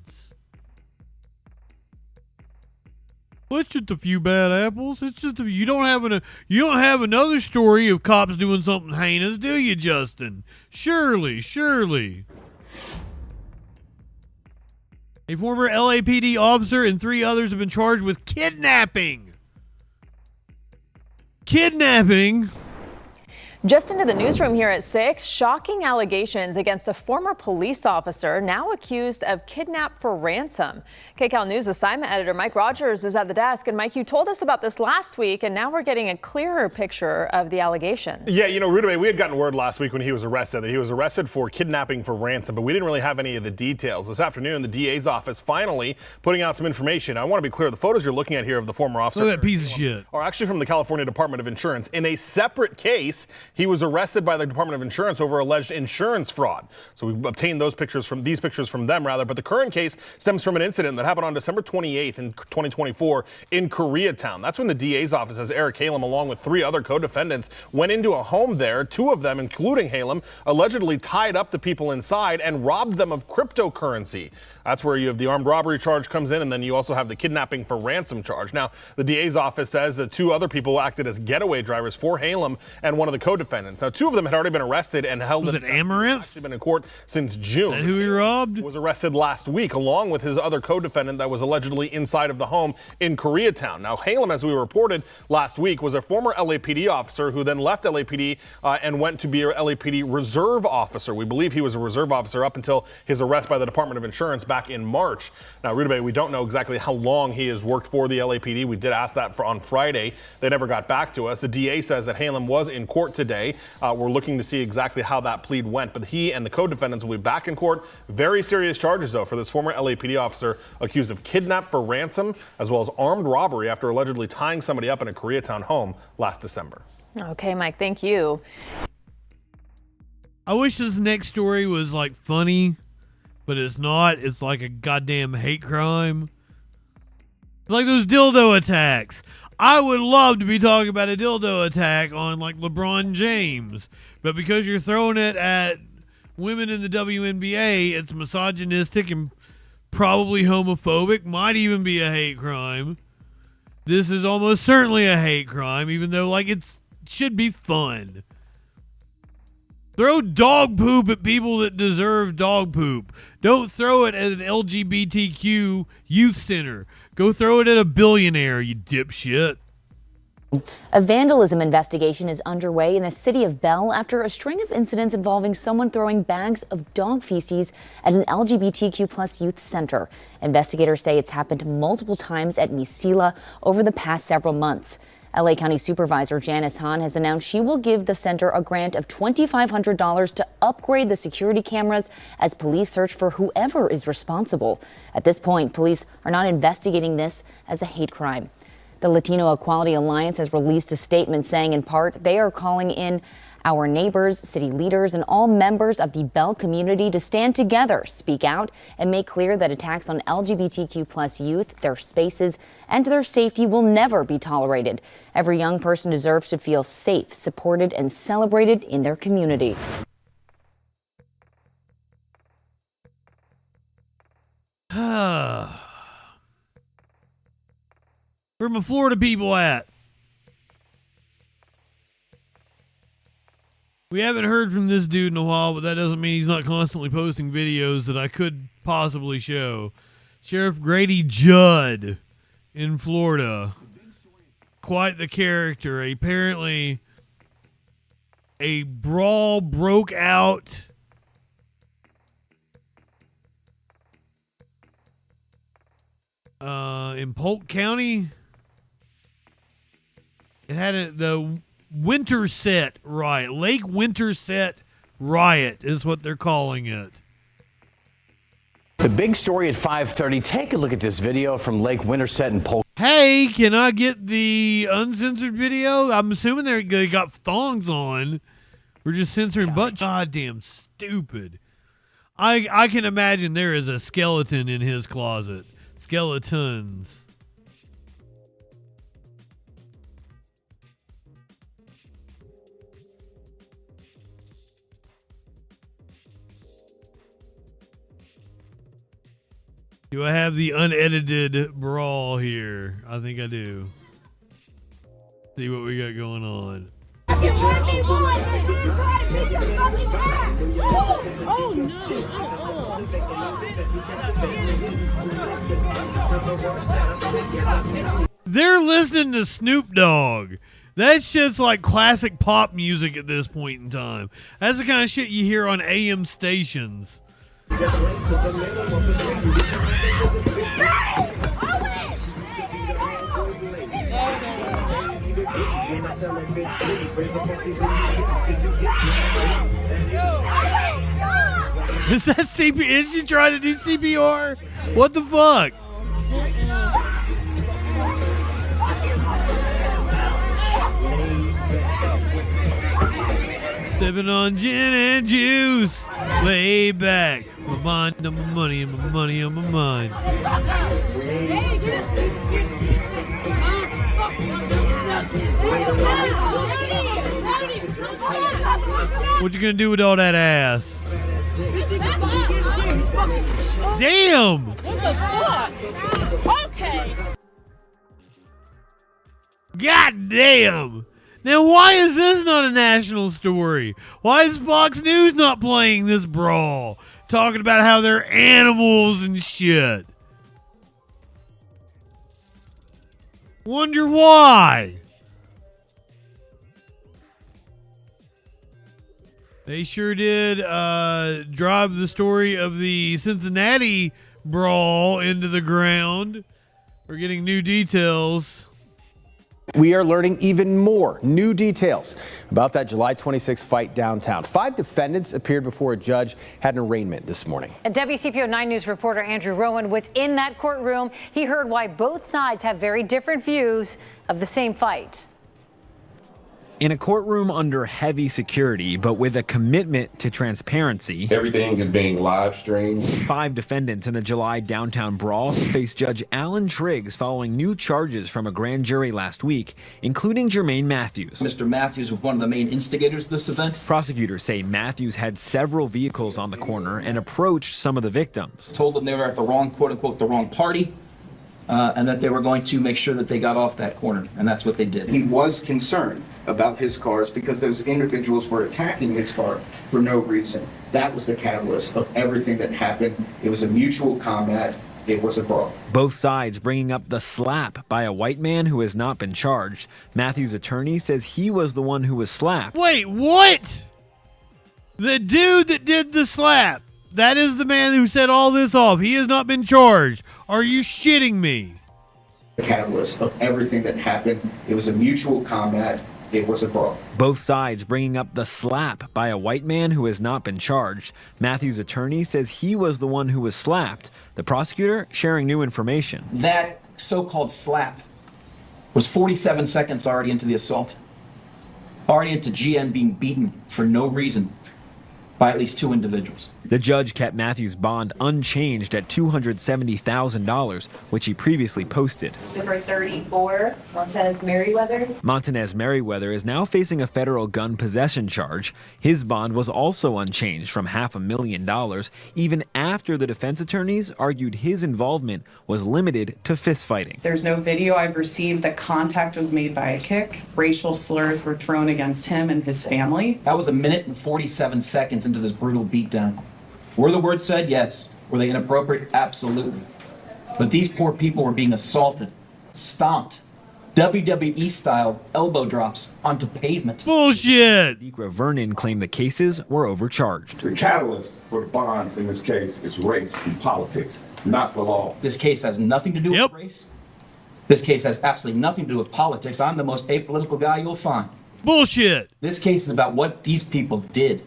Well, it's just a few bad apples. It's just you don't have another story of cops doing something heinous, do you, Justin? Surely. A former LAPD officer and 3 others have been charged with kidnapping. Just into the newsroom here at 6, shocking allegations against a former police officer now accused of kidnap for ransom. KCAL News assignment editor Mike Rogers is at the desk. And Mike, you told us about this last week, and now we're getting a clearer picture of the allegation. Yeah, Rudabeh, we had gotten word last week when he was arrested that he was arrested for kidnapping for ransom, but we didn't really have any of the details. This afternoon, the DA's office finally putting out some information. I want to be clear, the photos you're looking at here of the former officer Look at that piece of shit. Are actually from the California Department of Insurance. In a separate case, he was arrested by the Department of Insurance over alleged insurance fraud. So we obtained these pictures from them, but the current case stems from an incident that happened on December 28th in 2024 in Koreatown. That's when the DA's office, as Eric Halem, along with 3 other co-defendants, went into a home there. 2 of them, including Halem, allegedly tied up the people inside and robbed them of cryptocurrency. That's where you have the armed robbery charge comes in, and then you also have the kidnapping for ransom charge. Now, the DA's office says that 2 other people acted as getaway drivers for Halem and one of the co-defendants. Now, 2 of them had already been arrested and held. Was it Amaranth? Actually been in court since June. Is that who he robbed? Was arrested last week, along with his other co-defendant that was allegedly inside of the home in Koreatown. Now, Halem, as we reported last week, was a former LAPD officer who then left LAPD and went to be a LAPD reserve officer. We believe he was a reserve officer up until his arrest by the Department of Insurance back in March. Now, Rudabeh, we don't know exactly how long he has worked for the LAPD. We did ask that on Friday. They never got back to us. The DA says that Halem was in court today. We're looking to see exactly how that plea went, but he and the co-defendants will be back in court. Very serious charges, though, for this former LAPD officer accused of kidnap for ransom, as well as armed robbery after allegedly tying somebody up in a Koreatown home last December. Okay, Mike, thank you. I wish this next story was like funny, but it's not. It's like a goddamn hate crime. It's like those dildo attacks. I would love to be talking about a dildo attack on like LeBron James, but because you're throwing it at women in the WNBA, it's misogynistic and probably homophobic, might even be a hate crime. This is almost certainly a hate crime, even though like it should be fun. Throw dog poop at people that deserve dog poop. Don't throw it at an LGBTQ youth center. Go throw it at a billionaire, you dipshit. A vandalism investigation is underway in the city of Bell after a string of incidents involving someone throwing bags of dog feces at an LGBTQ+ youth center. Investigators say it's happened multiple times at Misila over the past several months. LA County Supervisor Janice Hahn has announced she will give the center a grant of $2,500 to upgrade the security cameras as police search for whoever is responsible. At this point, police are not investigating this as a hate crime. The Latino Equality Alliance has released a statement saying, in part, they are calling in our neighbors, city leaders, and all members of the Bell community to stand together, speak out, and make clear that attacks on LGBTQ+ youth, their spaces, and their safety will never be tolerated. Every young person deserves to feel safe, supported, and celebrated in their community. Where my Florida people at? We haven't heard from this dude in a while, but that doesn't mean he's not constantly posting videos that I could possibly show. Sheriff Grady Judd in Florida. Quite the character. Apparently, a brawl broke out in Polk County. It had the Winterset riot. Lake Winterset riot is what they're calling it. The big story at 5:30. Take a look at this video from Lake Winterset in Polk. Hey, can I get the uncensored video? I'm assuming they got thongs on. We're just censoring butt. Goddamn stupid. I can imagine there is a skeleton in his closet. Skeletons. Do I have the unedited brawl here? I think I do. See what we got going on. Oh no! They're listening to Snoop Dogg. That shit's like classic pop music at this point in time. That's the kind of shit you hear on AM stations. Is that CPR? Is she trying to do CPR? What the fuck? Sipping on gin and juice, way back. My mind on my money and my money on my mind. What you gonna do with all that ass? Damn! What the fuck? Okay. God damn! Now why is this not a national story? Why is Fox News not playing this brawl? Talking about how they're animals and shit. Wonder why. They sure did drive the story of the Cincinnati brawl into the ground. We're getting new details. We are learning even more new details about that July 26th fight downtown. 5 defendants appeared before a judge, had an arraignment this morning. And WCPO 9 News reporter Andrew Rowan was in that courtroom. He heard why both sides have very different views of the same fight. In a courtroom under heavy security, but with a commitment to transparency, everything is being live streamed. 5 defendants in the July downtown brawl face Judge Alan Triggs following new charges from a grand jury last week, including Jermaine Matthews. Mr. Matthews was one of the main instigators of this event. Prosecutors say Matthews had several vehicles on the corner and approached some of the victims. Told them they were at the wrong, quote unquote, the wrong party. And that they were going to make sure that they got off that corner, and that's what they did. He was concerned about his cars because those individuals were attacking his car for no reason. That was the catalyst of everything that happened. It was a mutual combat. It was a brawl. Both sides bringing up the slap by a white man who has not been charged. Matthews' attorney says he was the one who was slapped. Wait, what? The dude that did the slap. That is the man who set all this off. He has not been charged. Are you shitting me? The catalyst of everything that happened. It was a mutual combat. It was a brawl. Both sides bringing up the slap by a white man who has not been charged. Matthews' attorney says he was the one who was slapped. The prosecutor sharing new information. That so-called slap was 47 seconds already into the assault. Already into GN being beaten for no reason by at least 2 individuals. The judge kept Matthews' bond unchanged at $270,000, which he previously posted. Number 34, Montez Merriweather. Montanez Merriweather is now facing a federal gun possession charge. His bond was also unchanged from $500,000, even after the defense attorneys argued his involvement was limited to fistfighting. There's no video I've received that contact was made by a kick. Racial slurs were thrown against him and his family. That was 1 minute and 47 seconds into this brutal beatdown. Were the words said? Yes. Were they inappropriate? Absolutely. But these poor people were being assaulted, stomped, WWE style elbow drops onto pavement. Bullshit! Vernon claimed the cases were overcharged. The catalyst for the bonds in this case is race and politics, not the law. This case has nothing to do with race. This case has absolutely nothing to do with politics. I'm the most apolitical guy you'll find. Bullshit! This case is about what these people did,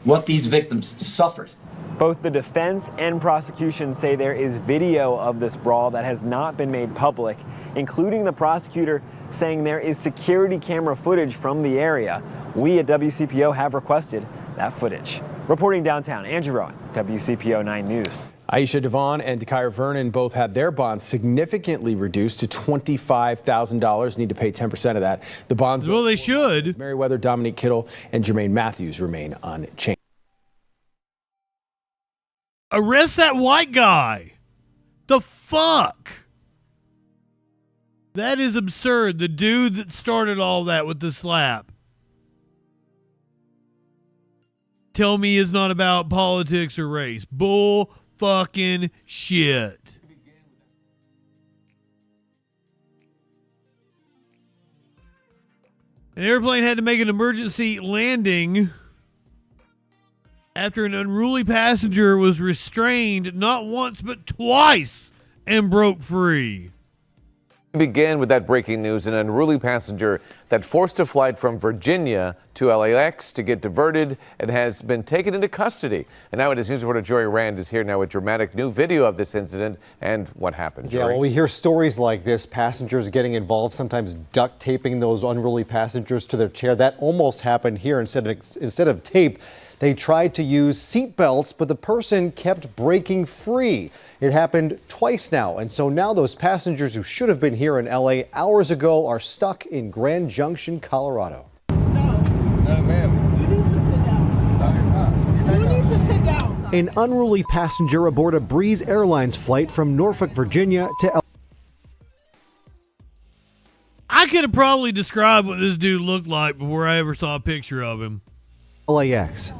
what these victims suffered. Both the defense and prosecution say there is video of this brawl that has not been made public, including the prosecutor saying there is security camera footage from the area. We at WCPO have requested that footage. Reporting downtown, Andrew Rowan, WCPO 9 News. Aisha Devon and Kyra Vernon both had their bonds significantly reduced to $25,000. Need to pay 10% of that. The bonds. Well, they should. Merriweather, Dominique Kittle, and Jermaine Matthews remain unchanged. Arrest that white guy. The fuck? That is absurd. The dude that started all that with the slap. Tell me it's not about politics or race. Bull fucking shit. An airplane had to make an emergency landing after an unruly passenger was restrained not once but twice and broke free. We begin with that breaking news. An unruly passenger that forced a flight from Virginia to LAX to get diverted and has been taken into custody. And now News reporter Jory Rand is here now with dramatic new video of this incident and what happened. Yeah, well, we hear stories like this, passengers getting involved, sometimes duct taping those unruly passengers to their chair. That almost happened here. Instead of tape, they tried to use seat belts, but the person kept breaking free. It happened twice now, and so now those passengers who should have been here in LA hours ago are stuck in Grand Junction, Colorado. An unruly passenger aboard a Breeze Airlines flight from Norfolk, Virginia to LA. I could have probably described what this dude looked like before I ever saw a picture of him. LAX.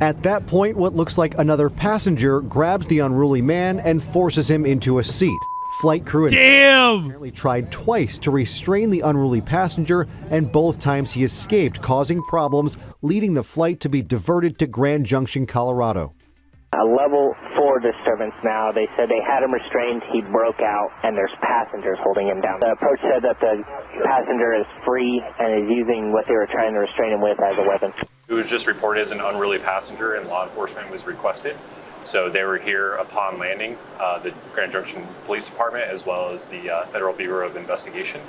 At that point, what looks like another passenger grabs the unruly man and forces him into a seat. Flight crew apparently tried twice to restrain the unruly passenger, and both times he escaped, causing problems, leading the flight to be diverted to Grand Junction, Colorado. A level 4 disturbance now. They said they had him restrained, he broke out, and there's passengers holding him down. The approach said that the passenger is free and is using what they were trying to restrain him with as a weapon. It was just reported as an unruly passenger and law enforcement was requested. So they were here upon landing, the Grand Junction Police Department as well as the Federal Bureau of Investigation.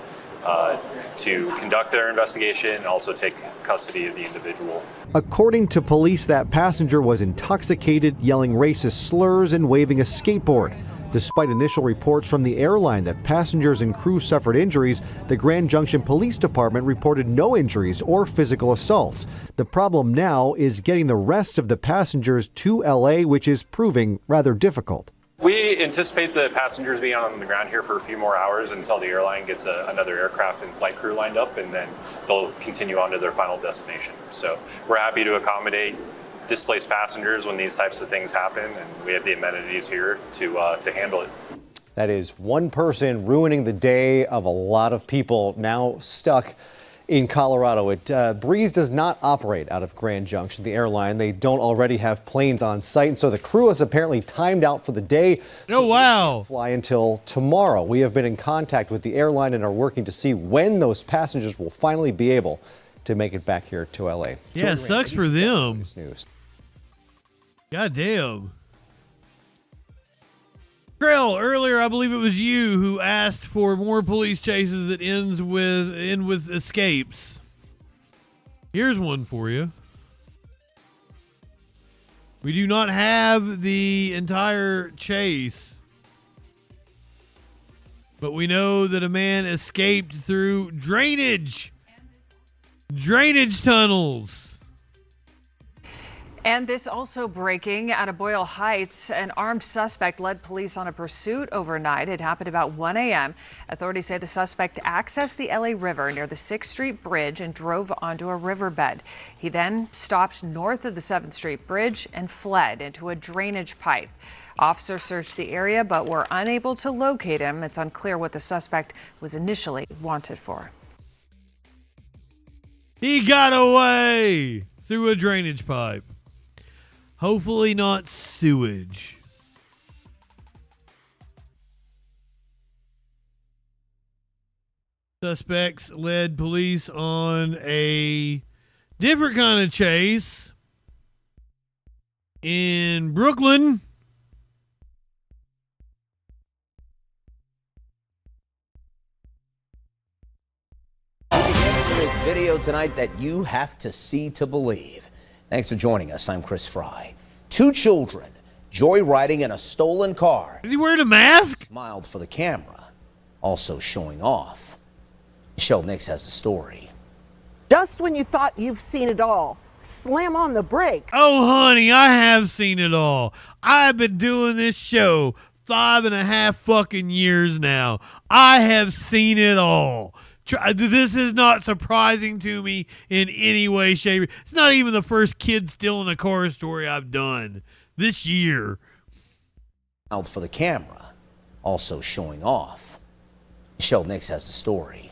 to conduct their investigation and also take custody of the individual. According to police, that passenger was intoxicated, yelling racist slurs and waving a skateboard. Despite initial reports from the airline that passengers and crew suffered injuries, the Grand Junction Police Department reported no injuries or physical assaults. The problem now is getting the rest of the passengers to LA, which is proving rather difficult. We anticipate the passengers being on the ground here for a few more hours until the airline gets another aircraft and flight crew lined up, and then they'll continue on to their final destination. So we're happy to accommodate displaced passengers when these types of things happen, and we have the amenities here to handle it. That is one person ruining the day of a lot of people now stuck in Colorado. Breeze does not operate out of Grand Junction, the airline. They don't already have planes on site, and so the crew is apparently timed out for the day. Oh, wow. Fly until tomorrow. We have been in contact with the airline and are working to see when those passengers will finally be able to make it back here to LA. Yeah, it sucks for them. God damn. Krell, earlier I believe it was you who asked for more police chases that end with escapes. Here's one for you. We do not have the entire chase, but we know that a man escaped through drainage tunnels. And this also breaking out of Boyle Heights. An armed suspect led police on a pursuit overnight. It happened about 1 a.m. Authorities say the suspect accessed the LA River near the 6th Street Bridge and drove onto a riverbed. He then stopped north of the 7th Street Bridge and fled into a drainage pipe. Officers searched the area but were unable to locate him. It's unclear what the suspect was initially wanted for. He got away through a drainage pipe. Hopefully not sewage. Suspects led police on a different kind of chase in Brooklyn. Video tonight that you have to see to believe. Thanks for joining us. I'm Chris Fry. 2 children joyriding in a stolen car. Is he wearing a mask? Smiled for the camera, also showing off. Michelle Nix has the story. Just when you thought you've seen it all, slam on the brake. Oh, honey, I have seen it all. I've been doing this show 5.5 fucking years now. I have seen it all. This is not surprising to me in any way, shape. It's not even the first kid still in a car story I've done this year. Out for the camera, also showing off. Michelle Nix has the story.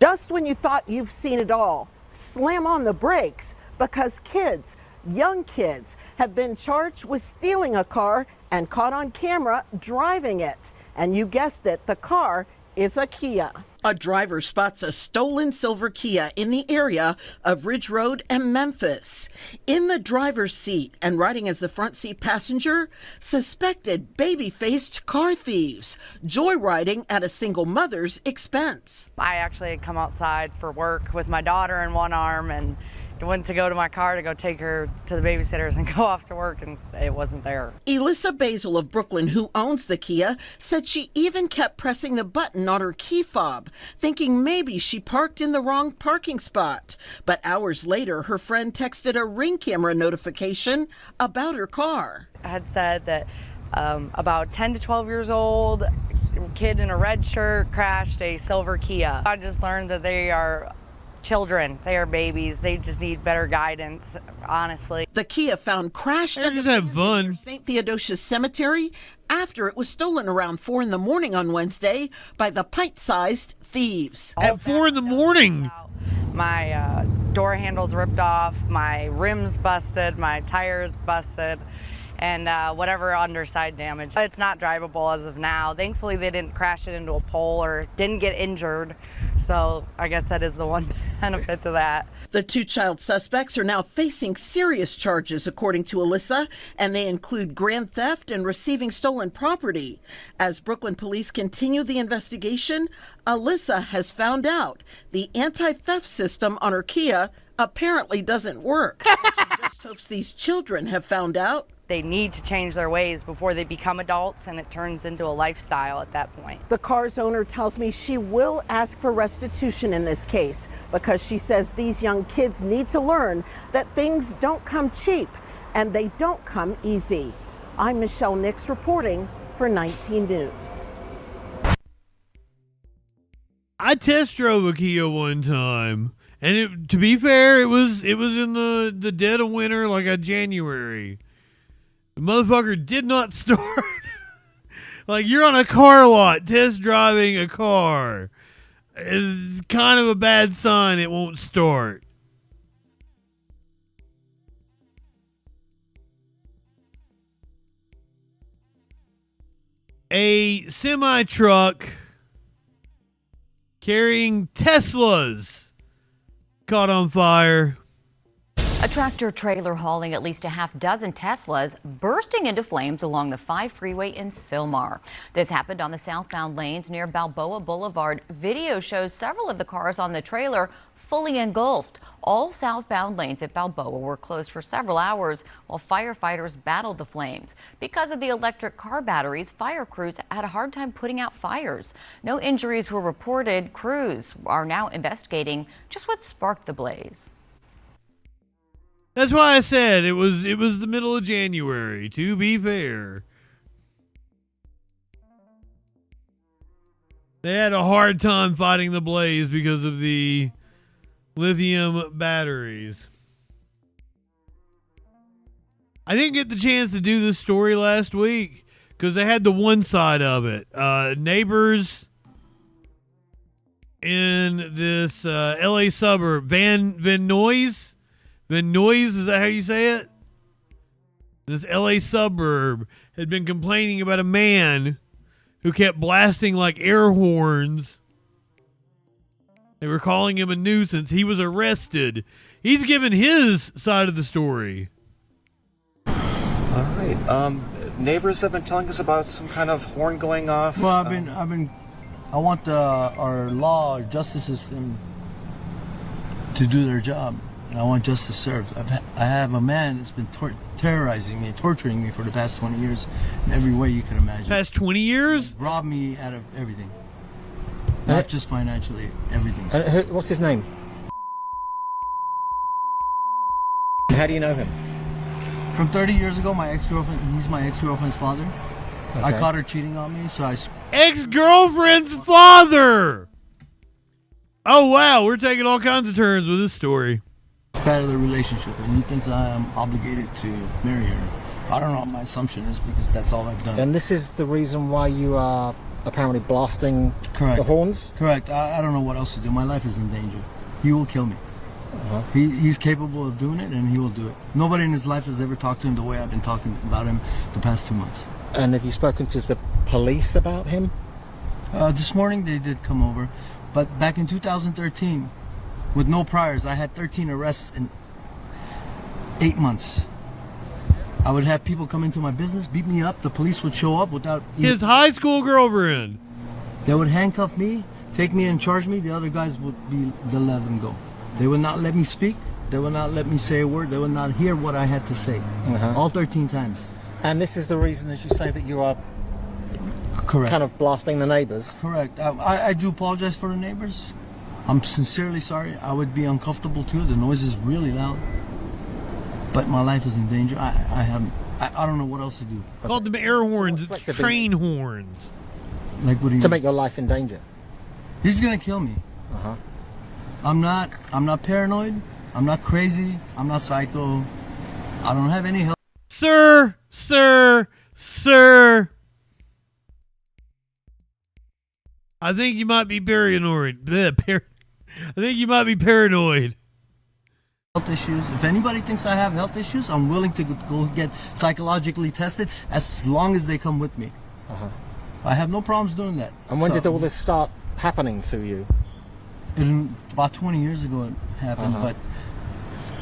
Just when you thought you've seen it all, slam on the brakes because kids, young kids, have been charged with stealing a car and caught on camera driving it. And you guessed it, the car is a Kia. A driver spots a stolen silver Kia in the area of Ridge Road and Memphis. In the driver's seat and riding as the front seat passenger, suspected baby-faced car thieves, joyriding at a single mother's expense. I actually had come outside for work with my daughter in one arm and went to go to my car to go take her to the babysitters and go off to work, and it wasn't there. Elissa Basil of Brooklyn, who owns the Kia, said she even kept pressing the button on her key fob, thinking maybe she parked in the wrong parking spot. But hours later, her friend texted a Ring camera notification about her car. I had said that about 10 to 12 years old, kid in a red shirt crashed a silver Kia. I just learned that they are children. They are babies. They just need better guidance, honestly. The Kia found crashed at the St. Theodosius Cemetery after it was stolen around 4 in the morning on Wednesday by the pint-sized thieves. At 4 in the morning? My door handles ripped off, my rims busted, my tires busted, and whatever underside damage. It's not drivable as of now. Thankfully, they didn't crash it into a pole or didn't get injured. So I guess that is the one benefit to that. The two child suspects are now facing serious charges, according to Alyssa, and they include grand theft and receiving stolen property. As Brooklyn police continue the investigation, Alyssa has found out the anti-theft system on her Kia apparently doesn't work. She just hopes these children have found out. They need to change their ways before they become adults, and it turns into a lifestyle at that point. The car's owner tells me she will ask for restitution in this case because she says these young kids need to learn that things don't come cheap and they don't come easy. I'm Michelle Nix reporting for 19 News. I test drove a Kia one time, and to be fair, it was in the dead of winter, like a January. The motherfucker did not start. Like, you're on a car lot test driving a car. It's kind of a bad sign it won't start. A semi-truck carrying Teslas caught on fire. A tractor trailer hauling at least a half dozen Teslas bursting into flames along the 5 freeway in Sylmar. This happened on the southbound lanes near Balboa Boulevard. Video shows several of the cars on the trailer fully engulfed. All southbound lanes at Balboa were closed for several hours while firefighters battled the flames. Because of the electric car batteries, fire crews had a hard time putting out fires. No injuries were reported. Crews are now investigating just what sparked the blaze. That's why I said it was the middle of January, to be fair. They had a hard time fighting the blaze because of the lithium batteries. I didn't get the chance to do this story last week because they had the one side of it. Neighbors in this LA suburb, Van Nuys, is that how you say it? This LA suburb had been complaining about a man who kept blasting like air horns. They were calling him a nuisance. He was arrested. He's given his side of the story. All right. Neighbors have been telling us about some kind of horn going off. Well, I want our law, our justice system to do their job. And I want justice served. I have a man that's been terrorizing me, torturing me for the past 20 years in every way you can imagine. Past 20 years? Robbed me out of everything. Not just financially, everything. What's his name? How do you know him? From 30 years ago, my ex-girlfriend, he's my ex-girlfriend's father. Okay. I caught her cheating on me, so I... Ex-girlfriend's father! Oh, wow, we're taking all kinds of turns with this story. Out of the relationship, and he thinks I am obligated to marry her. I don't know what my assumption is because that's all I've done. And this is the reason why you are apparently blasting the horns? Correct. I don't know what else to do. My life is in danger. He will kill me. He's capable of doing it, and he will do it. Nobody in his life has ever talked to him the way I've been talking about him the past 2 months. And have you spoken to the police about him? This morning they did come over, but back in 2013, with no priors, I had 13 arrests in 8 months. I would have people come into my business, beat me up. The police would show up without... His high school girlfriend. They would handcuff me, take me and charge me. The other guys they'll let them go. They would not let me speak. They would not let me say a word. They would not hear what I had to say. All 13 times. And this is the reason, as you say, that you are correct, kind of blasting the neighbors. Correct. I do apologize for the neighbors. I'm sincerely sorry. I would be uncomfortable too. The noise is really loud. But my life is in danger. I don't know what else to do. Called them air horns, it's train horns. Like what do you to make your life in danger? He's gonna kill me. I'm not paranoid. I'm not crazy. I'm not psycho. I don't have any help. Sir. I think you might be paranoid. I think you might be paranoid. Health issues. If anybody thinks I have health issues, I'm willing to go get psychologically tested as long as they come with me. I have no problems doing that. And when did all this start happening to you? About 20 years ago it happened, but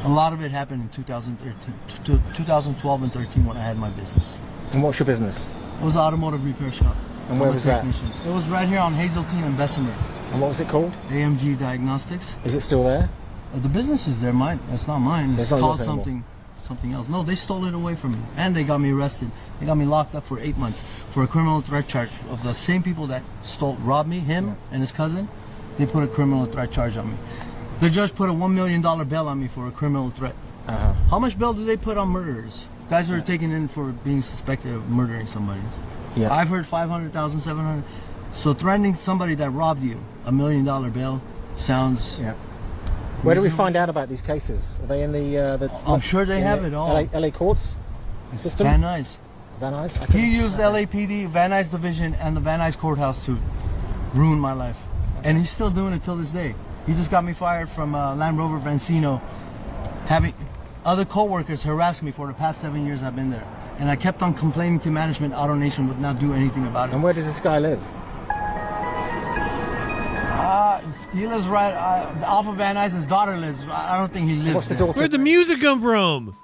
a lot of it happened in 2012 and 13 when I had my business. And what's your business? It was an automotive repair shop. And where was that? It was right here on Hazeltine and Bessemer. And what was it called? AMG Diagnostics. Is it still there? The business is there. Mine. It's not mine. It's not called yours anymore. something else. No, they stole it away from me, and they got me arrested. They got me locked up for 8 months for a criminal threat charge of the same people that robbed me, him and his cousin. They put a criminal threat charge on me. The judge put a $1 million bail on me for a criminal threat. How much bail do they put on murderers? Guys who are taken in for being suspected of murdering somebody. Yeah. I've heard 500,000, 700. So threatening somebody that robbed you, $1 million bail sounds. Yeah. Where do we find out about these cases? Are they in the I'm sure they have it all. LA courts system? Van Nuys. Van Nuys? He used LAPD, Van Nuys Division, and the Van Nuys Courthouse to ruin my life. And he's still doing it till this day. He just got me fired from Land Rover Vancino, having other co-workers harass me for the past 7 years I've been there. And I kept on complaining to management. AutoNation would not do anything about it. And where does this guy live? He lives right off of Van Nuys. His daughter lives. I don't think he lives What's the there. daughter? Where'd the music come from?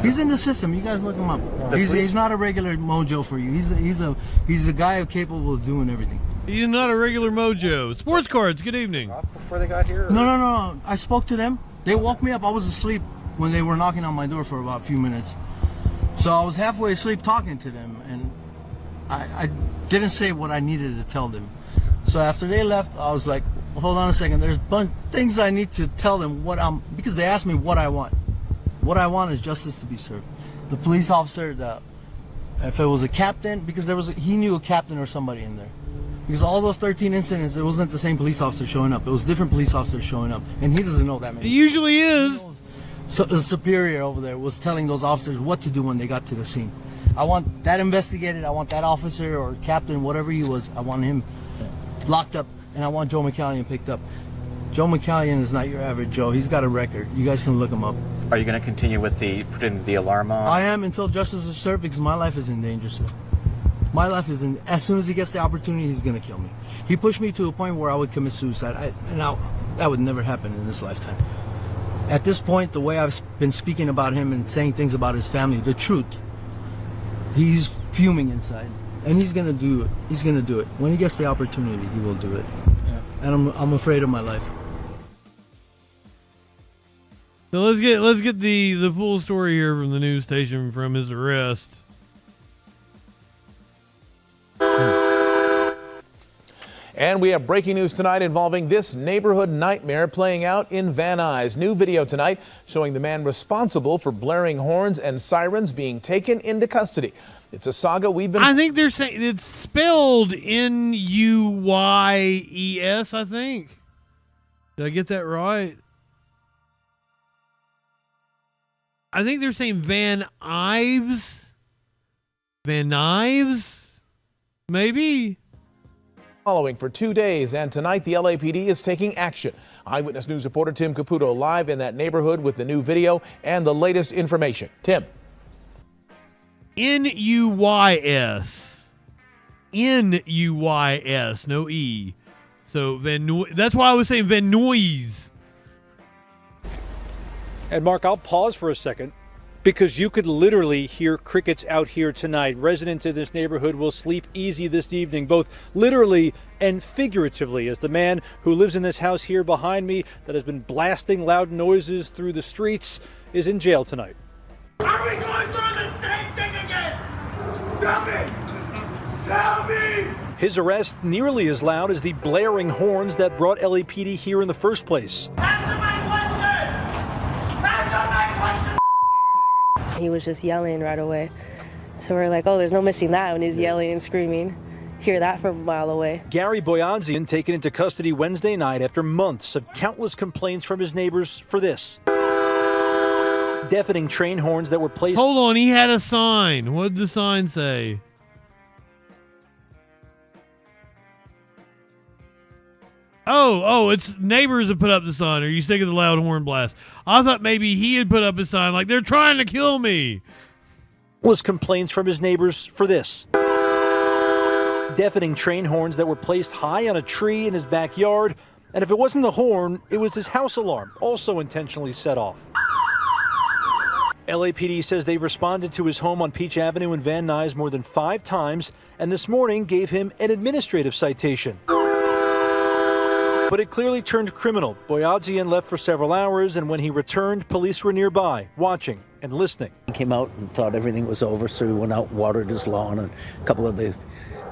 He's in the system. You guys look him up. He's not a regular mojo for you. He's a guy capable of doing everything. He's not a regular mojo. Sports cards, good evening. Before they got here? No. I spoke to them. They woke me up. I was asleep when they were knocking on my door for about a few minutes. So I was halfway asleep talking to them, and I didn't say what I needed to tell them. So after they left, I was like, hold on a second. There's things I need to tell them because they asked me what I want. What I want is justice to be served. The police officer, if it was a captain, because he knew a captain or somebody in there. Because all those 13 incidents, it wasn't the same police officer showing up. It was different police officers showing up, and he doesn't know that many. It usually is. So the superior over there was telling those officers what to do when they got to the scene. I want that investigated. I want that officer or captain, whatever he was, I want him locked up, and I want Joe McCallion picked up. Joe McCallion is not your average Joe. He's got a record. You guys can look him up. Are you going to continue with putting the alarm on? I am until justice is served because my life is in danger, sir. My life is in. As soon as he gets the opportunity, he's going to kill me. He pushed me to a point where I would commit suicide. That would never happen in this lifetime. At this point, the way I've been speaking about him and saying things about his family, the truth, he's fuming inside. And he's going to do it. He's going to do it. When he gets the opportunity, he will do it. Yeah. And I'm afraid of my life. So let's get the full story here from the news station from his arrest. And we have breaking news tonight involving this neighborhood nightmare playing out in Van Nuys. New video tonight showing the man responsible for blaring horns and sirens being taken into custody. It's a saga we've been... I think they're saying it's spelled N-U-Y-E-S, I think. Did I get that right? I think they're saying Van Nuys. Van Nuys? Maybe. Following for 2 days, and tonight the LAPD is taking action. Eyewitness News reporter Tim Caputo live in that neighborhood with the new video and the latest information. Tim. N-U-Y-S. N-U-Y-S, no E. So that's why I was saying Van Nuys. And Mark, I'll pause for a second because you could literally hear crickets out here tonight. Residents of this neighborhood will sleep easy this evening, both literally and figuratively, as the man who lives in this house here behind me that has been blasting loud noises through the streets is in jail tonight. Are we going through the same thing again? Tell me! Tell me! His arrest nearly as loud as the blaring horns that brought LAPD here in the first place. Answer my question! Answer my question! He was just yelling right away. So we're like, oh, there's no missing that when he's yelling and screaming. Hear that from a mile away. Gary Boyanzian taken into custody Wednesday night after months of countless complaints from his neighbors for this. Deafening train horns that were placed. Hold on, he had a sign. What did the sign say? Oh, it's neighbors that put up the sign. Are you sick of the loud horn blast? I thought maybe he had put up a sign like, they're trying to kill me. Was complaints from his neighbors for this. deafening train horns that were placed high on a tree in his backyard. And if it wasn't the horn, it was his house alarm, also intentionally set off. LAPD says they responded to his home on Peach Avenue in Van Nuys more than 5 times, and this morning gave him an administrative citation. But it clearly turned criminal. Boyadzian left for several hours, and when he returned, police were nearby, watching and listening. He came out and thought everything was over, so he went out and watered his lawn, and a couple of the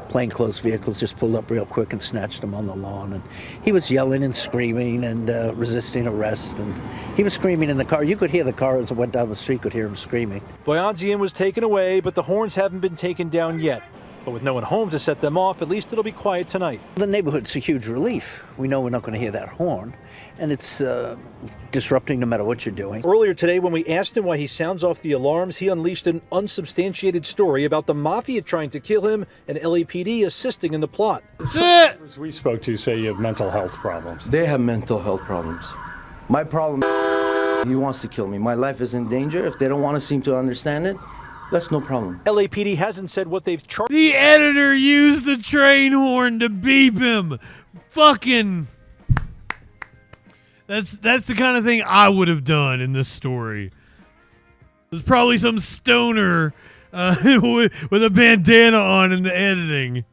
plainclothes vehicles just pulled up real quick and snatched him on the lawn. And he was yelling and screaming and resisting arrest, and he was screaming in the car. You could hear the car as it went down the street, could hear him screaming. Boyadzian was taken away, but the horns haven't been taken down yet. But with no one home to set them off, at least it'll be quiet tonight. The neighborhood's a huge relief. We know we're not going to hear that horn, and it's disrupting no matter what you're doing. Earlier today, when we asked him why he sounds off the alarms, he unleashed an unsubstantiated story about the mafia trying to kill him and LAPD assisting in the plot. Some neighbors we spoke to say you have mental health problems. They have mental health problems. My problem, he wants to kill me. My life is in danger. If they don't want to seem to understand it, that's no problem. LAPD hasn't said what they've charged. The editor used the train horn to beep him. Fucking. That's the kind of thing I would have done in this story. There's probably some stoner with a bandana on in the editing.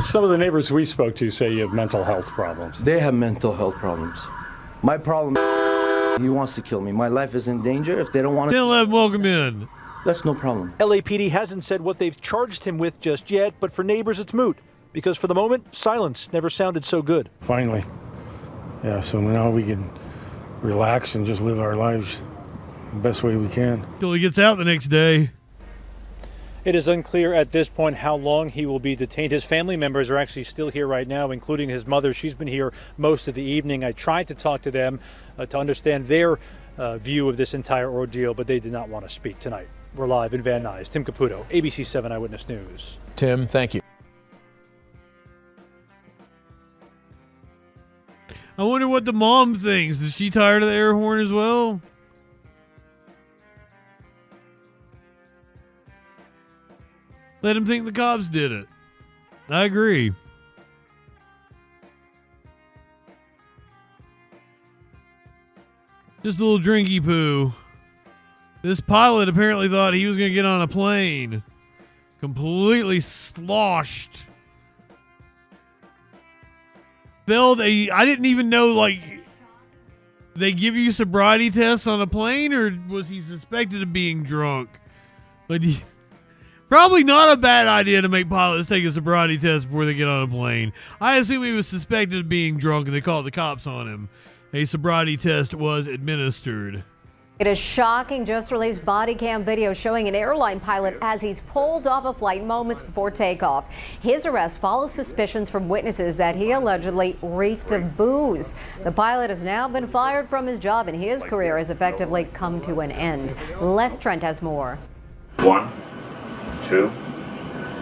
Some of the neighbors we spoke to say you have mental health problems. They have mental health problems. My problem, he wants to kill me. My life is in danger. If they don't want to... Then let him welcome in. That's no problem. LAPD hasn't said what they've charged him with just yet, but for neighbors it's moot. Because for the moment, silence never sounded so good. Finally. Yeah, so now we can relax and just live our lives the best way we can. Till he gets out the next day. It is unclear at this point how long he will be detained. His family members are actually still here right now, including his mother. She's been here most of the evening. I tried to talk to them to understand their view of this entire ordeal, but they did not want to speak tonight. We're live in Van Nuys. Tim Caputo, ABC 7 Eyewitness News. Tim, thank you. I wonder what the mom thinks. Is she tired of the air horn as well? Let him think the cops did it. I agree. Just a little drinky poo. This pilot apparently thought he was going to get on a plane. Completely sloshed. I didn't even know, like, they give you sobriety tests on a plane, or was he suspected of being drunk? But probably not a bad idea to make pilots take a sobriety test before they get on a plane. I assume he was suspected of being drunk and they called the cops on him. A sobriety test was administered. It is shocking, just released body cam video showing an airline pilot as he's pulled off a flight moments before takeoff. His arrest follows suspicions from witnesses that he allegedly reeked of booze. The pilot has now been fired from his job and his career has effectively come to an end. Les Trent has more. 1, 2,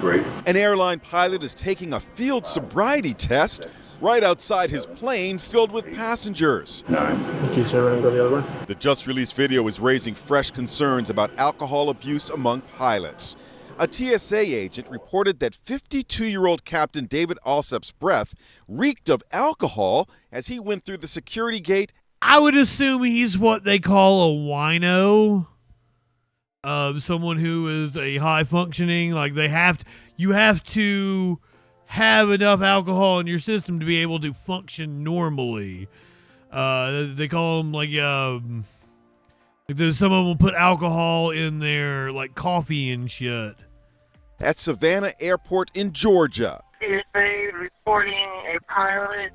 3. An airline pilot is taking a field sobriety test right outside his plane filled with passengers. 9. Can you turn around and go the other way? The just released video is raising fresh concerns about alcohol abuse among pilots. A TSA agent reported that 52-year-old Captain David Alsop's breath reeked of alcohol as he went through the security gate. I would assume he's what they call a wino. Someone who is a high functioning, like you have to have enough alcohol in your system to be able to function normally. They call them like there's some of them will put alcohol in their like coffee and shit. At Savannah Airport in Georgia. Is they reporting a pilot?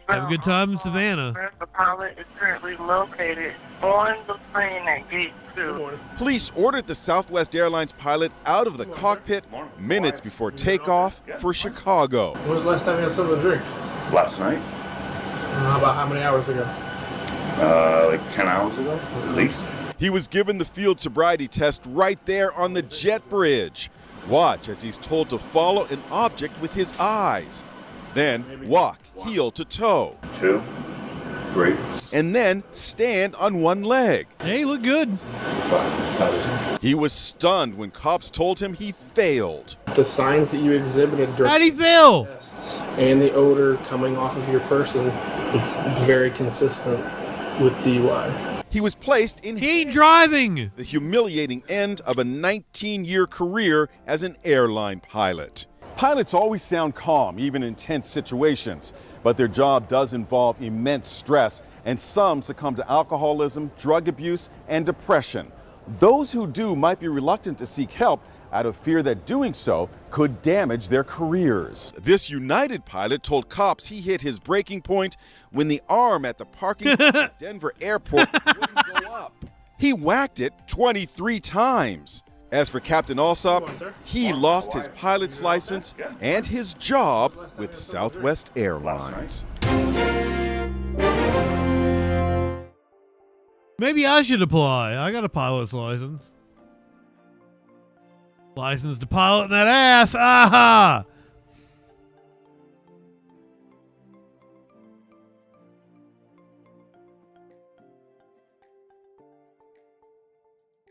Have a good time in Savannah. The pilot is currently located on the plane at Gate 2. Police ordered the Southwest Airlines pilot out of the cockpit minutes before takeoff for Chicago. When was the last time you had something to drink? Last night. How many hours ago? Like 10 hours ago, at least. He was given the field sobriety test right there on the jet bridge. Watch as he's told to follow an object with his eyes. Then walk heel to toe. 2, 3. And then stand on one leg. Hey, look good. He was stunned when cops told him he failed. The signs that you exhibited during How'd he fail? tests and the odor coming off of your person, it's very consistent with DUI. He was placed in He ain't driving. the humiliating end of a 19-year career as an airline pilot. Pilots always sound calm, even in tense situations, but their job does involve immense stress, and some succumb to alcoholism, drug abuse, and depression. Those who do might be reluctant to seek help out of fear that doing so could damage their careers. This United pilot told cops he hit his breaking point when the arm at the parking lot at Denver airport wouldn't go up. He whacked it 23 times. As for Captain Alsop, he lost his pilot's license and his job with Southwest Airlines. Maybe I should apply. I got a pilot's license. License to pilot in that ass. Aha!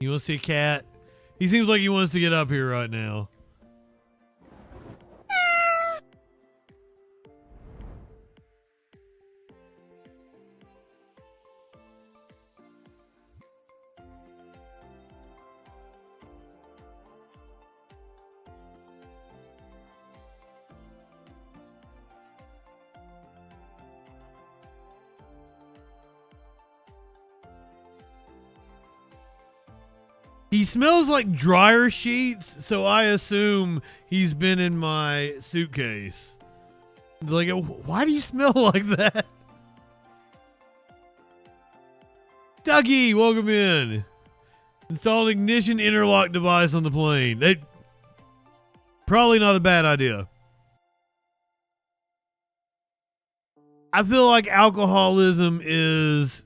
You want to see a cat? He seems like he wants to get up here right now. He smells like dryer sheets, so I assume he's been in my suitcase. Like, why do you smell like that? Dougie, welcome in. Install an ignition interlock device on the plane. Probably not a bad idea. I feel like alcoholism is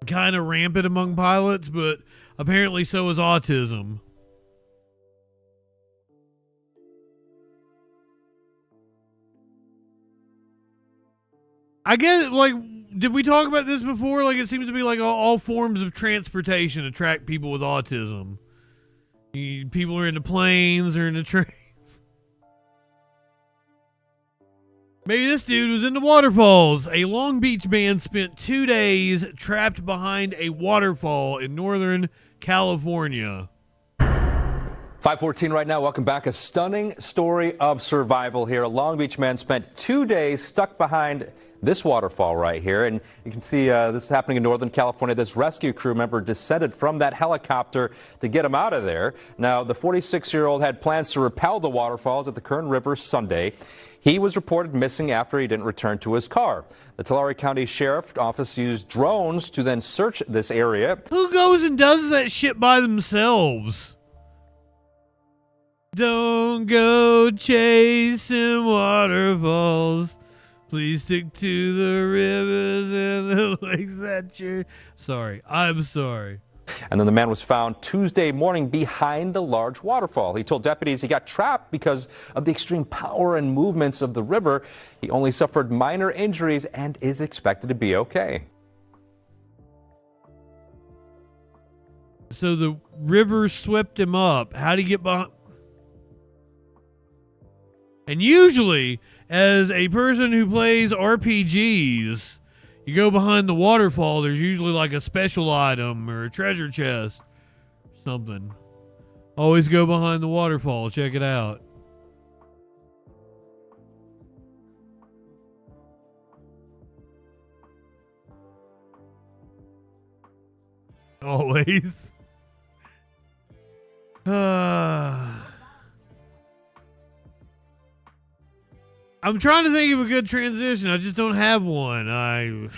kind of rampant among pilots, but apparently so is autism. I guess, like, did we talk about this before? Like, it seems to be like all forms of transportation attract people with autism. People are into planes or into trains. Maybe this dude was into waterfalls. A Long Beach man spent 2 days trapped behind a waterfall in Northern California. 5:14 right now. Welcome back. A stunning story of survival here. A Long Beach man spent 2 days stuck behind this waterfall right here. And you can see this is happening in Northern California. This rescue crew member descended from that helicopter to get him out of there. Now, the 46-year-old had plans to rappel the waterfalls at the Kern River Sunday. He was reported missing after he didn't return to his car. The Tulare County Sheriff's Office used drones to then search this area. Who goes and does that shit by themselves? Don't go chasing waterfalls. Please stick to the rivers and the lakes that you're... Sorry, I'm sorry. And then the man was found Tuesday morning behind the large waterfall. He told deputies he got trapped because of the extreme power and movements of the river. He only suffered minor injuries and is expected to be okay. So the river swept him up. How'd he get behind? And usually, as a person who plays RPGs, you go behind the waterfall, there's usually like a special item or a treasure chest or something. Always go behind the waterfall. Check it out. Always. I'm trying to think of a good transition. I just don't have one.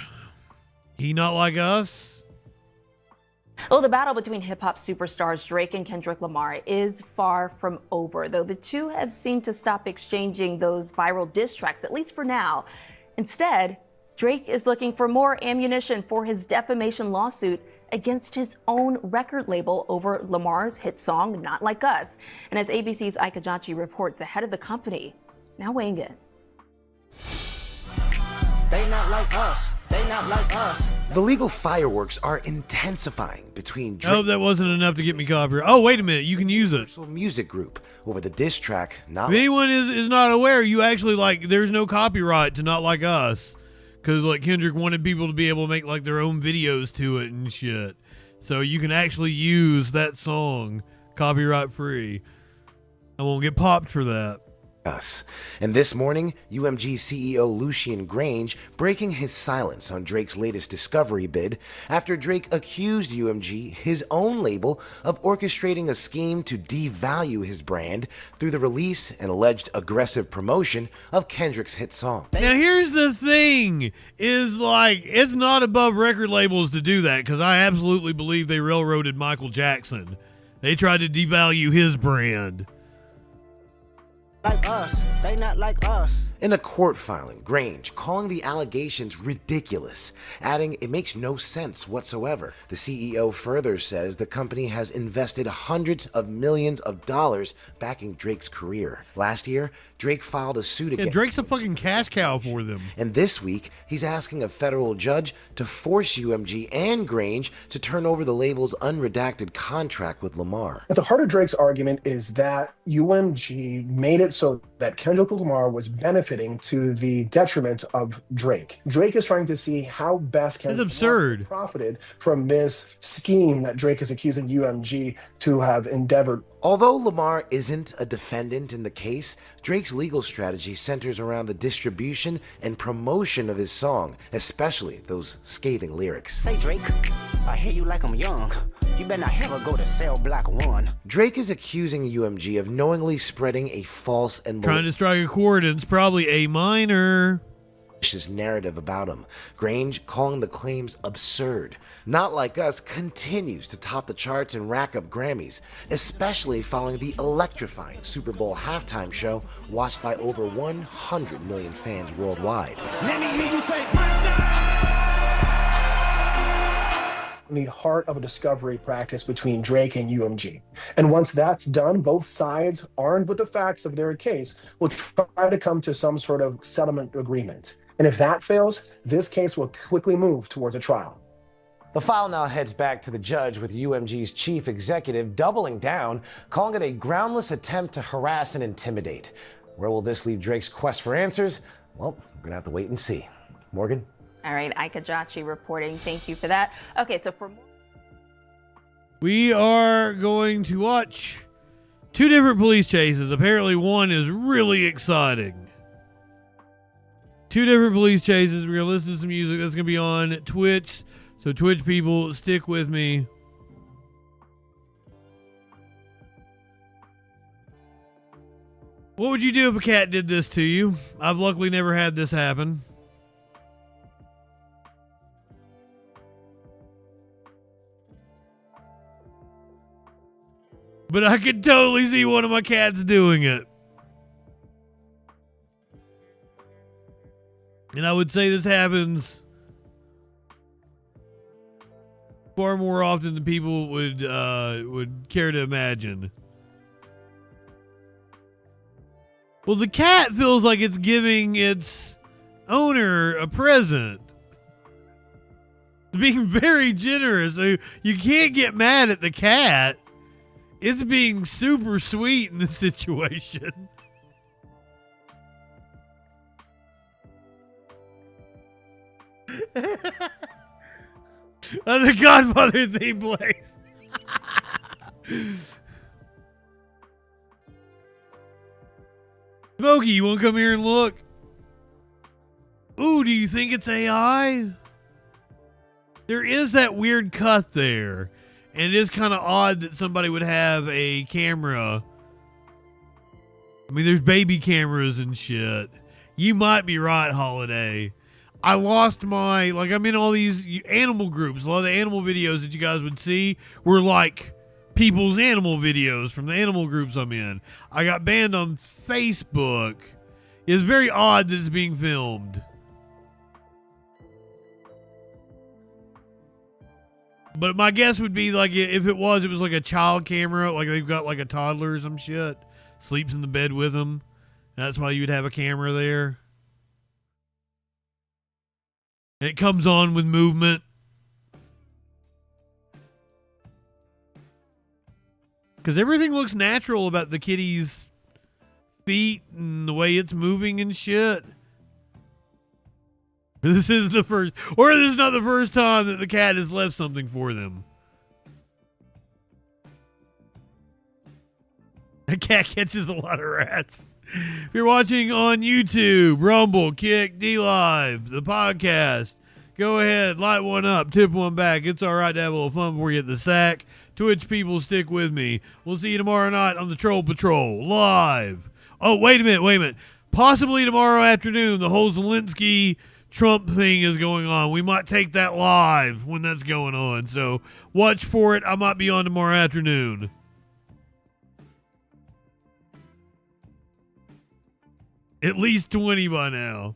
He Not Like Us? Well, the battle between hip-hop superstars Drake and Kendrick Lamar is far from over, though the two have seemed to stop exchanging those viral diss tracks, at least for now. Instead, Drake is looking for more ammunition for his defamation lawsuit against his own record label over Lamar's hit song, Not Like Us. And as ABC's Ike Ajanci reports, the head of the company now weighing in. They not like us. They not like us. The legal fireworks are intensifying between I hope that wasn't enough to get me copyright. Oh, wait a minute. You can use it. Music Group over the diss track Not If anyone is not aware, you actually, like, there's no copyright to Not Like Us. Because, like, Kendrick wanted people to be able to make, like, their own videos to it and shit. So you can actually use that song copyright free. I won't get popped for that. Us. And this morning, UMG CEO Lucian Grange breaking his silence on Drake's latest discovery bid after Drake accused UMG, his own label, of orchestrating a scheme to devalue his brand through the release and alleged aggressive promotion of Kendrick's hit song. Now here's the thing, is like, it's not above record labels to do that, because I absolutely believe they railroaded Michael Jackson. They tried to devalue his brand. Like us, they not like us. In a court filing, Grange calling the allegations ridiculous, adding it makes no sense whatsoever. The CEO further says the company has invested hundreds of millions of dollars backing Drake's career. Last year, Drake filed a suit against Drake's a fucking cash cow for them. And this week, he's asking a federal judge to force UMG and Grange to turn over the label's unredacted contract with Lamar. At the heart of Drake's argument is that UMG made it so that Kendrick Lamar was benefiting to the detriment of Drake. Drake is trying to see how best Kendrick Lamar profited from this scheme that Drake is accusing UMG to have endeavored. Although Lamar isn't a defendant in the case, Drake's legal strategy centers around the distribution and promotion of his song, especially those scathing lyrics. Say Drake, I hear you like I'm young. You better not ever go to Cell Block 1. Drake is accusing UMG of knowingly spreading a false and trying to strike a chord, and it's probably A minor. Narrative about him. Grange calling the claims absurd. Not Like Us continues to top the charts and rack up Grammys, especially following the electrifying Super Bowl halftime show watched by over 100 million fans worldwide. Let me hear you say, the heart of a discovery practice between Drake and UMG. And once that's done, both sides, armed with the facts of their case, will try to come to some sort of settlement agreement. And if that fails, this case will quickly move towards a trial. The file now heads back to the judge with UMG's chief executive doubling down, calling it a groundless attempt to harass and intimidate. Where will this leave Drake's quest for answers? Well, we're gonna have to wait and see. Morgan? All right, Ika Jachi reporting. Thank you for that. Okay, so for more, we are going to watch two different police chases. Apparently one is really exciting. Two different police chases. We're going to listen to some music that's going to be on Twitch. So Twitch people, stick with me. What would you do if a cat did this to you? I've luckily never had this happen. But I could totally see one of my cats doing it. And I would say this happens far more often than people would care to imagine. Well, the cat feels like it's giving its owner a present. It's being very generous. So you can't get mad at the cat. It's being super sweet in this situation. The Godfather theme plays. Smokey, you want to come here and look? Ooh, do you think it's AI? There is that weird cut there. And it is kind of odd that somebody would have a camera. I mean, there's baby cameras and shit. You might be right, Holiday. I lost my, like, I'm in all these animal groups. A lot of the animal videos that you guys would see were like people's animal videos from the animal groups I'm in. I got banned on Facebook. It's very odd that it's being filmed. But my guess would be, like, if it was like a child camera, like they've got like a toddler or some shit, sleeps in the bed with them. That's why you'd have a camera there. And it comes on with movement. Because everything looks natural about the kitty's feet and the way it's moving and shit. This is the first, or this is not the first time that the cat has left something for them. The cat catches a lot of rats. If you're watching on YouTube, Rumble, Kick, D-Live, the podcast, go ahead, light one up, tip one back. It's all right to have a little fun before you get the sack. Twitch people, stick with me. We'll see you tomorrow night on the Troll Patrol, live. Oh, wait a minute. Possibly tomorrow afternoon, the whole Zelensky Trump thing is going on. We might take that live when that's going on. So watch for it. I might be on tomorrow afternoon. At least 20 by now.